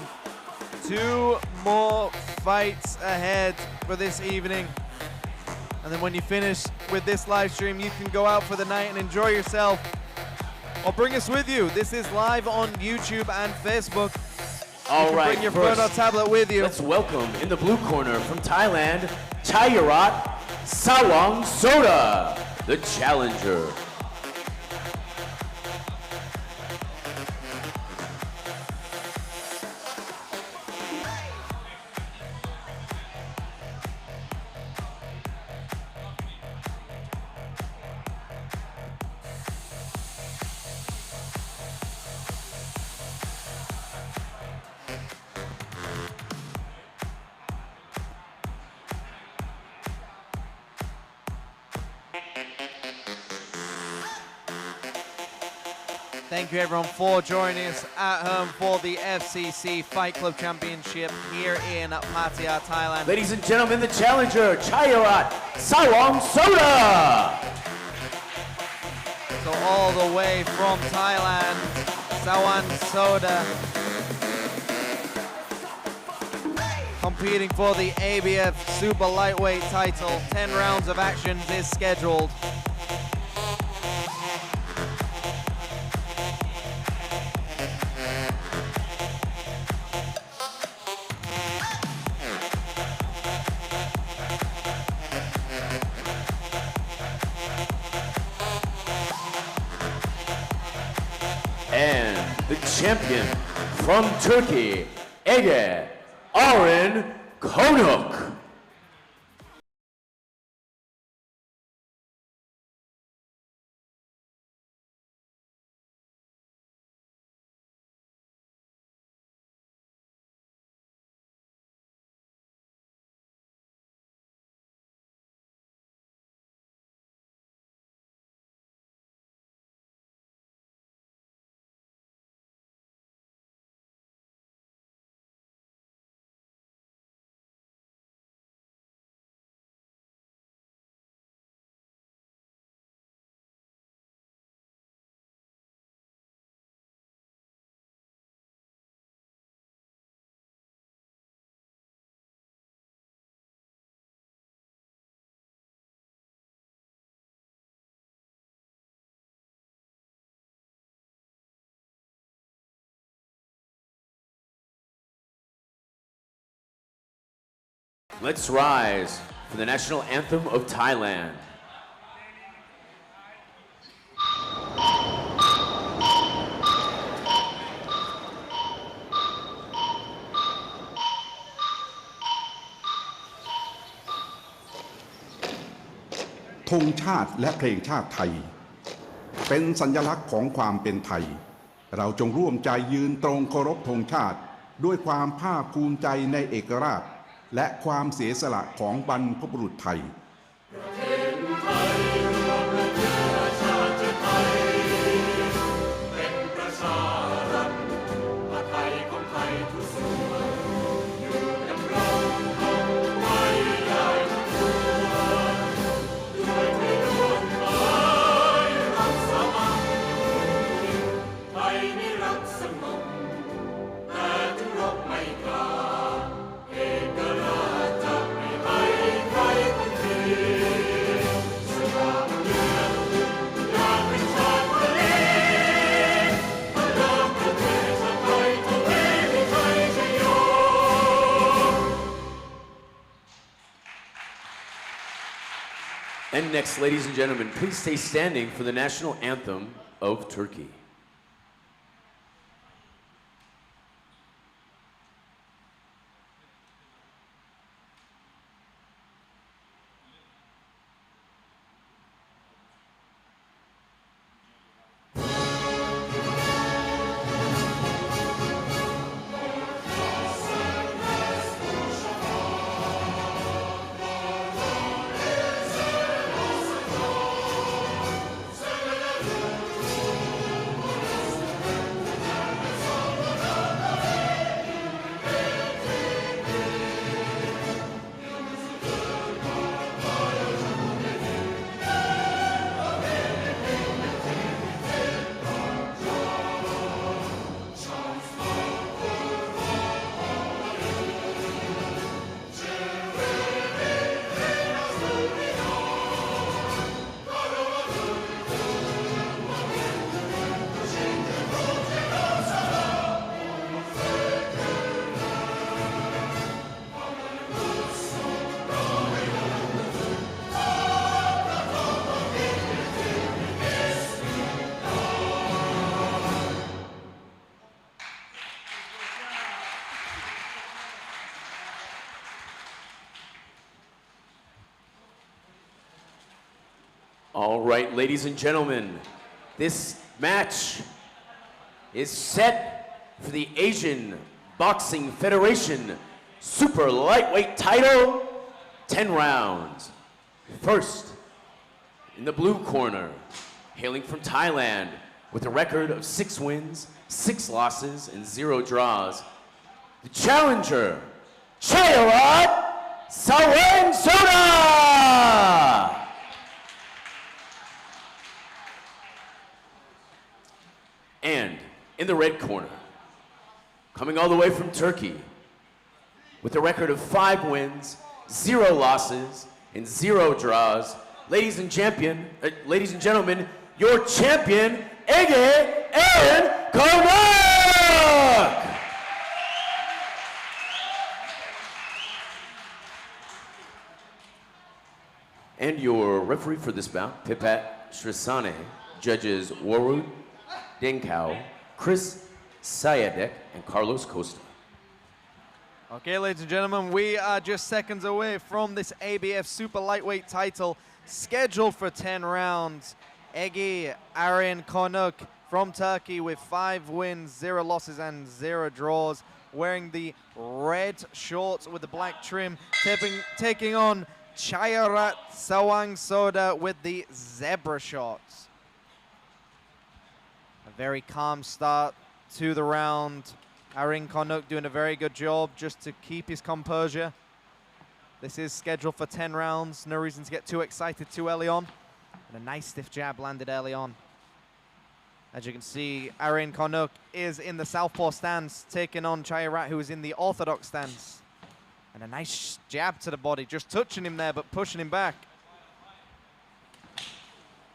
2 more fights ahead for this evening. And then when you finish with this live stream, you can go out for the night and enjoy yourself. Or bring us with you. This is live on YouTube and Facebook. All right, bring your phone or tablet with you. Let's welcome in the blue corner from Thailand, Chayarat Sawang Soda, the challenger. Thank you everyone for joining us at home for the FCC Fight Club Championship here in Pattaya, Thailand. Ladies and gentlemen, the challenger, Chayarat Sawang Soda. So all the way from Thailand, Sawan Soda, competing for the ABF Super Lightweight title. 10 rounds of action is scheduled. And the champion from Turkey, Ege Arun Konuk. Let's rise for the national anthem of Thailand.ธงชาติและเพลงชาติไทยเป็นสัญลักษณ์ของความเป็นไทยเราจงร่วมใจยืนตรงเคารพธงชาติ ด้วยความภาคภูมิใจในเอกราชและความเสียสละของบรรพบุรุษไทยAnd next, ladies and gentlemen, please stay standing for the national anthem of Turkey. All right, ladies and gentlemen, this match is set for the Asian Boxing Federation Super Lightweight title, 10 rounds. First, in the blue corner, hailing from Thailand with a record of 6 wins, 6 losses, and 0 draws, the challenger, Chayarat Sawangsoda! And in the red corner, coming all the way from Turkey, with a record of 5 wins, 0 losses, and 0 draws, ladies and gentlemen, your champion, Ege Aaron Konak! And your referee for this bout, Pipat Srisane, judges Warud Denkau, Chris Sayadek, and Carlos Costa. Okay, ladies and gentlemen, we are just seconds away from this ABF Super Lightweight title, scheduled for 10 rounds. Ege Aaron Konuk from Turkey with 5 wins, 0 losses, and 0 draws, wearing the red shorts with the black trim, taking on Chayarat Sawangsoda with the zebra shorts. A very calm start to the round. Aaron Konuk doing a very good job just to keep his composure. This is scheduled for 10 rounds. No reason to get too excited too early on. And a nice stiff jab landed early on. As you can see, Aaron Konuk is in the southpaw stance, taking on Chayarat, who is in the orthodox stance. And a nice jab to the body, just touching him there, but pushing him back.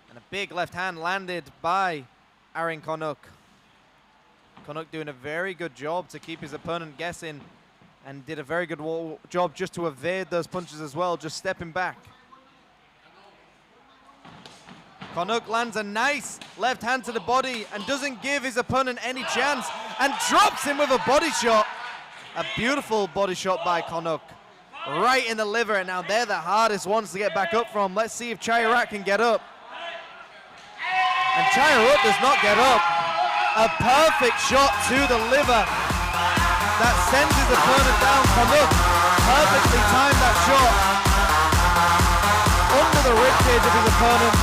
And a big left hand landed by Aaron Konuk. Konuk doing a very good job to keep his opponent guessing, and did a very good job just to evade those punches as well, just stepping back. Konuk lands a nice left hand to the body and doesn't give his opponent any chance, and drops him with a body shot. A beautiful body shot by Konuk, right in the liver, and now they're the hardest ones to get back up from. Let's see if Chayarat can get up. And Chayarat does not get up. A perfect shot to the liver. that sends his opponent down. Canuck perfectly timed that shot under the ribcage of his opponent.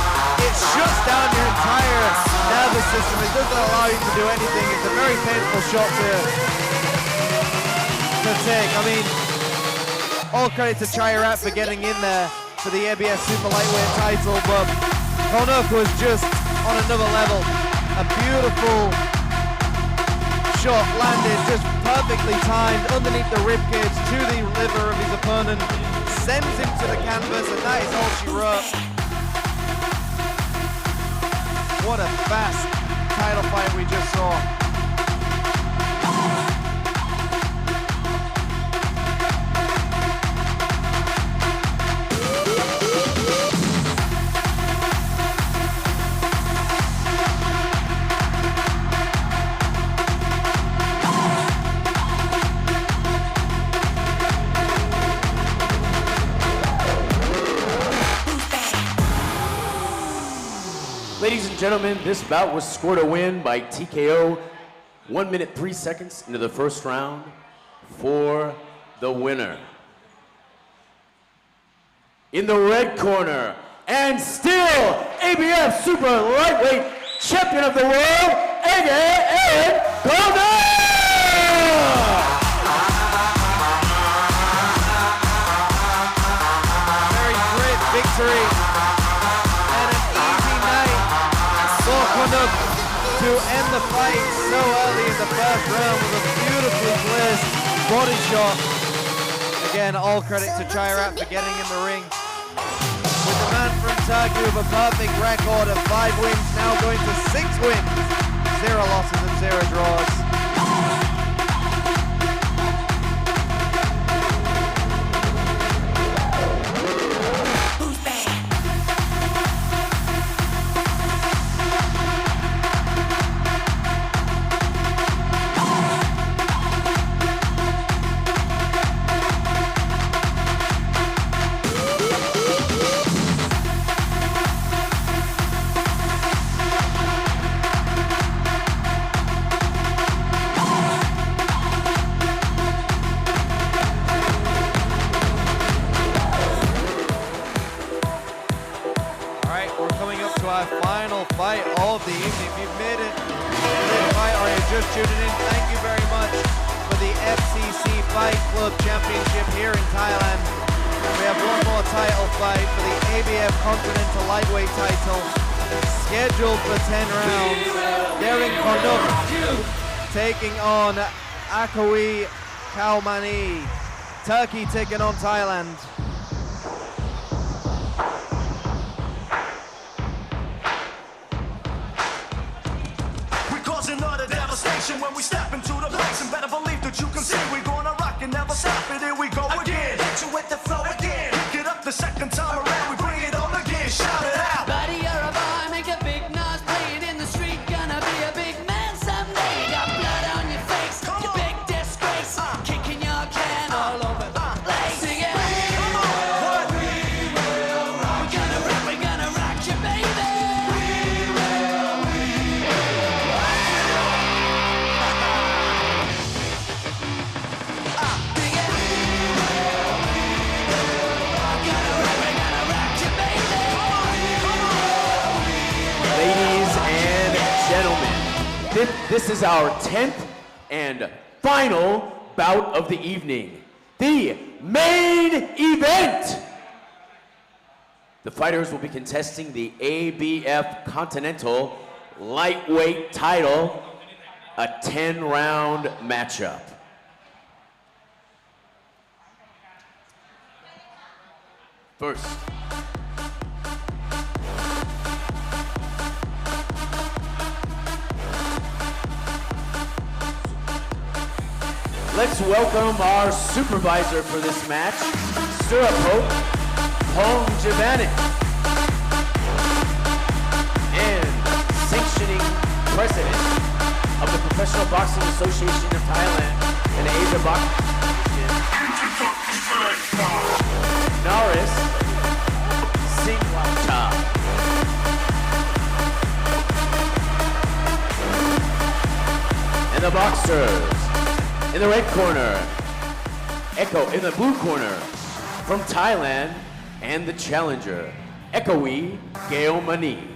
It shuts down your entire nervous system. It doesn't allow you to do anything. It's a very painful shot to take. I mean, all credit to Chairat for getting in there for the ABS Super Lightweight title, but Canuck was just on another level. A beautiful shot landed, just perfectly timed underneath the ribcage to the liver of his opponent, sends him to the canvas, and that is all she wrote. What a fast title fight we just saw. Ladies and gentlemen, this bout was scored a win by TKO 1 minute 3 seconds into the first round for the winner. In the red corner, and still ABF Super Lightweight Champion of the World, Ed Canuck! Very great victory. Canuck to end the fight so early in the first round with a beautifully placed body shot. Again, all credit to Chairat for getting in the ring. With the man from Turkey with a perfect record of 5 wins, now going to 6 wins, 0 losses and 0 draws. Fight of the evening. If you've made it to this fight or you're just tuning in, thank you very much for the FCC Fight Club Championship here in Thailand. We have one more title fight for the ABF Continental Lightweight title, scheduled for 10 rounds. Darren Canuck taking on Akawi Kaumani. Turkey taking on Thailand. When we step into the place, and better believe that you can see we're gonna rock and never stop it. Here we go again. Hit you with the flow again. Pick it up the second time around. We bring it on again. Shout it out. Buddy, you're a boy, make a big noise, playing in the street, gonna be a big man someday. Got blood on your face, you big disgrace, kicking your can all over the place. Sing it. Come on. What? We're gonna rock you, baby. This is our 10th and final bout of the evening, the main event. The fighters will be contesting the ABF Continental Lightweight title, a 10-round matchup. First, let's welcome our supervisor for this match, Surapope Hong Javanik, and sanctioning president of the Professional Boxing Association of Thailand and Asia Boxing Naris Singwata. And the boxers, In the red corner, Echo in the blue corner. From Thailand, and the challenger, Ekowi Geomani.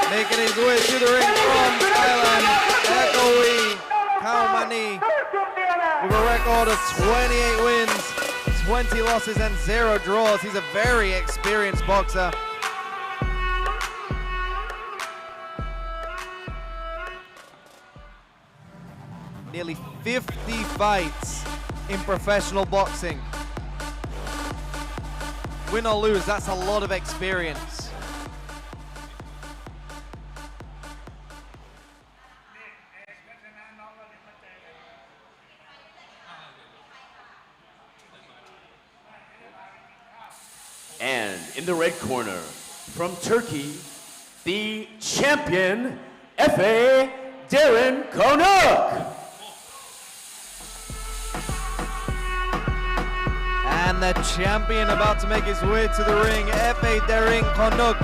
Making his way to the ring from Thailand, Ekowi Geomani, with a record of 28 wins, 20 losses and 0 draws. He's a very experienced boxer. Nearly 50 fights in professional boxing. Win or lose, that's a lot of experience. And in the red corner, from Turkey, the champion, Efe Derin Konuk. And the champion about to make his way to the ring, Efe Derin Konuk,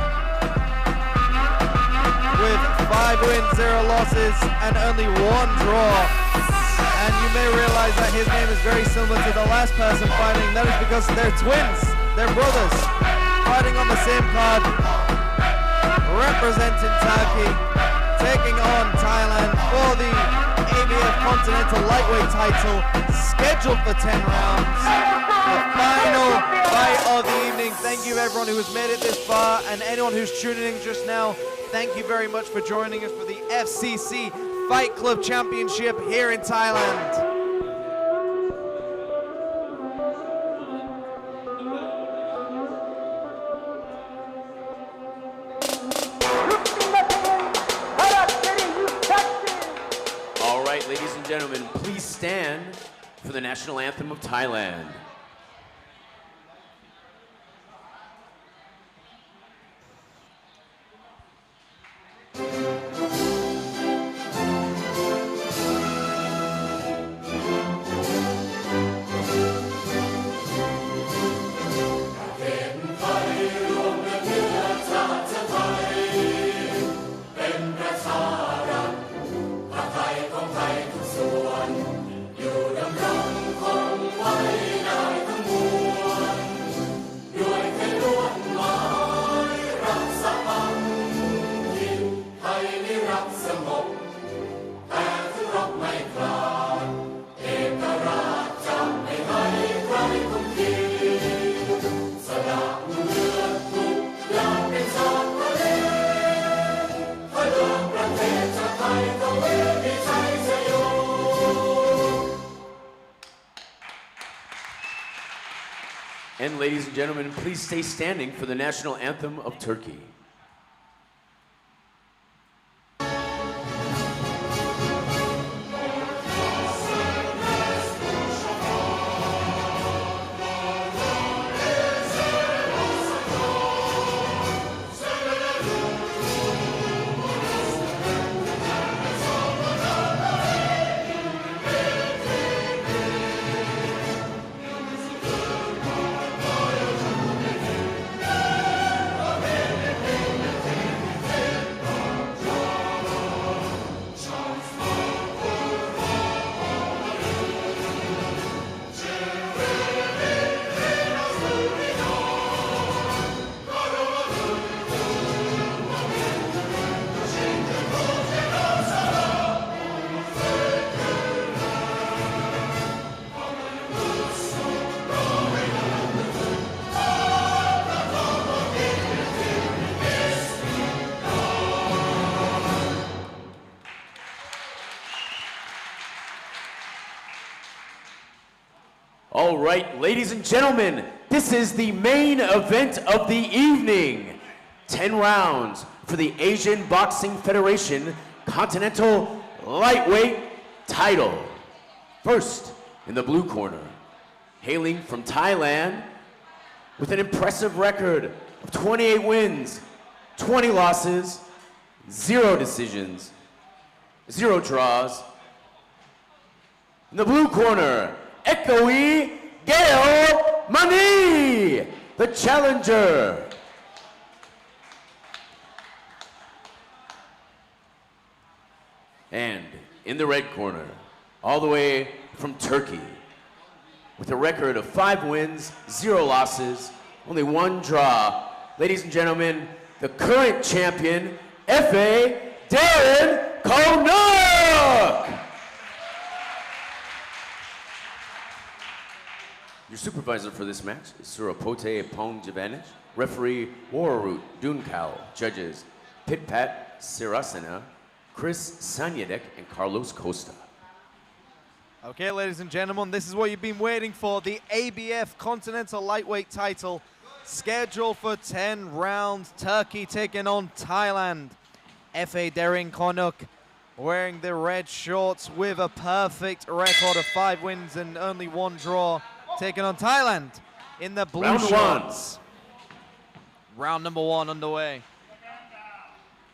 with 5 wins, 0 losses, and only 1 draw. And you may realize that his name is very similar to the last person fighting. That is because they're twins, they're brothers, fighting on the same card, representing Turkey, taking on Thailand for the ABF Continental Lightweight title, scheduled for 10 rounds. The final fight of the evening. Thank you everyone who has made it this far, and anyone who's tuning in just now, thank you very much for joining us for the FCC Fight Club Championship here in Thailand. All right, ladies and gentlemen, please stand for the national anthem of Thailand. And ladies and gentlemen, please stay standing for the national anthem of Turkey. All right, ladies and gentlemen, this is the main event of the evening. 10 rounds for the Asian Boxing Federation Continental Lightweight title. First, in the blue corner, hailing from Thailand with an impressive record of 28 wins, 20 losses, 0 decisions. 0 draws. In the blue corner, Echoey Gail Money, the challenger. And in the red corner, all the way from Turkey, with a record of 5 wins, 0 losses, only 1 draw, ladies and gentlemen, the current champion, F.A. Darren Konuk! Your supervisor for this match is Surapote Pongjavanich, referee Wararut Dunkau, judges Pitpat Sirasana, Chris Sanyadek, and Carlos Costa. Okay, ladies and gentlemen, this is what you've been waiting for. The ABF Continental Lightweight title, scheduled for 10 rounds. Turkey taking on Thailand. F.A. Darren Konuk wearing the red shorts with a perfect record of 5 wins and only 1 draw, taking on Thailand in the blue shorts. Round number 1 underway.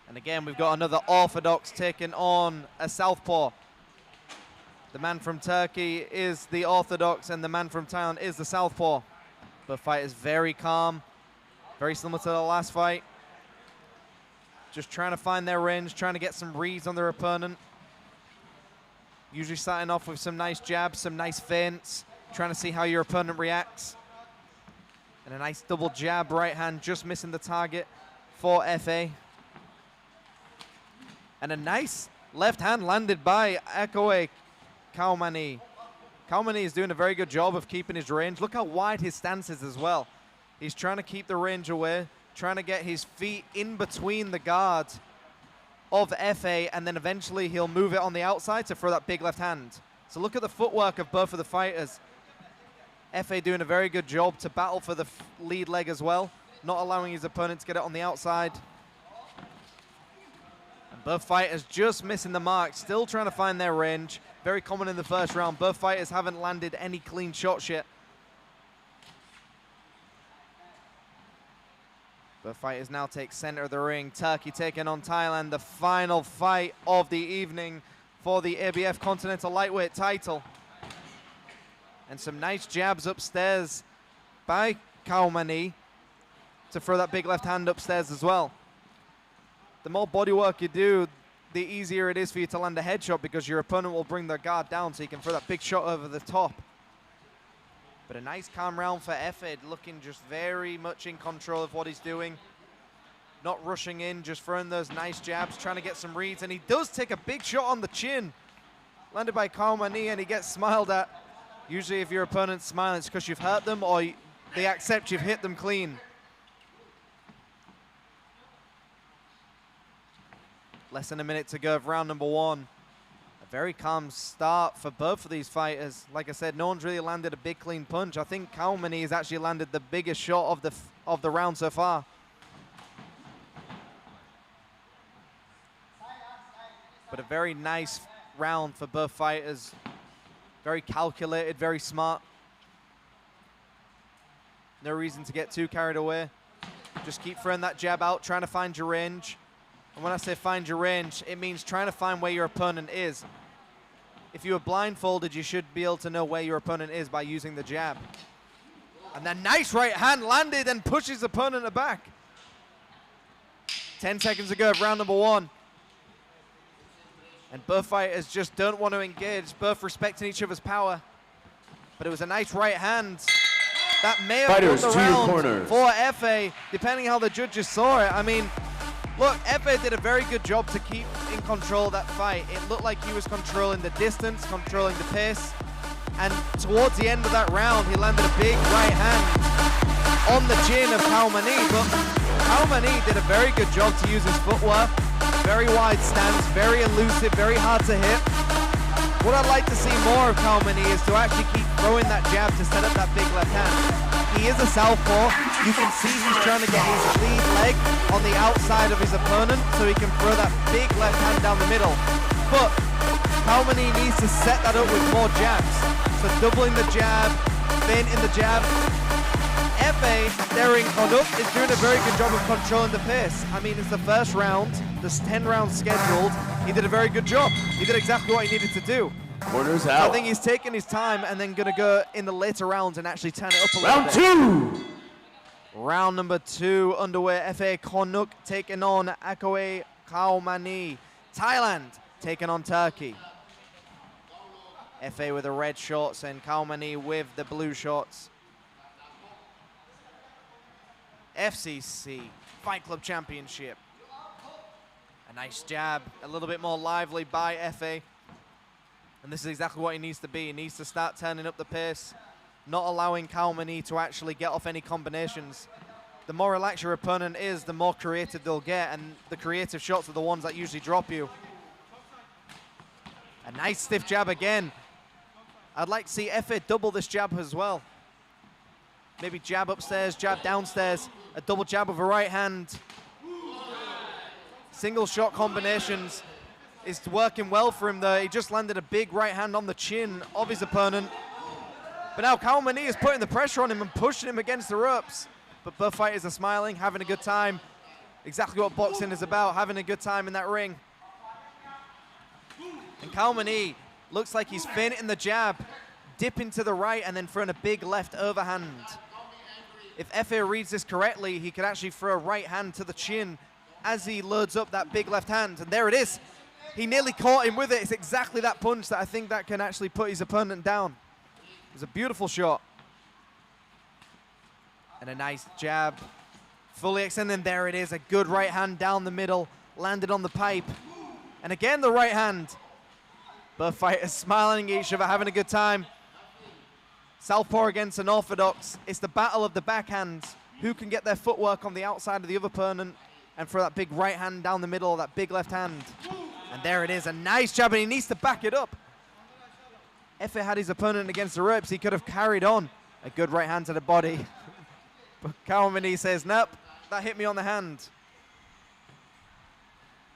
And again, we've got another Orthodox taking on a Southpaw. The man from Turkey is the Orthodox and the man from Thailand is the Southpaw. The fight is very calm, very similar to the last fight. Just trying to find their range, trying to get some reads on their opponent. Usually starting off with some nice jabs, some nice feints, trying to see how your opponent reacts. And a nice double jab, right hand, just missing the target for F.A. And a nice left hand landed by Echoey Kaumani. Kaumani is doing a very good job of keeping his range. Look how wide his stance is as well. He's trying to keep the range away, trying to get his feet in between the guard of F.A. and then eventually he'll move it on the outside to throw that big left hand. So look at the footwork of both of the fighters. F.A. doing a very good job to battle for the lead leg as well, not allowing his opponent to get it on the outside. And both fighters just missing the mark, still trying to find their range. Very common in the first round. Both fighters haven't landed any clean shots yet. Both fighters now take center of the ring. Turkey taking on Thailand, the final fight of the evening for the ABF Continental Lightweight title. And some nice jabs upstairs by Kaumani to throw that big left hand upstairs as well. The more body work you do, the easier it is for you to land a headshot because your opponent will bring their guard down so you can throw that big shot over the top. But a nice calm round for F.A., looking just very much in control of what he's doing. Not rushing in, just throwing those nice jabs, trying to get some reads. And he does take a big shot on the chin. Landed by Kaumani and he gets smiled at. Usually if your opponent's smiling, it's because you've hurt them or they accept you've hit them clean. Less than a minute to go of round number 1. A very calm start for both of these fighters. Like I said, no one's really landed a big clean punch. I think Kaumani has actually landed the biggest shot of the round so far. But a very nice round for both fighters. Very calculated, very smart. No reason to get too carried away. Just keep throwing that jab out, trying to find your range. And when I say find your range, it means trying to find where your opponent is. If you are blindfolded, you should be able to know where your opponent is by using the jab. And then nice right hand landed and pushes opponent back. 10 seconds to go of round number 1. And both fighters just don't want to engage, both respecting each other's power. But it was a nice right hand. That may have won the round for F.A., depending how the judges saw it. I mean, look, F.A. did a very good job to keep in control of that fight. It looked like he was controlling the distance, controlling the pace. And towards the end of that round, he landed a big right hand on the chin of Kaumani. But Kaumani did a very good job to use his footwork. Very wide stance, very elusive, very hard to hit. What I'd like to see more of Kaumani is to actually keep throwing that jab to set up that big left hand. He is a southpaw. You can see he's trying to get his lead leg on the outside of his opponent so he can throw that big left hand down the middle. But Kaumani needs to set that up with more jabs. So doubling the jab, feinting the jab. Efe, Daring Konuk, is doing a very good job of controlling the pace. I mean, it's the first round. There's 10 rounds scheduled. He did a very good job. He did exactly what he needed to do. Corners out. I think he's taking his time and then going to go in the later rounds and actually turn it up a little Round bit. 2. Round number 2 underway. Efe Konuk taking on Akoe Kaumani. Thailand taking on Turkey. Efe with the red shorts and Kaumani with the blue shorts. FCC Fight Club Championship. A nice jab, a little bit more lively by Efe. And this is exactly what he needs to be. He needs to start turning up the pace, not allowing Kaumani to actually get off any combinations. The more relaxed your opponent is, the more creative they'll get, and the creative shots are the ones that usually drop you. A nice stiff jab again. I'd like to see Efe double this jab as well. Maybe jab upstairs, jab downstairs, a double jab with a right hand. Single shot combinations is working well for him there. He just landed a big right hand on the chin of his opponent. But now Kaumani is putting the pressure on him and pushing him against the ropes. But both fighters are smiling, having a good time. Exactly what boxing is about, having a good time in that ring. And Kaumani looks like he's feinting the jab, dipping to the right and then throwing a big left overhand. If Efe reads this correctly, he could actually throw a right hand to the chin as he loads up that big left hand. And there it is. He nearly caught him with it. It's exactly that punch that I think that can actually put his opponent down. It was a beautiful shot. And a nice jab. Fully extending. There it is. A good right hand down the middle. Landed on the pipe. And again, the right hand. Both fighters smiling at each other, having a good time. Southpaw against an orthodox. It's the battle of the backhands. Who can get their footwork on the outside of the other opponent and throw that big right hand down the middle, that big left hand. And there it is, a nice jab, and he needs to back it up. Efe had his opponent against the ropes. He could have carried on. A good right hand to the body. But Kaumani says, nope, that hit me on the hand.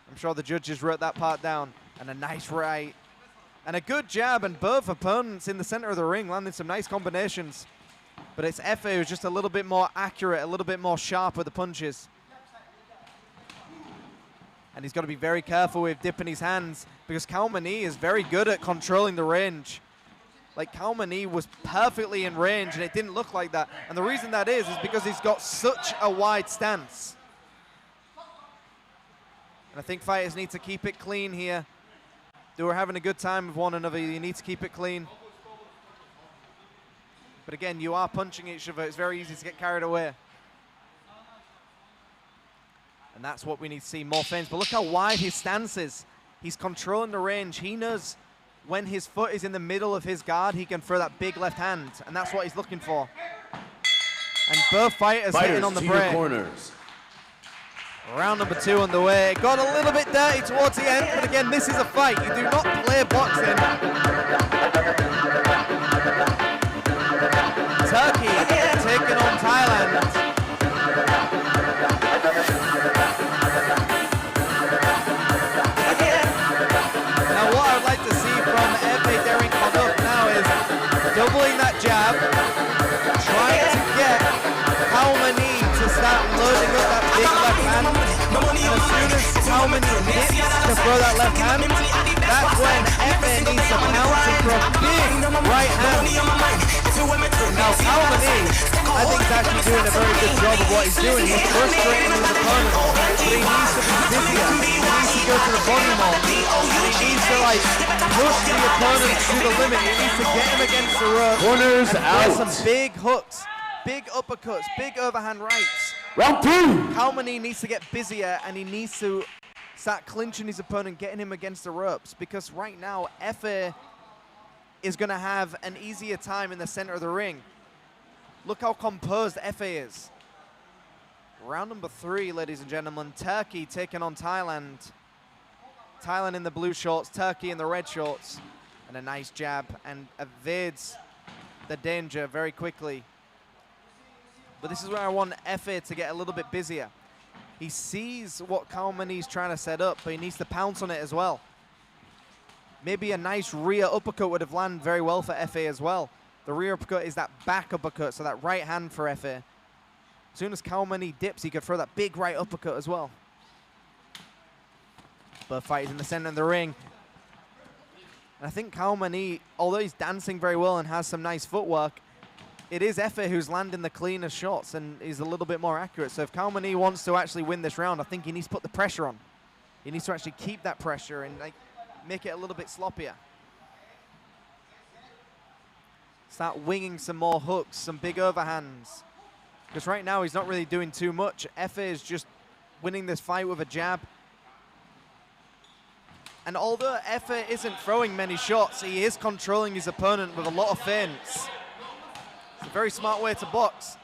I'm sure the judges wrote that part down. And a nice right. And a good jab, and both opponents in the center of the ring landing some nice combinations. But it's Efe who's just a little bit more accurate, a little bit more sharp with the punches. And he's got to be very careful with dipping his hands because Kaumani is very good at controlling the range. Like, Kaumani was perfectly in range and it didn't look like that. And the reason that is because he's got such a wide stance. And I think fighters need to keep it clean here. They were having a good time with one another. You need to keep it clean. But again, you are punching each other. It's very easy to get carried away. And that's what we need to see, more feints. But look how wide his stance is. He's controlling the range. He knows when his foot is in the middle of his guard, he can throw that big left hand. And that's what he's looking for. And both fighters hitting on the break. Corners. Round number 2 underway. It got a little bit dirty towards the end, but again, this is a fight. You do not play boxing. Turkey taking on Thailand. Now what I'd like to see from Efe Daring Konuk now is doubling that jab, trying to get Kaumani to start loading up that big left hand. And as soon as Kaumani hits to throw that left hand, that's when Efe needs to pounce and throw a big right hand. Now Kaumani, I think, is actually doing a very good job of what he's doing. He's frustrating his opponent, but he needs to be busier. He needs to go to the body more. And he needs to, like, push the opponent to the limit. He needs to get him against the rope. Corners out. Some big hooks, big uppercuts, big overhand rights. Round 2. Kaumani needs to get busier and he needs to start clinching his opponent, getting him against the ropes, because right now Efe is going to have an easier time in the center of the ring. Look how composed Efe is. Round number 3, ladies and gentlemen. Turkey taking on Thailand. Thailand in the blue shorts, Turkey in the red shorts. And a nice jab, and evades the danger very quickly. But this is where I want Efe to get a little bit busier. He sees what Kaumani's trying to set up, but he needs to pounce on it as well. Maybe a nice rear uppercut would have landed very well for Efe as well. The rear uppercut is that back uppercut, so that right hand for Efe. As soon as Kalmani dips, he could throw that big right uppercut as well. Both fighters in the center of the ring. And I think Kalmani, although he's dancing very well and has some nice footwork, it is Efe who's landing the cleaner shots and is a little bit more accurate. So if Kalmani wants to actually win this round, I think he needs to put the pressure on. He needs to actually keep that pressure and like make it a little bit sloppier. Start winging some more hooks, some big overhands. Because right now he's not really doing too much. Efe is just winning this fight with a jab. And although Efe isn't throwing many shots, he is controlling his opponent with a lot of feints. It's a very smart way to box.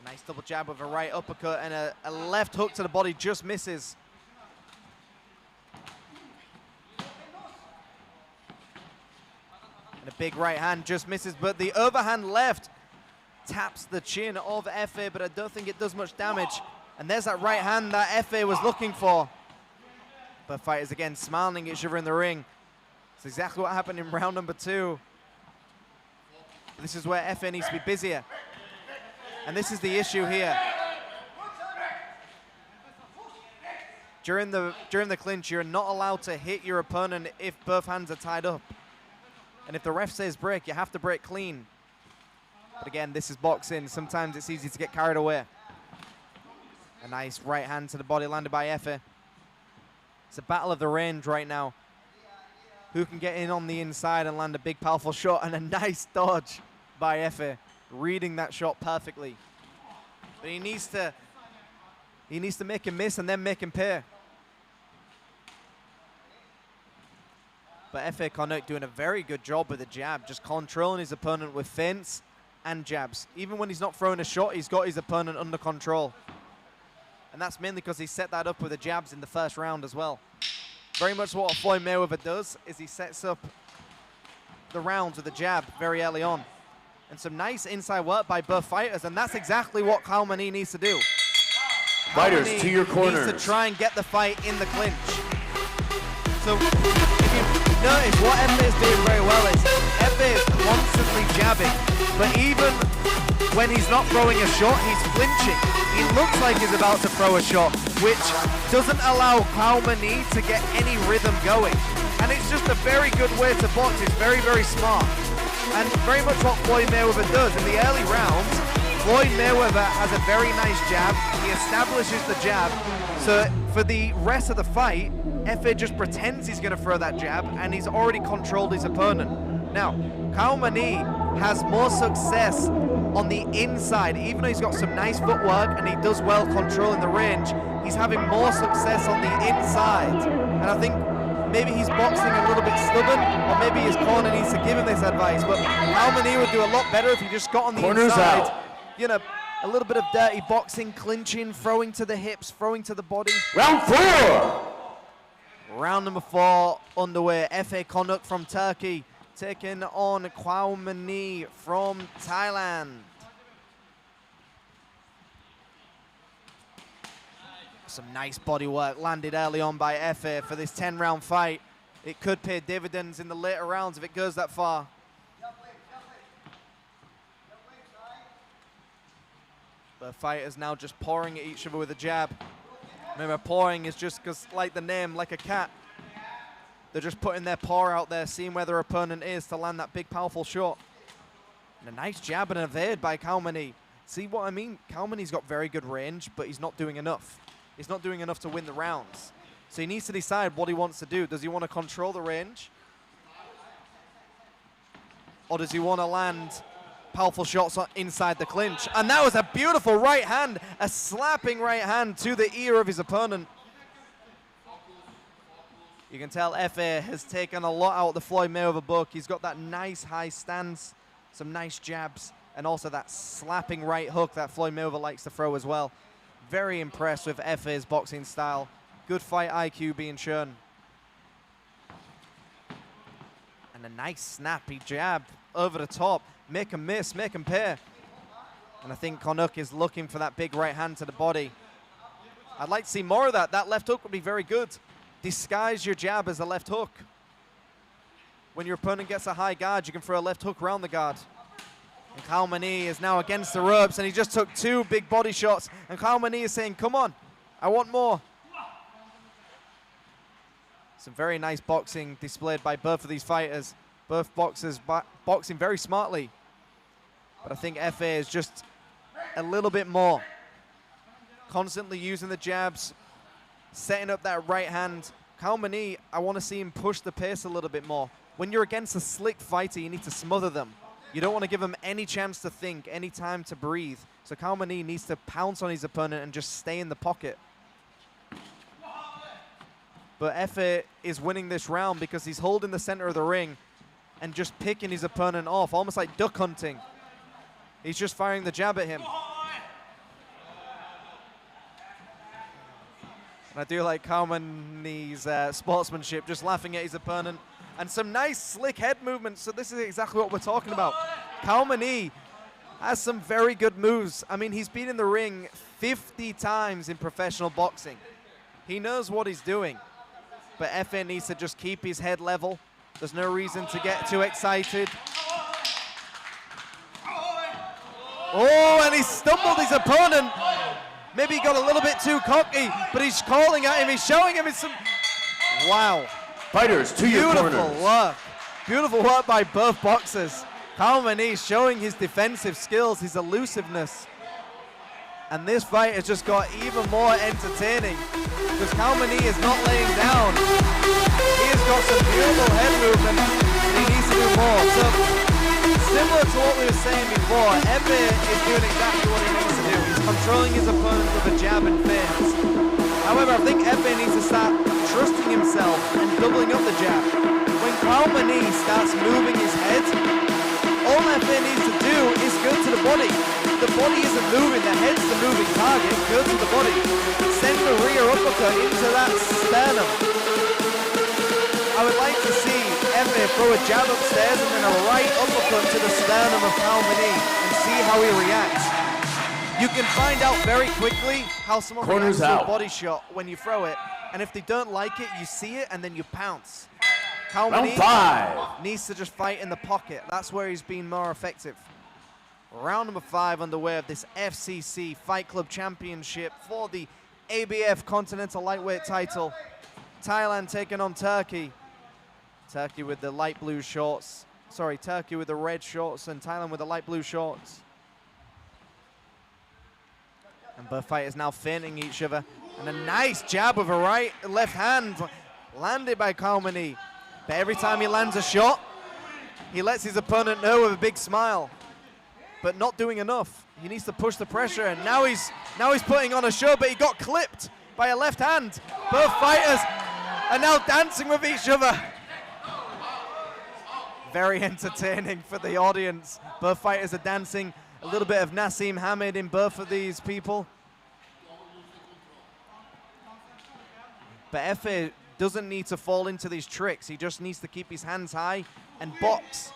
A nice double jab with a right uppercut and a left hook to the body just misses. And a big right hand just misses, but the overhand left taps the chin of Efe, but I don't think it does much damage. And there's that right hand that Efe was looking for. But fighters again smiling at each other in the ring. It's exactly what happened in round number 2. This is where Efe needs to be busier. And this is the issue here. During the clinch, you're not allowed to hit your opponent if both hands are tied up. And if the ref says break, you have to break clean. But again, this is boxing. Sometimes it's easy to get carried away. A nice right hand to the body landed by Efe. It's a battle of the range right now. Who can get in on the inside and land a big, powerful shot, and a nice dodge by Efe, reading that shot perfectly. But he needs to make him miss and then make him pay. But Efe Konuk doing a very good job with the jab, just controlling his opponent with feints and jabs. Even when he's not throwing a shot, he's got his opponent under control. And that's mainly because he set that up with the jabs in the first round as well. Very much what Floyd Mayweather does is he sets up the rounds with a jab very early on. And some nice inside work by both fighters, and that's exactly what Kalmani needs to do. Fighters Kalmani to your corners. needs to try and get the fight in the clinch. So if you notice, what Efe is doing very well is Efe is constantly jabbing, but even when he's not throwing a shot, he's flinching. He looks like he's about to throw a shot, which doesn't allow Kalmani to get any rhythm going. And it's just a very good way to box. It's very, very smart. And very much what Floyd Mayweather does. In the early rounds, Floyd Mayweather has a very nice jab. He establishes the jab. So for the rest of the fight, Efe just pretends he's going to throw that jab, and he's already controlled his opponent. Now, Kalmani has more success on the inside. Even though he's got some nice footwork and he does well controlling the range, he's having more success on the inside. And I think maybe he's boxing a little bit stubborn, or maybe his corner needs to give him this advice. But Kalmani would do a lot better if he just got on the Corners inside. out. You know, a little bit of dirty boxing, clinching, throwing to the hips, throwing to the body. Round 4. Round number 4 underway. Efe Konuk from Turkey taking on Kalmani from Thailand. Some nice body work landed early on by Efe for this 10-round fight. It could pay dividends in the later rounds if it goes that far. The fighters now just pouring at each other with a jab. Remember, pouring is just because, like the name, like a cat. They're just putting their paw out there, seeing where their opponent is to land that big, powerful shot. And a nice jab and evade by Kalmani. See what I mean? Kalmani's got very good range, but he's not doing enough. He's not doing enough to win the rounds. So he needs to decide what he wants to do. Does he want to control the range? Or does he want to land powerful shots inside the clinch? And that was a beautiful right hand, a slapping right hand to the ear of his opponent. You can tell Efe has taken a lot out of the Floyd Mayweather book. He's got that nice high stance, some nice jabs, and also that slapping right hook that Floyd Mayweather likes to throw as well. Very impressed with Efe's boxing style. Good fight IQ being shown. And a nice snappy jab over the top. Make him miss, make him pay. And I think Konuk is looking for that big right hand to the body. I'd like to see more of that. That left hook would be very good. Disguise your jab as a left hook. When your opponent gets a high guard, you can throw a left hook around the guard. And Kalmani is now against the ropes, and he just took 2 big body shots. And Kalmani is saying, come on, I want more. Some very nice boxing displayed by both of these fighters. Both boxers boxing very smartly. But I think FA is just a little bit more. Constantly using the jabs, setting up that right hand. Kalmani, I want to see him push the pace a little bit more. When you're against a slick fighter, you need to smother them. You don't want to give them any chance to think, any time to breathe. So Kalmani needs to pounce on his opponent and just stay in the pocket. But Efe is winning this round because he's holding the center of the ring and just picking his opponent off, almost like duck hunting. He's just firing the jab at him. And I do like Kalmani's sportsmanship, just laughing at his opponent. And some nice slick head movements, so this is exactly what we're talking about. Kalmani has some very good moves. I mean, he's been in the ring 50 times in professional boxing. He knows what he's doing. But Efe needs to just keep his head level. There's no reason to get too excited. Oh, and he stumbled his opponent. Maybe he got a little bit too cocky, but he's calling at him, he's showing him some... Wow. Fighters to your corners. Beautiful work. Beautiful work by both boxers. Kalmani showing his defensive skills, his elusiveness. And this fight has just got even more entertaining because Kalmani is not laying down. He has got some beautiful head movement and he needs to do more. So, similar to what we were saying before, Efe is doing exactly what he needs to do. He's controlling his opponent with a jab and feints. However, I think Efe needs to start trusting himself and doubling up the jab. When Kalmani starts moving his head, all Efe needs to do is go to the body. The body isn't moving, the head's the moving target. Go to the body. Send the rear uppercut into that sternum. I would like to see Efe throw a jab upstairs and then a right uppercut to the sternum of Kalmani and see how he reacts. You can find out very quickly how someone reacts to a body shot when you throw it. And if they don't like it, you see it and then you pounce. Kalmani needs to just fight in the pocket. That's where he's been more effective. Round number 5 underway of this FCC Fight Club Championship for the ABF Continental Lightweight title. Thailand taking on Turkey. Turkey with the light blue shorts. Sorry, Turkey with the red shorts and Thailand with the light blue shorts. And both fighters now feinting each other. And a nice jab with a left hand landed by Kalmani. But every time he lands a shot, he lets his opponent know with a big smile. But not doing enough. He needs to push the pressure, and now he's putting on a show, but he got clipped by a left hand. Both fighters are now dancing with each other. Very entertaining for the audience. Both fighters are dancing. A little bit of Nassim Hamid in both of these people. But Efe doesn't need to fall into these tricks. He just needs to keep his hands high and box.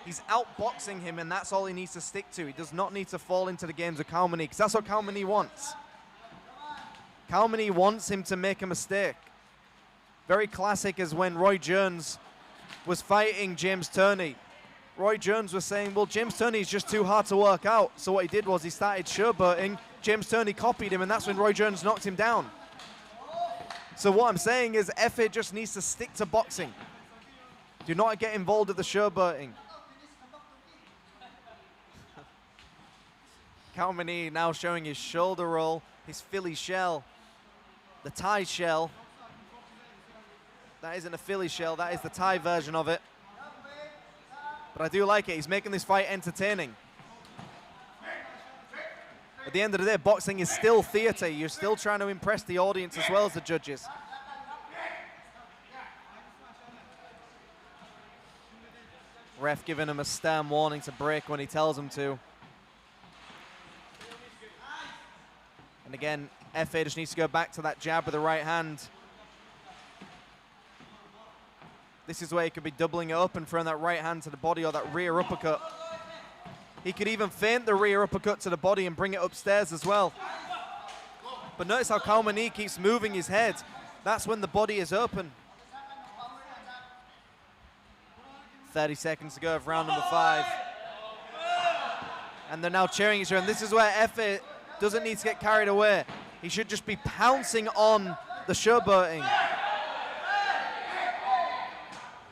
He's outboxing him, and that's all he needs to stick to. He does not need to fall into the games of Kalmani, because that's what Kalmani wants. Kalmani wants him to make a mistake. Very classic as when Roy Jones was fighting James Turney. Roy Jones was saying, well, James Turney is just too hard to work out. So what he did was he started showboating. James Turney copied him, and that's when Roy Jones knocked him down. So what I'm saying is Efe just needs to stick to boxing. Do not get involved with the showboating. Kalmani now showing his shoulder roll, his Philly shell, the Thai shell. That isn't a Philly shell, that is the Thai version of it. But I do like it, he's making this fight entertaining. At the end of the day, boxing is still theater. You're still trying to impress the audience as well as the judges. Ref giving him a stern warning to break when he tells him to. And again, Efe just needs to go back to that jab with the right hand. This is where he could be doubling it up and throwing that right hand to the body or that rear uppercut. He could even feint the rear uppercut to the body and bring it upstairs as well. But notice how Kalmani keeps moving his head. That's when the body is open. 30 seconds to go of round number 5. And they're now cheering each other. And this is where Efe doesn't need to get carried away. He should just be pouncing on the showboating.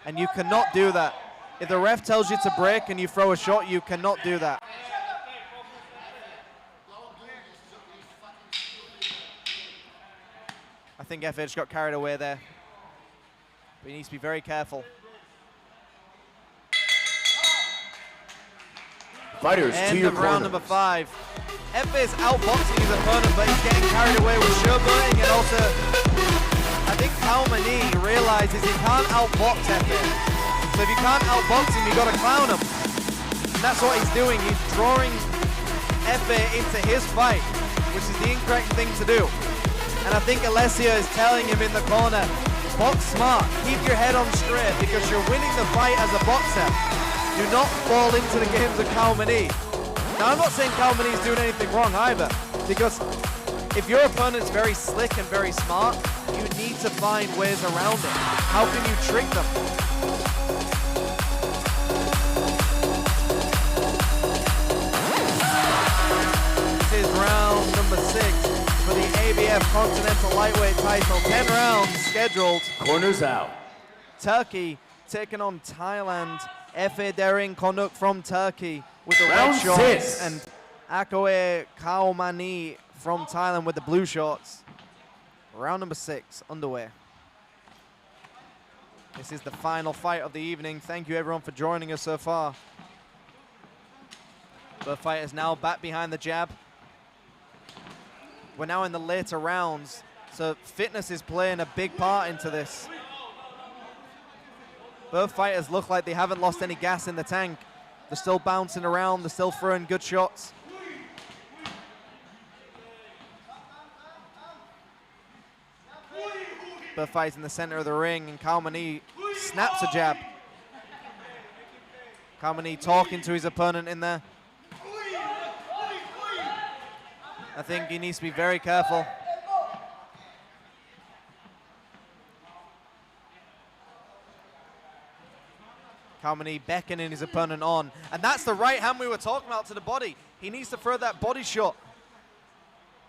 And you cannot do that. If the ref tells you to break and you throw a shot, you cannot do that. I think Efe just got carried away there. But he needs to be very careful. Fighters, End to your of round corners. number 5. Efe is outboxing his opponent, but he's getting carried away with showboating, and also I think Kalmani realizes he can't outbox Efe. So if you can't outbox him, you got to clown him. And that's what he's doing. He's drawing Efe into his fight, which is the incorrect thing to do. And I think Alessio is telling him in the corner, box smart, keep your head on straight because you're winning the fight as a boxer. Do not fall into the games of Kalmani. Now I'm not saying Kalmani is doing anything wrong either, because if your opponent's very slick and very smart, you need to find ways around it. How can you trick them? This is round number 6 for the ABF Continental Lightweight title. 10 rounds scheduled. Corners out. Turkey taking on Thailand. Efe Derin Konuk from Turkey with the Round red shorts, 6. and Akoe Kaumani from Thailand with the blue shorts. Round number 6 underway. This is the final fight of the evening. Thank you everyone for joining us so far. Both fighters now back behind the jab. We're now in the later rounds, so fitness is playing a big part into this. Both fighters look like they haven't lost any gas in the tank. They're still bouncing around, they're still throwing good shots. Both fighters in the center of the ring, and Kalmani snaps a jab. Kalmani talking to his opponent in there. I think he needs to be very careful. Kalmani beckoning his opponent on. And that's the right hand we were talking about to the body. He needs to throw that body shot.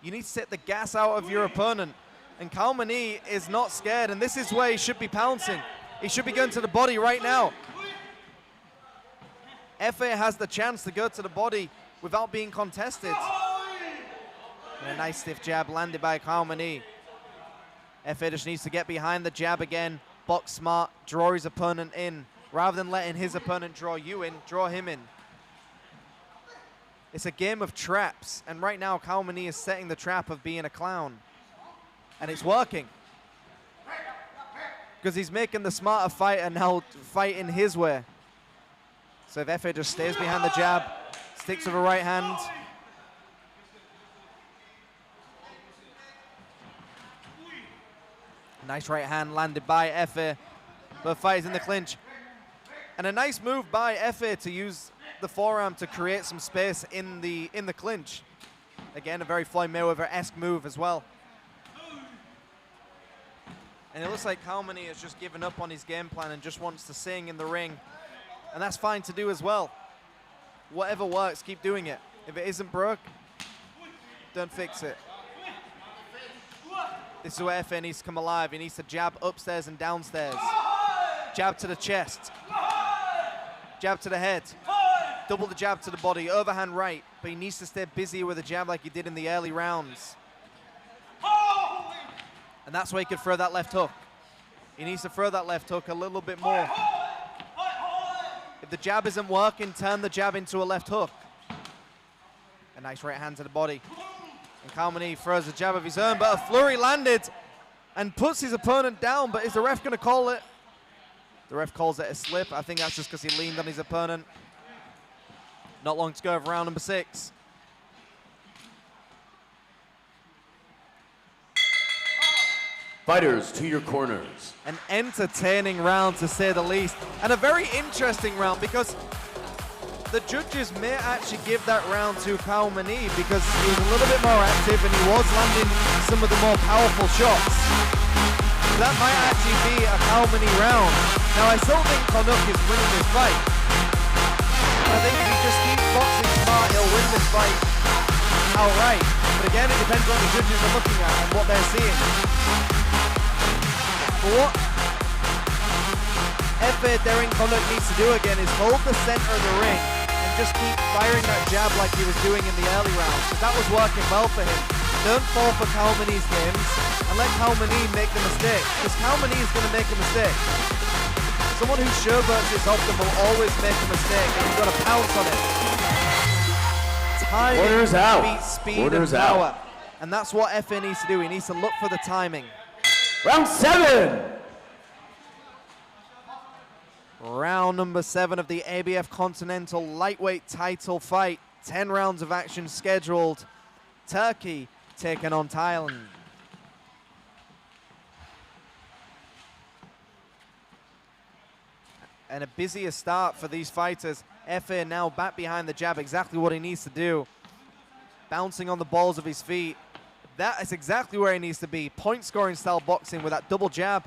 You need to set the gas out of your opponent. And Kalmani is not scared, and this is where he should be pouncing. He should be going to the body right now. Efe has the chance to go to the body without being contested. And a nice stiff jab landed by Kalmani. Efe just needs to get behind the jab again, box smart, draw his opponent in. Rather than letting his opponent draw you in, draw him in. It's a game of traps, and right now Kalmani is setting the trap of being a clown. And it's working. Because he's making the smarter fighter now fight in his way. So if Efe just stays behind the jab, sticks with a right hand. Nice right hand landed by Efe. Both fighters in the clinch. And a nice move by Efe to use the forearm to create some space in the clinch. Again, a very Floyd Mayweather-esque move as well. And it looks like Kalmani has just given up on his game plan and just wants to sing in the ring. And that's fine to do as well. Whatever works, keep doing it. If it isn't broke, don't fix it. This is where Efe needs to come alive. He needs to jab upstairs and downstairs. Jab to the chest. Jab to the head. Double the jab to the body. Overhand right. But he needs to stay busy with a jab like he did in the early rounds. And that's where he could throw that left hook. He needs to throw that left hook a little bit more. If the jab isn't working, turn the jab into a left hook. A nice right hand to the body. And Kalmani throws a jab of his own, but a flurry landed and puts his opponent down. But is the ref going to call it? The ref calls it a slip. I think that's just because he leaned on his opponent. Not long to go of round number 6. Fighters, to your corners. An entertaining round, to say the least. And a very interesting round, because the judges may actually give that round to Kalmani because he was a little bit more active and he was landing some of the more powerful shots. So that might actually be a Kalmani round. Now, I still think Konuk is winning this fight. I think if he just keeps boxing smart, he'll win outright. But again, it depends on the judges are looking at and what they're seeing. But what Efe Daring Conduct needs to do again is hold the center of the ring and just keep firing that jab like he was doing in the early rounds, because that was working well for him. Don't fall for Kalmani's games and let Kalmani make the mistake, because Kalmani is going to make a mistake. Someone who showboats this often will always make a mistake, and you've got to pounce on it. Timing Orders out. beats speed Orders and power. out. And that's what Efe needs to do. He needs to look for the timing. Round 7. Round number 7 of the ABF Continental Lightweight title fight. 10 rounds of action scheduled. Turkey taking on Thailand. And a busier start for these fighters. Efe now back behind the jab, exactly what he needs to do. Bouncing on the balls of his feet. That is exactly where he needs to be. Point scoring style boxing with that double jab.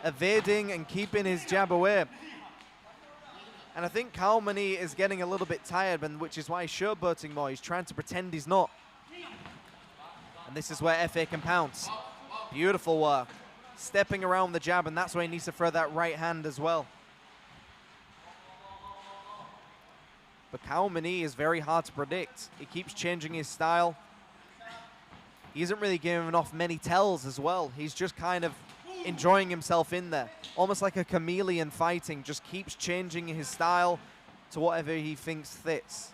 Evading and keeping his jab away. And I think Kalmani is getting a little bit tired, which is why he's showboating more. He's trying to pretend he's not. And this is where Efe can pounce. Beautiful work. Stepping around the jab, and that's where he needs to throw that right hand as well. But Kalmani is very hard to predict. He keeps changing his style. He isn't really giving off many tells as well. He's just kind of enjoying himself in there. Almost like a chameleon fighting, just keeps changing his style to whatever he thinks fits.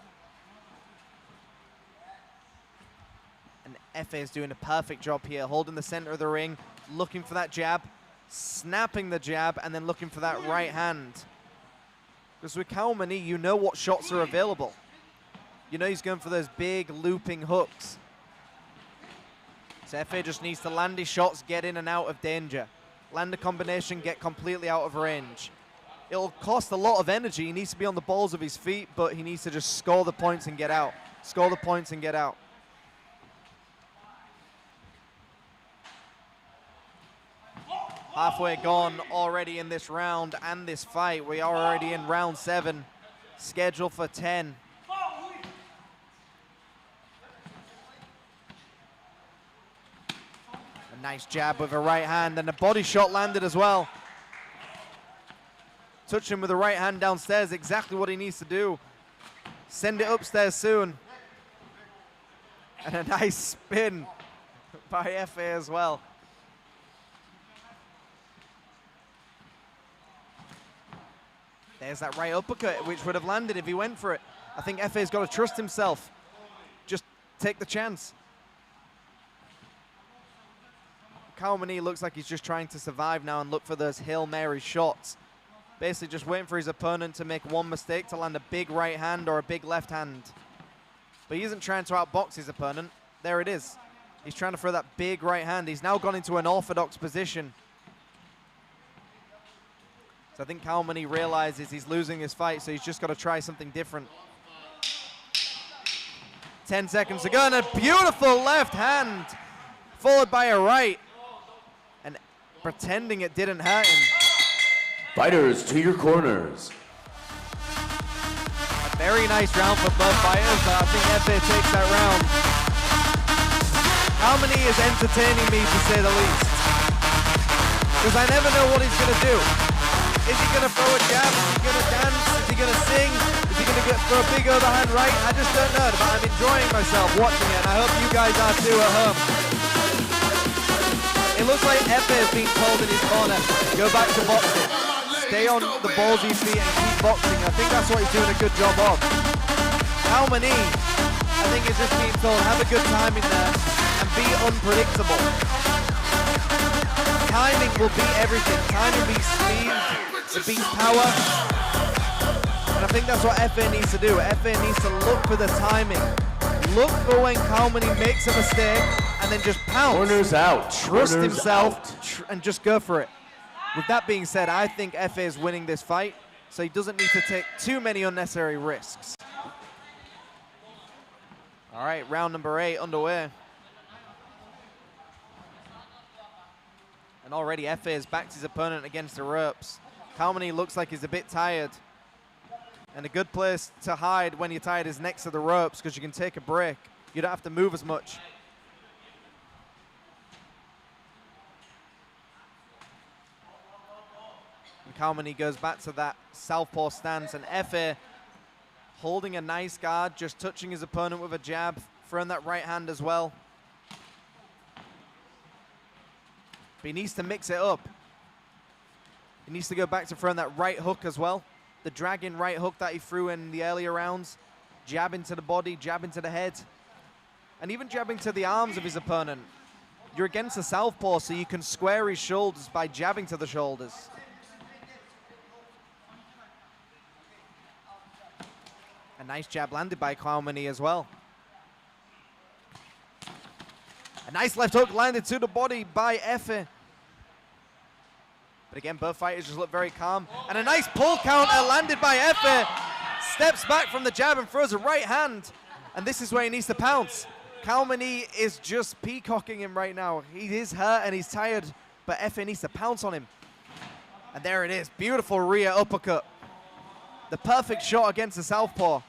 And Efe is doing a perfect job here, holding the center of the ring, looking for that jab, snapping the jab, and then looking for that right hand. Because with Kalmani, you know what shots are available. You know he's going for those big looping hooks. So Efe just needs to land his shots, get in and out of danger. Land a combination, get completely out of range. It'll cost a lot of energy. He needs to be on the balls of his feet, but he needs to just score the points and get out. Score the points and get out. Halfway gone already in this round and this fight. We are already in round 7, scheduled for 10. A nice jab with a right hand, and a body shot landed as well. Touch him with the right hand downstairs, exactly what he needs to do. Send it upstairs soon. And a nice spin by Efe as well. There's that right uppercut, which would have landed if he went for it. I think Efe's got to trust himself. Just take the chance. Kalmani looks like he's just trying to survive now and look for those Hail Mary shots. Basically just waiting for his opponent to make one mistake to land a big right hand or a big left hand. But he isn't trying to outbox his opponent. There it is. He's trying to throw that big right hand. He's now gone into an orthodox position. So I think Kalmani realizes he's losing his fight, so he's just got to try something different. 10 seconds to go, and a beautiful left hand, followed by a right. And pretending it didn't hurt him. Fighters to your corners. A very nice round for both fighters, but I think Efe takes that round. Kalmani is entertaining me, to say the least. Because I never know what he's going to do. Is he going to throw a jab? Is he going to dance? Is he going to sing? Is he going to throw a big overhand right? I just don't know, but I'm enjoying myself watching it, and I hope you guys are too at home. It looks like Efe is being told in his corner, go back to boxing. Stay on the balls of his feet and keep boxing. I think that's what he's doing a good job of. Kalmani, I think, is just being told, have a good time in there and be unpredictable. Timing will beat everything. Timing beats speed. It beats power. And I think that's what Efe needs to do. Efe needs to look for the timing. Look for when Kalmani makes a mistake and then just pounce. Corners out. Trust Corners himself and just go for it. With that being said, I think Efe is winning this fight, so he doesn't need to take too many unnecessary risks. All right, round number 8 underway. And already Efe has backed his opponent against the ropes. Kalmani looks like he's a bit tired. And a good place to hide when you're tired is next to the ropes, because you can take a break. You don't have to move as much. And Kalmany goes back to that southpaw stance, and Efe holding a nice guard, just touching his opponent with a jab, throwing that right hand as well. But he needs to mix it up. He needs to go back to throwing that right hook as well. The dragging right hook that he threw in the earlier rounds. Jab into the body, jab into the head. And even jabbing to the arms of his opponent. You're against a southpaw, so you can square his shoulders by jabbing to the shoulders. A nice jab landed by Kalmany as well. A nice left hook landed to the body by Efe. But again, both fighters just look very calm. And a nice pull counter landed by Efe. Steps back from the jab and throws a right hand. And this is where he needs to pounce. Kalmany is just peacocking him right now. He is hurt and he's tired, but Efe needs to pounce on him. And there it is, beautiful rear uppercut. The perfect shot against the southpaw.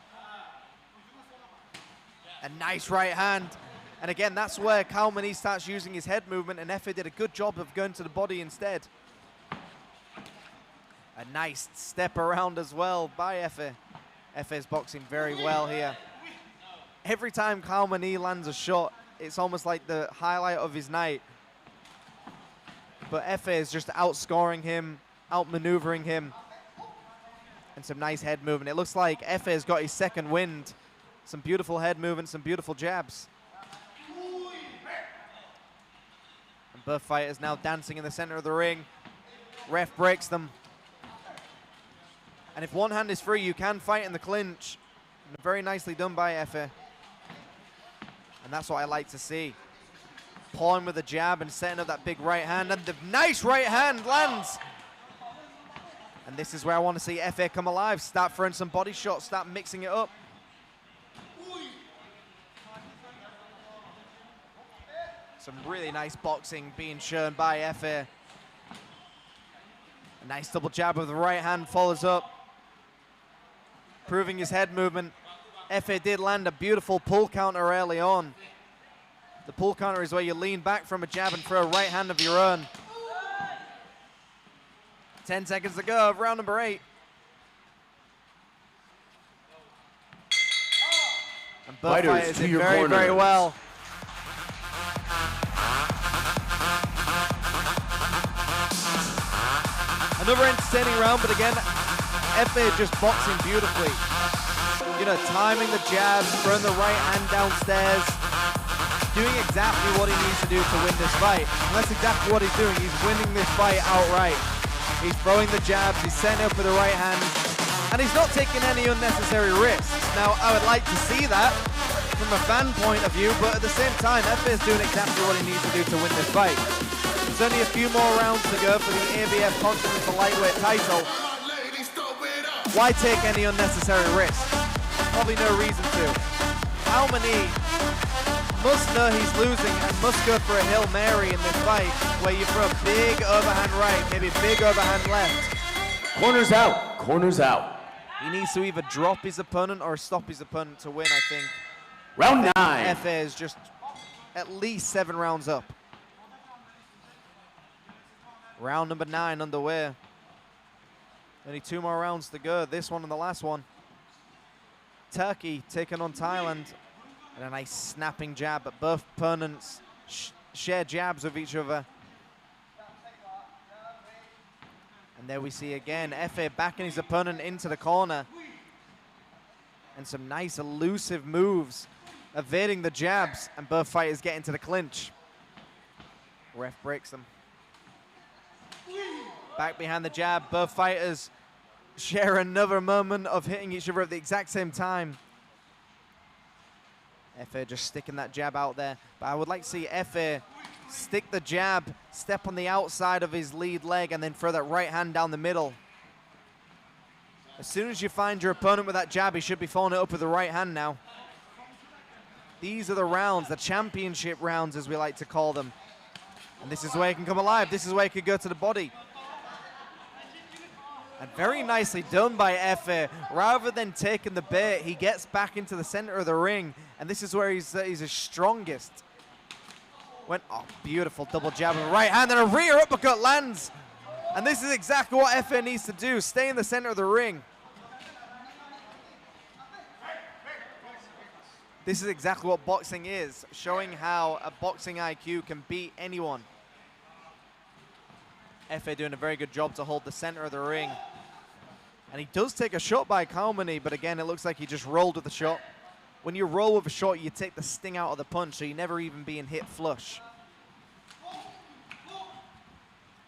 A nice right hand. And again, that's where Kalmany starts using his head movement, and Efe did a good job of going to the body instead. A nice step around as well by Efe. Efe's boxing very well here. Every time Kalmany lands a shot, it's almost like the highlight of his night. But Efe is just outscoring him, outmaneuvering him. And some nice head movement. It looks like Efe has got his second wind. Some beautiful head movement, some beautiful jabs. And both fighters now dancing in the center of the ring. Ref breaks them. And if one hand is free, you can fight in the clinch. And very nicely done by Efe. And that's what I like to see. Pawing with a jab and setting up that big right hand. And the nice right hand lands. And this is where I want to see Efe come alive. Start throwing some body shots, start mixing it up. Some really nice boxing being shown by Efe. A nice double jab with the right hand follows up. Proving his head movement. Efe did land a beautiful pull counter early on. The pull counter is where you lean back from a jab and throw a right hand of your own. 10 seconds to go of round number 8. And both fighters did very, very well. Another entertaining round, but again, Efe just boxing beautifully. You know, timing the jabs, throwing the right hand downstairs, doing exactly what he needs to do to win this fight. And that's exactly what he's doing. He's winning this fight outright. He's throwing the jabs, he's setting up with the right hand, and he's not taking any unnecessary risks. Now, I would like to see that from a fan point of view, but at the same time, Efe is doing exactly what he needs to do to win this fight. There's only a few more rounds to go for the ABF Continental Lightweight title. Why take any unnecessary risks? Probably no reason to. Kalmany must know he's losing and must go for a Hail Mary in this fight, where you throw a big overhand right, maybe a big overhand left. Corners out, corners out. He needs to either drop his opponent or stop his opponent to win, I think. Round 9. Efe is just at least 7 rounds up. Round number 9 underway. Only 2 more rounds to go. This one and the last one. Turkey taking on Thailand. And a nice snapping jab, but both opponents share jabs with each other. And there we see again, Efe backing his opponent into the corner. And some nice elusive moves, evading the jabs, and both fighters get into the clinch. Ref breaks them. Back behind the jab, both fighters share another moment of hitting each other at the exact same time. Efe just sticking that jab out there. But I would like to see Efe stick the jab, step on the outside of his lead leg, and then throw that right hand down the middle. As soon as you find your opponent with that jab, he should be following it up with the right hand now. These are the rounds, the championship rounds, as we like to call them. And this is where he can come alive. This is where he could go to the body. And very nicely done by Efe. Rather than taking the bait, he gets back into the center of the ring, and this is where he's his strongest. Oh, beautiful double jab with right hand, and a rear uppercut lands. And this is exactly what Efe needs to do, stay in the center of the ring. This is exactly what boxing is, showing how a boxing IQ can beat anyone. Efe doing a very good job to hold the center of the ring. And he does take a shot by Kalmany, but again, it looks like he just rolled with the shot. When you roll with a shot, you take the sting out of the punch, so you're never even being hit flush.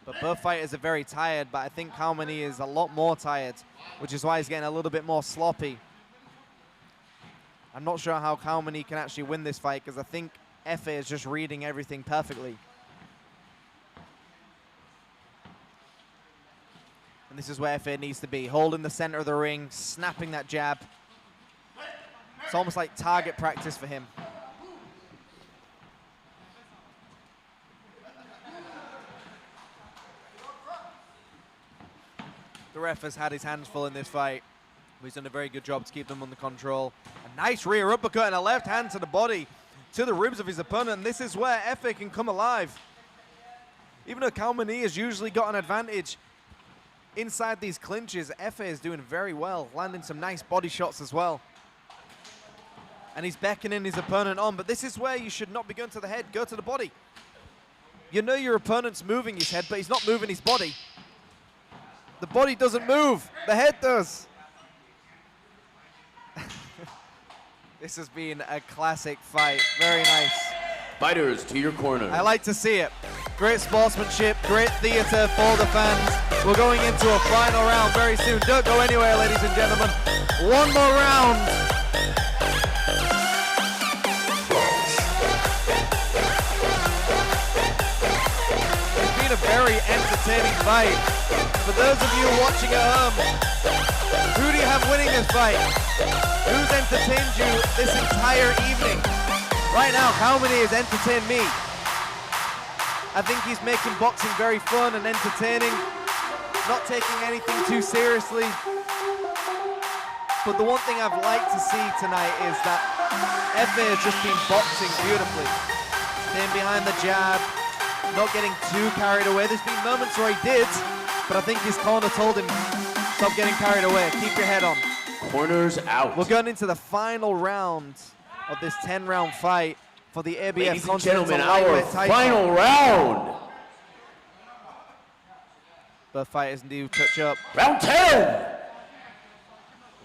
But both fighters are very tired, but I think Kalmany is a lot more tired, which is why he's getting a little bit more sloppy. I'm not sure how Kalmany can actually win this fight, because I think Efe is just reading everything perfectly. And this is where Efe needs to be, holding the center of the ring, snapping that jab. It's almost like target practice for him. The ref has had his hands full in this fight. He's done a very good job to keep them under control. A nice rear uppercut and a left hand to the body, to the ribs of his opponent. And this is where Efe can come alive. Even though Kalmany has usually got an advantage inside these clinches, Efe is doing very well, landing some nice body shots as well. And he's beckoning his opponent on, but this is where you should not be going to the head, go to the body. You know your opponent's moving his head, but he's not moving his body. The body doesn't move, the head does. This has been a classic fight, very nice. Fighters to your corner. I like to see it. Great sportsmanship, great theater for the fans. We're going into a final round very soon. Don't go anywhere, ladies and gentlemen. One more round. It's been a very entertaining fight. For those of you watching at home, who do you have winning this fight? Who's entertained you this entire evening? Right now, Kalmany has entertained me. I think he's making boxing very fun and entertaining, not taking anything too seriously. But the one thing I've liked to see tonight is that Efe has just been boxing beautifully. Staying behind the jab, not getting too carried away. There's been moments where he did, but I think his corner told him, stop getting carried away, keep your head on. Corners out. We're going into the final round of this 10-round fight for the ABF Ladies and gentlemen, Continental our Lightweight title. final round. Both fighters do touch up. Round 10.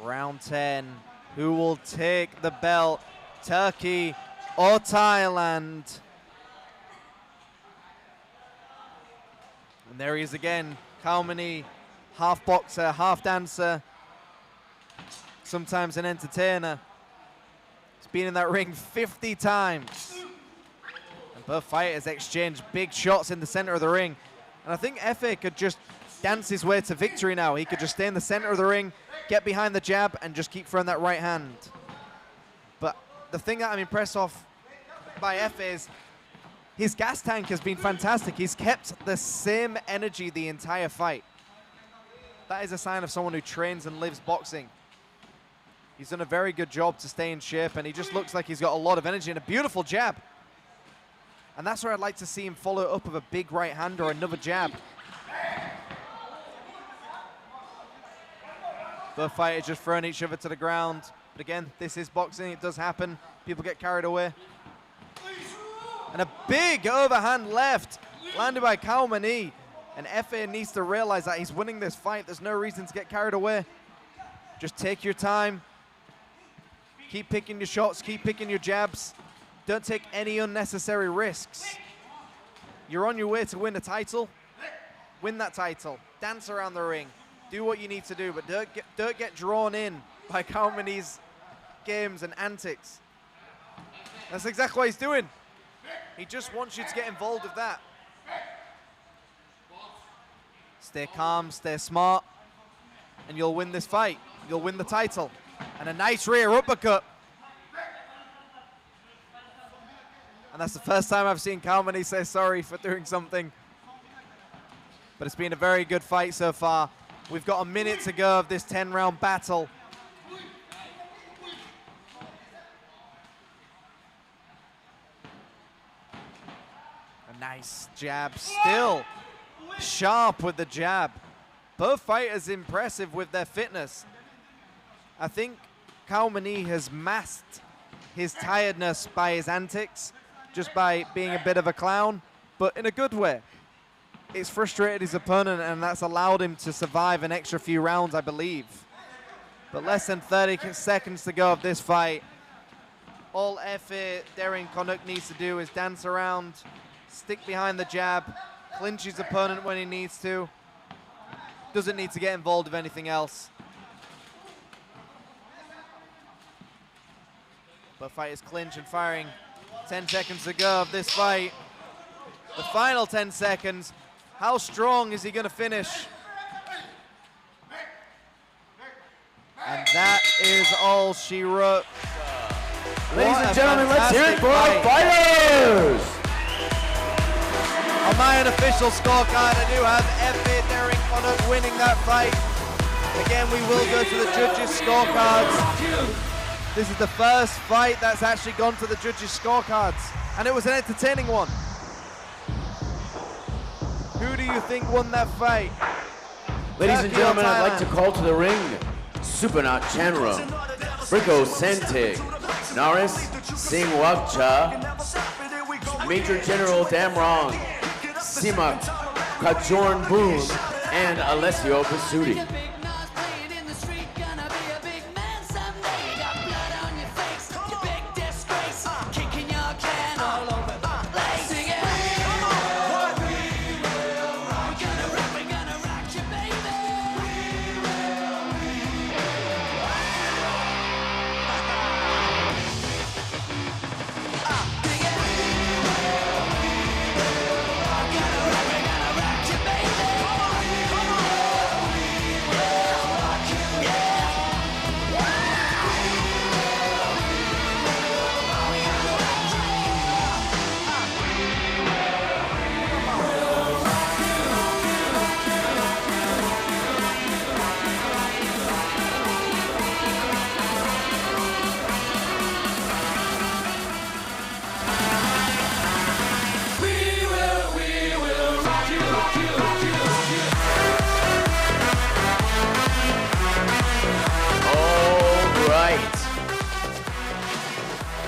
Round 10. Who will take the belt? Turkey or Thailand? And there he is again. Kalmany, half boxer, half dancer, sometimes an entertainer. He's been in that ring 50 times. And both fighters exchange big shots in the center of the ring. And I think Efe could just dance his way to victory now. He could just stay in the center of the ring, get behind the jab, and just keep throwing that right hand. But the thing that I'm impressed off by Efe is his gas tank has been fantastic. He's kept the same energy the entire fight. That is a sign of someone who trains and lives boxing. He's done a very good job to stay in shape, and he just looks like he's got a lot of energy and a beautiful jab. And that's where I'd like to see him follow up with a big right hand or another jab. Both fighters just throwing each other to the ground. But again, this is boxing. It does happen. People get carried away. And a big overhand left landed by Kalmany. And Efe needs to realize that he's winning this fight. There's no reason to get carried away. Just take your time. Keep picking your shots. Keep picking your jabs. Don't take any unnecessary risks. You're on your way to win the title. Win that title. Dance around the ring. Do what you need to do, but don't get drawn in by Kalmany's games and antics. That's exactly what he's doing. He just wants you to get involved with that. Stay calm, stay smart, and you'll win this fight. You'll win the title. And a nice rear uppercut. And that's the first time I've seen Kalmany say sorry for doing something. But it's been a very good fight so far. We've got a minute to go of this 10-round battle. A nice jab, still sharp with the jab. Both fighters impressive with their fitness. I think Kaumani has masked his tiredness by his antics, just by being a bit of a clown, but in a good way. It's frustrated his opponent, and that's allowed him to survive an extra few rounds, I believe. But less than 30 seconds to go of this fight. All Efe Darren Konuk needs to do is dance around, stick behind the jab, clinch his opponent when he needs to. Doesn't need to get involved with anything else. Both fighters clinch and firing. 10 seconds to go of this fight. The final 10 seconds. How strong is he going to finish? And that is all she wrote. Ladies and gentlemen, let's hear it for our fighters! On my unofficial scorecard, I do have Efe Darren Konuk winning that fight. Again, we will go to the judges' scorecards. This is the first fight that's actually gone to the judges' scorecards, and it was an entertaining one. Who do you think won that fight? Ladies and gentlemen, I'd like to call to the ring Supernat Chanro, Rico Sentig, Naris Singh Wakcha, Major General Damrong, Simak Kajorn Boom, and Alessio Pasuti.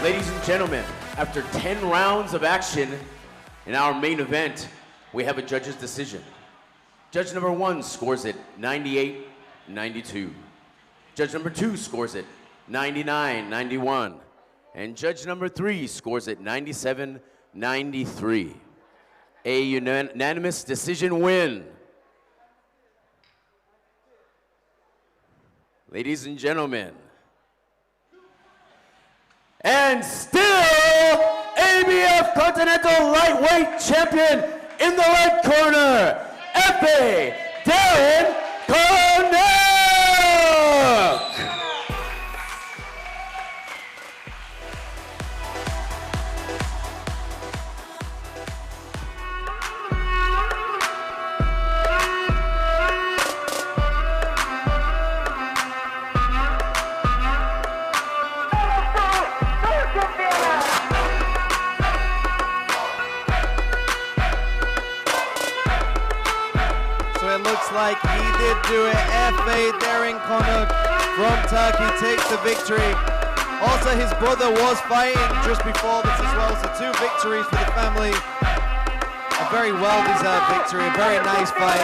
Ladies and gentlemen, after 10 rounds of action in our main event, we have a judge's decision. Judge number 1 scores it 98-92. Judge number 2 scores it 99-91. And judge number 3 scores it 97-93. A unanimous decision win. Ladies and gentlemen, and still ABF Continental Lightweight Champion in the red corner, Efe Darren Konuk! Like he did do it. Efe Darren Konuk from Turkey takes the victory. Also, his brother was fighting just before this as well, so 2 victories for the family. A very well-deserved victory, a very nice fight.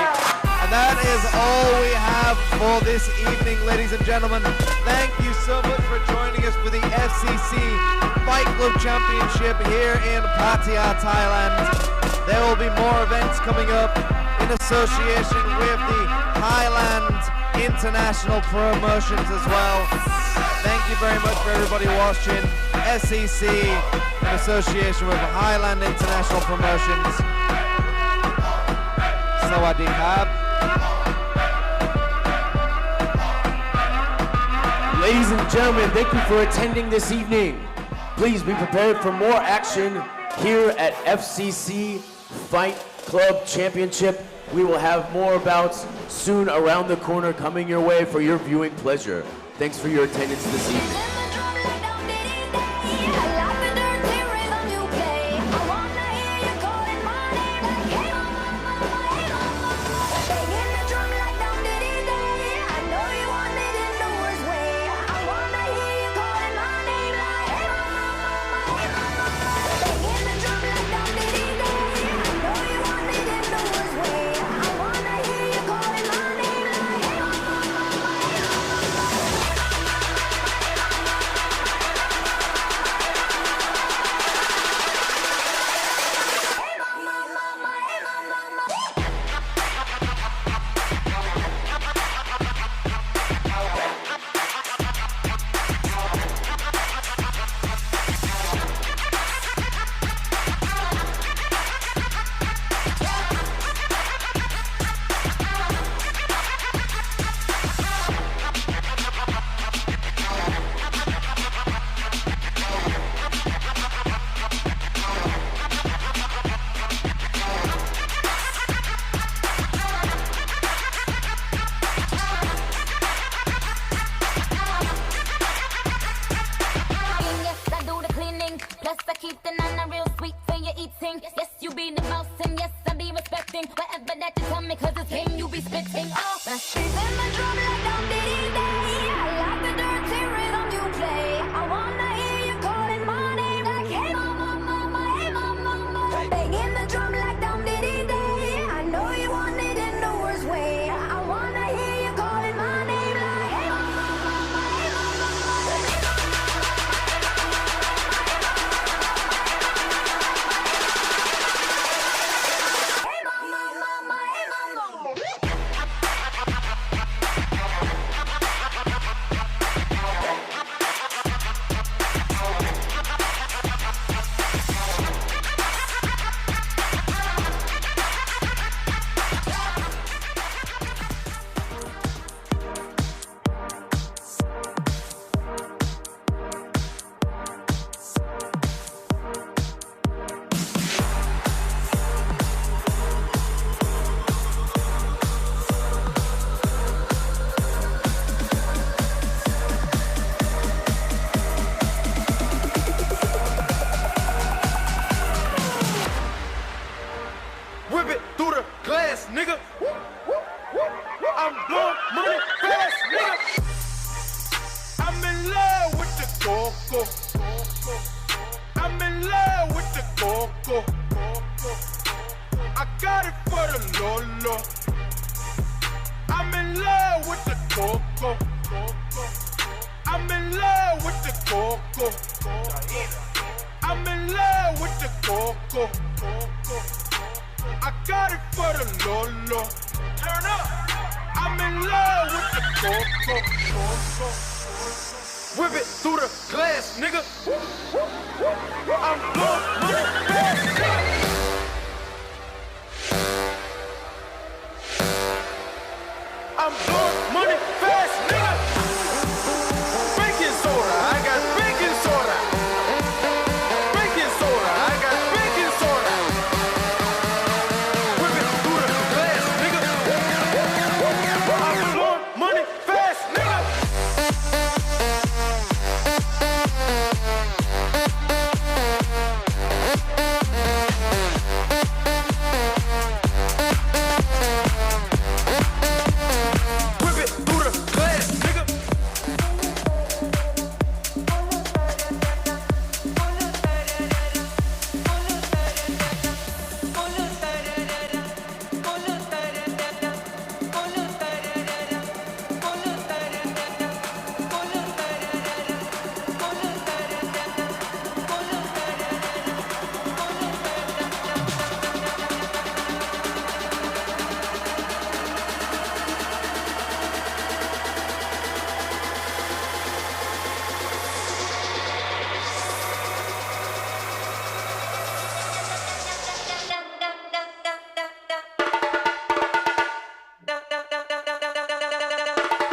And that is all we have for this evening, ladies and gentlemen. Thank you so much for joining us for the FCC Fight Club Championship here in Pattaya, Thailand. There will be more events coming up in association with the Highland International Promotions as well. Thank you very much for everybody watching. SEC in association with Highland International Promotions. Sawadee Krab. Ladies and gentlemen, thank you for attending this evening. Please be prepared for more action here at FCC Fight Club Championship We will have more bouts soon around the corner coming your way for your viewing pleasure. Thanks for your attendance this evening.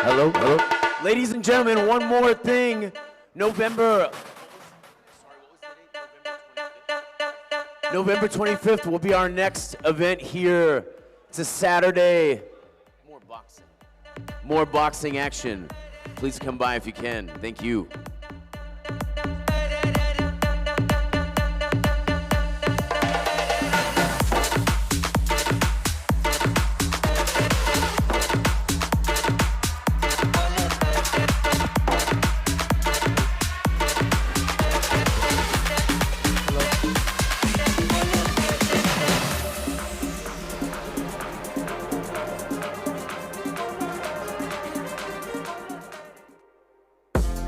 Hello, hello. Ladies and gentlemen, one more thing. November 25th will be our next event here It's a Saturday. More boxing. More boxing action. Please come by if you can. Thank you.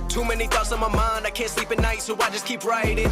Too many thoughts on my mind, I can't sleep at night, so I just keep writing.